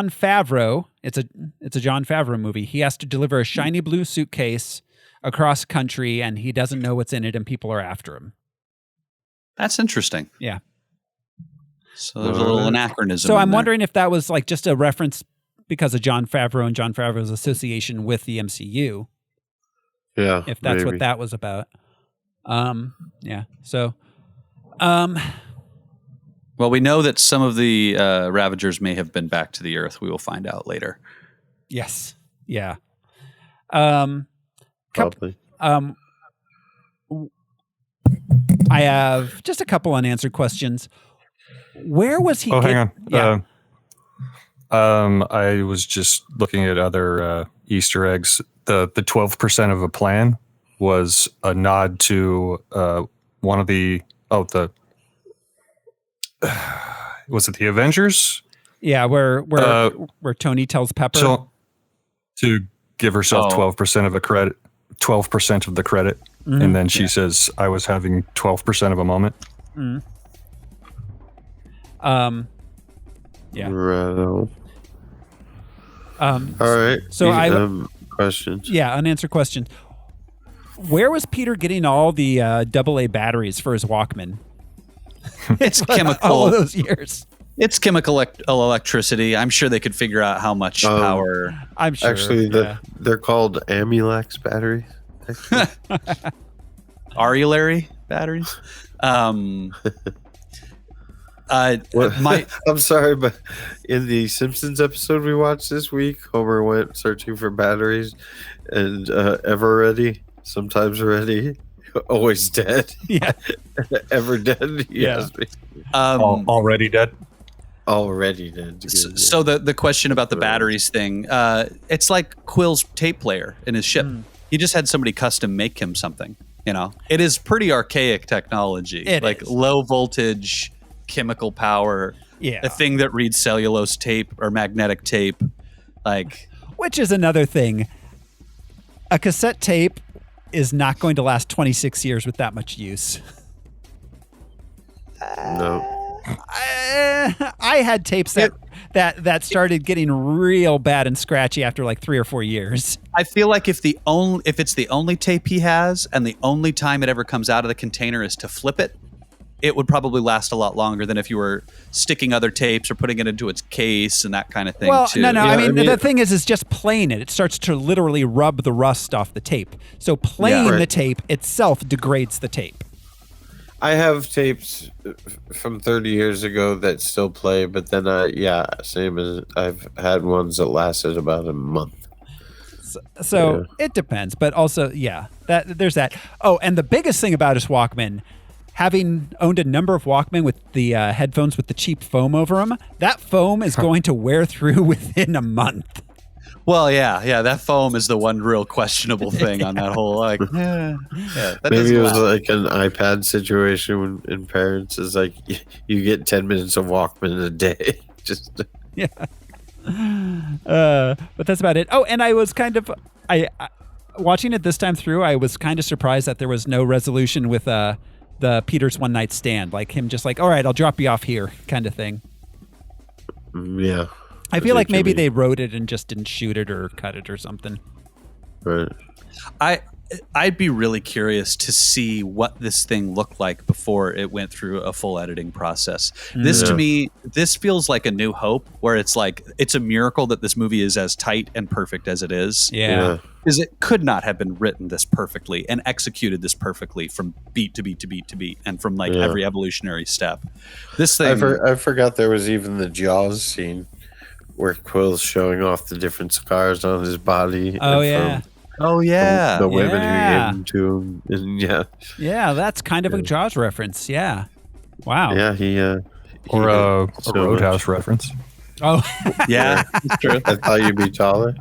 Favreau, it's a Jon Favreau movie. He has to deliver a shiny blue suitcase across country and he doesn't know what's in it and people are after him. That's interesting. Yeah. So there's a little anachronism. So I'm wondering if that was like just a reference because of Jon Favreau and Jon Favreau's association with the MCU. Yeah. If that's what that was about. Yeah. So, well, we know that some of the Ravagers may have been back to the Earth. We will find out later. Yes. Yeah. Probably. I have just a couple unanswered questions. Where was he? Hang on. Yeah. I was just looking at other Easter eggs. The 12% of a plan was a nod to one of the was it the Avengers? Yeah, where Tony tells Pepper to give herself 12% of the credit, 12% of the credit, and then she says, "I was having 12% of a moment." Mm-hmm. Yeah. Right. All right. So questions. Yeah, unanswered question. Where was Peter getting all the AA batteries for his Walkman? It's chemical. All of those years. It's chemical electricity. I'm sure they could figure out how much power. I'm sure. Actually, they're called Amulax batteries. Arulary batteries. I'm sorry, but in the Simpsons episode we watched this week, Homer went searching for batteries, and ever ready, sometimes ready, always dead. Yeah, ever dead. Yeah, already dead. Already dead. So the question about the batteries thing, it's like Quill's tape player in his ship. He just had somebody custom make him something. You know, it is pretty archaic technology, low voltage. Chemical power, a thing that reads cellulose tape or magnetic tape, which is another thing. A cassette tape is not going to last 26 years with that much use. No. I had tapes that started getting real bad and scratchy after like 3 or 4 years. I feel like if it's the only tape he has and the only time it ever comes out of the container is to flip it, it would probably last a lot longer than if you were sticking other tapes or putting it into its case and that kind of thing. Well, too. no. Yeah, I mean, I mean- the thing is just playing it. It starts to literally rub the rust off the tape. So playing Right. the tape itself degrades the tape. I have tapes from 30 years ago that still play, but then, same as I've had ones that lasted about a month. So it depends, but also, there's that. Oh, and the biggest thing about his Walkman, having owned a number of Walkman with the headphones with the cheap foam over them, that foam is going to wear through within a month. Well, yeah, that foam is the one real questionable thing on that whole that Maybe doesn't it was last. like an iPad situation in parents is like you get 10 minutes of Walkman a day. Just But that's about it. Oh, and I was kind of watching it this time through. I was kind of surprised that there was no resolution with the Peter's one night stand, like him just like, all right, I'll drop you off here, kind of thing. yeah. I feel like maybe they wrote it and just didn't shoot it or cut it or something. Right. I'd be really curious to see what this thing looked like before it went through a full editing process. This to me, this feels like A New Hope, where it's like it's a miracle that this movie is as tight and perfect as it is. Yeah. Because it could not have been written this perfectly and executed this perfectly from beat to beat to beat to beat and from like every evolutionary step. This thing, I forgot there was even the Jaws scene where Quill's showing off the different scars on his body. Oh, and yeah. the women who Yeah. gave them to him. And Yeah, that's kind of a Jaws reference. Yeah. Wow. yeah, he Or a so Roadhouse reference. Oh. yeah, it's true. I thought you'd be taller.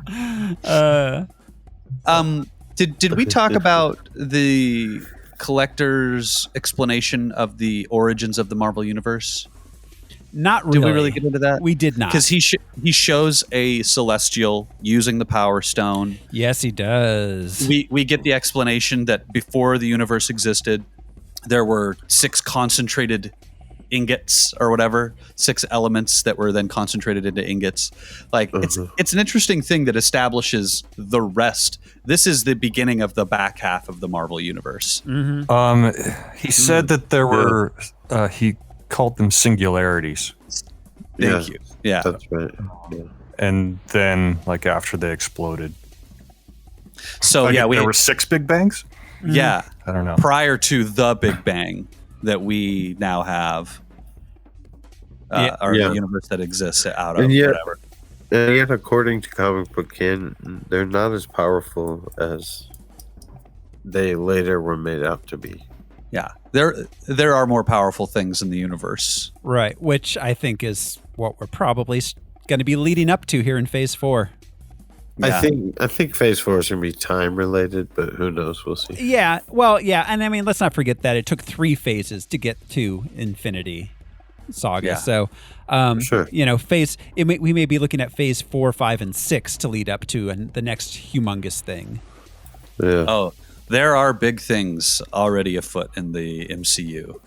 Did we talk about the collector's explanation of the origins of the Marvel Universe? Not really. Did we really get into that? We did not. Because he shows a Celestial using the Power Stone. Yes, he does. We get the explanation that before the universe existed, there were 6 concentrated ingots or whatever, 6 elements that were then concentrated into ingots. Like it's an interesting thing that establishes the rest. This is the beginning of the back half of the Marvel Universe. He said that there were. He called them singularities, Thank you. Yeah. That's right. Yeah. and then like after they exploded. So Like, yeah, there were 6 Big Bangs. yeah. I don't know. Prior to the Big Bang that we now have, or Yeah. the universe that exists out of And yet- whatever. And yet, according to comic book canon, they're not as powerful as they later were made out to be. Yeah, there are more powerful things in the universe. Right, which I think is what we're probably going to be leading up to here in Phase 4. Yeah. I think Phase 4 is going to be time related, but who knows? We'll see. Yeah, well, yeah, and I mean, let's not forget that it took 3 phases to get to Infinity Saga. Yeah. So, Sure. you know, we may be looking at Phase 4, 5, and 6 to lead up to the next humongous thing. Yeah. Oh, there are big things already afoot in the MCU.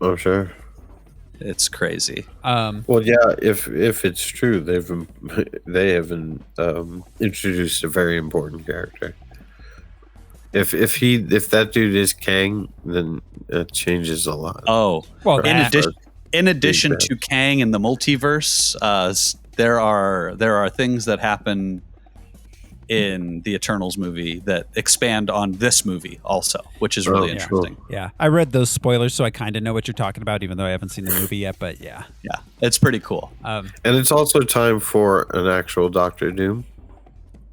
Oh, sure. It's crazy. Well, yeah. If it's true, they have introduced a very important character. If that dude is Kang, then it changes a lot. Oh, Well, in addition Bang. to Kang in the multiverse, there are things that happen in the Eternals movie that expand on this movie also, which is really Oh, interesting. cool. Yeah, I read those spoilers, so I kind of know what you're talking about, even though I haven't seen the movie yet. But yeah, Yeah, it's pretty cool. And it's also time for an actual Doctor Doom.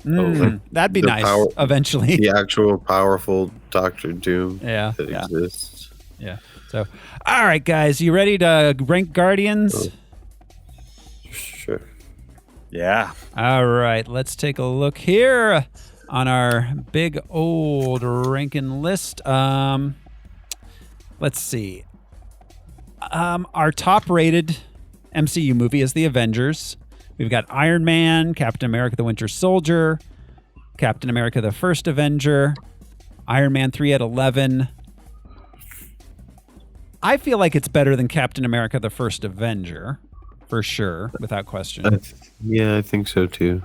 that'd be The nice power- eventually. The actual powerful Doctor Doom Yeah. that Yeah. exists. Yeah. So, all right, guys, you ready to rank Guardians? Sure. Yeah. All right, let's take a look here on our big old ranking list. Let's see. Our top-rated MCU movie is The Avengers. We've got Iron Man, Captain America: The Winter Soldier, Captain America: The First Avenger, Iron Man 3 at 11. I feel like it's better than Captain America: The First Avenger, for sure, without question. Yeah, I think so too.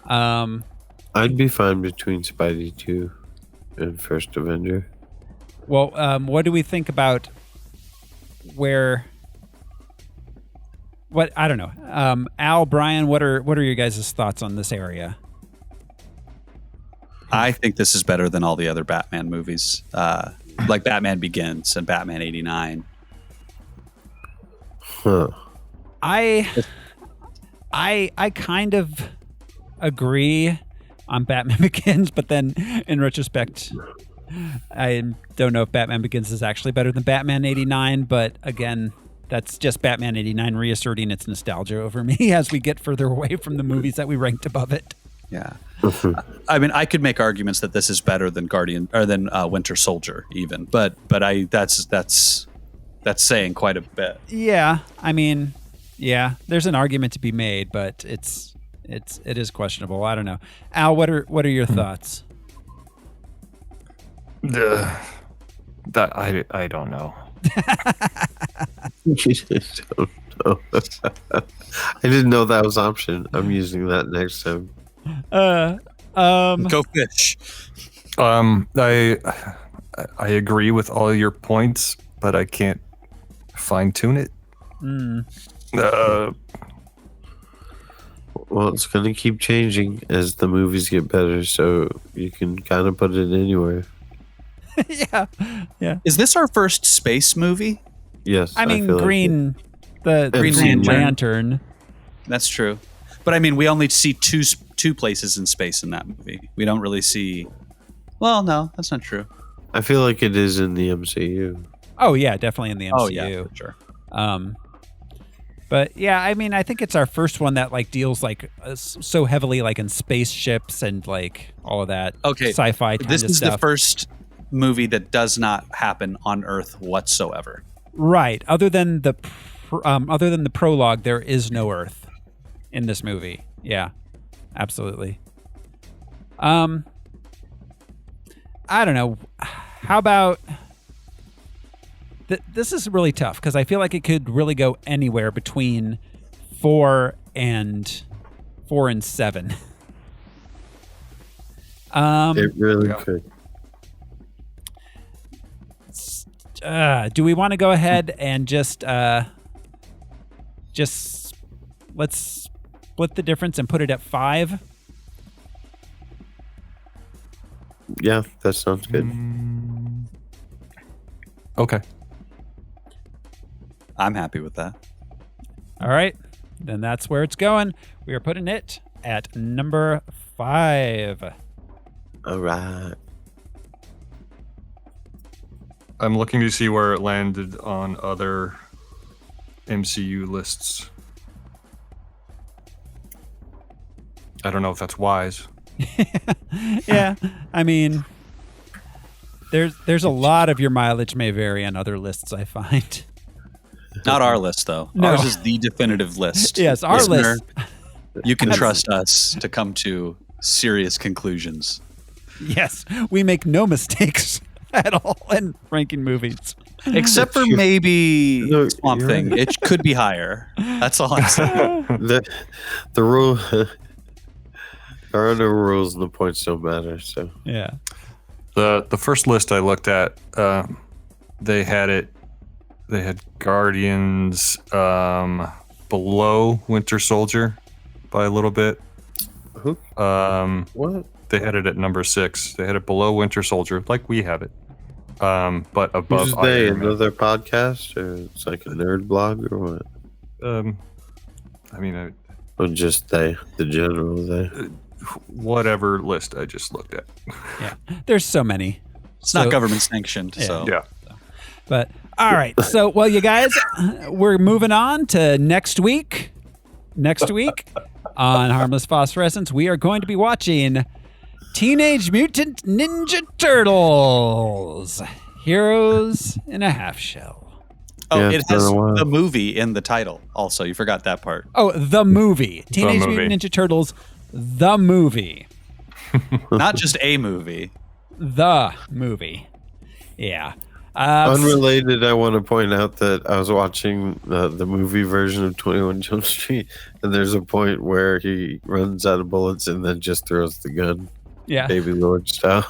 I'd be fine between Spidey 2 and First Avenger. Well, what do we think about what I don't know. Al, Brian, what are your guys' thoughts on this area? I think this is better than all the other Batman movies, like Batman Begins and Batman '89. Huh. I kind of agree on Batman Begins, but then in retrospect, I don't know if Batman Begins is actually better than Batman '89. But again, that's just Batman '89 reasserting its nostalgia over me as we get further away from the movies that we ranked above it. Yeah, I mean, I could make arguments that this is better than Winter Soldier, even. But that's saying quite a bit. Yeah, I mean, yeah, there's an argument to be made, but it is questionable. I don't know. Al, what are your thoughts? That I don't know. I didn't know that was an option. I'm using that next time. Go fish. I agree with all your points, but I can't fine tune it. Well, it's going to keep changing as the movies get better, so you can kind of put it anywhere. Yeah. Is this our first space movie? Yes. I mean, feel Green Lantern. Lantern. That's true. But I mean, we only see two places in space in that movie. We don't really see. Well, no, that's not true. I feel like it is in the MCU. Oh yeah, definitely in the MCU. Oh yeah, for sure. But yeah, I mean, I think it's our first one that like deals like so heavily like in spaceships and like all of that. Okay, sci-fi. Kind this of is stuff. the first movie that does not happen on Earth whatsoever. Right. Other than the prologue, there is no Earth in this movie. Yeah, absolutely. I don't know. How about this is really tough because I feel like it could really go anywhere between 4 and 7. It really could. Do we want to go ahead and just let's split the difference and put it at 5? Yeah, that sounds good. Okay. I'm happy with that. All right, then that's where it's going. We are putting it at number 5. All right. I'm looking to see where it landed on other MCU lists. I don't know if that's wise. Yeah, I mean, there's a lot of your mileage may vary on other lists, I find. Not our list, though. No. Ours is the definitive list. Yes, our Listener, list. You can trust us to come to serious conclusions. Yes, we make no mistakes at all in ranking movies. Except for maybe No, Swamp you're Thing. right. It could be higher. That's all I'm saying. The rule. There are no rules, and the points don't matter. So Yeah. The first list I looked at, they had Guardians below Winter Soldier by a little bit. who? What? They had it at number 6. They had it below Winter Soldier, like we have it, but above Who's they? Iron Man. Another podcast, or it's like a nerd blog, or what? I mean, Or just they, the general they. whatever list I just looked at. Yeah. There's so many. It's not government sanctioned. Yeah. So Yeah. But all right. So, well, you guys, we're moving on to next week. Next week on Harmless Phosphorescence, we are going to be watching Teenage Mutant Ninja Turtles, Heroes in a Half Shell. Oh, Yeah, it it's been has a while. the movie in the title. Also, you forgot that part. Oh, the movie. Teenage movie. Mutant Ninja Turtles, the movie. Not just a movie. The movie. Yeah. Unrelated, I want to point out that I was watching the movie version of 21 Jump Street, and there's a point where he runs out of bullets and then just throws the gun, Yeah. Baby Lord style.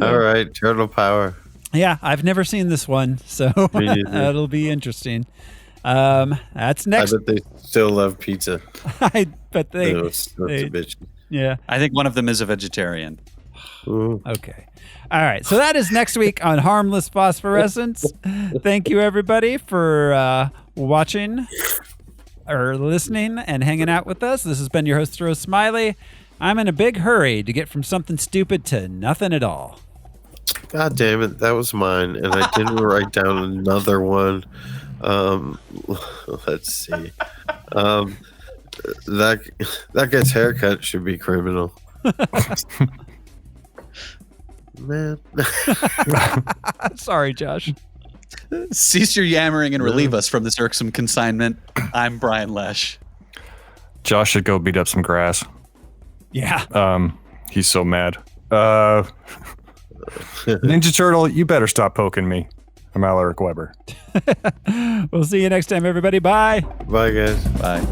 All right, turtle power. Yeah, I've never seen this one, so that'll be interesting. That's next. I bet they still love pizza. I bet they. That's a bitch. Yeah. I think one of them is a vegetarian. Ooh. Okay. All right. So that is next week on Harmless Phosphorescence. Thank you, everybody, for watching or listening and hanging out with us. This has been your host, Rose Smiley. I'm in a big hurry to get from something stupid to nothing at all. God damn it. That was mine. And I didn't write down another one. Let's see. That guy's haircut should be criminal. Man. Sorry, Josh. Cease your yammering and relieve us from this irksome consignment. I'm Brian Lesh. Josh should go beat up some grass. Yeah. He's so mad. Ninja Turtle, you better stop poking me. I'm Alaric Weber. We'll see you next time, everybody. Bye. Bye, guys. Bye.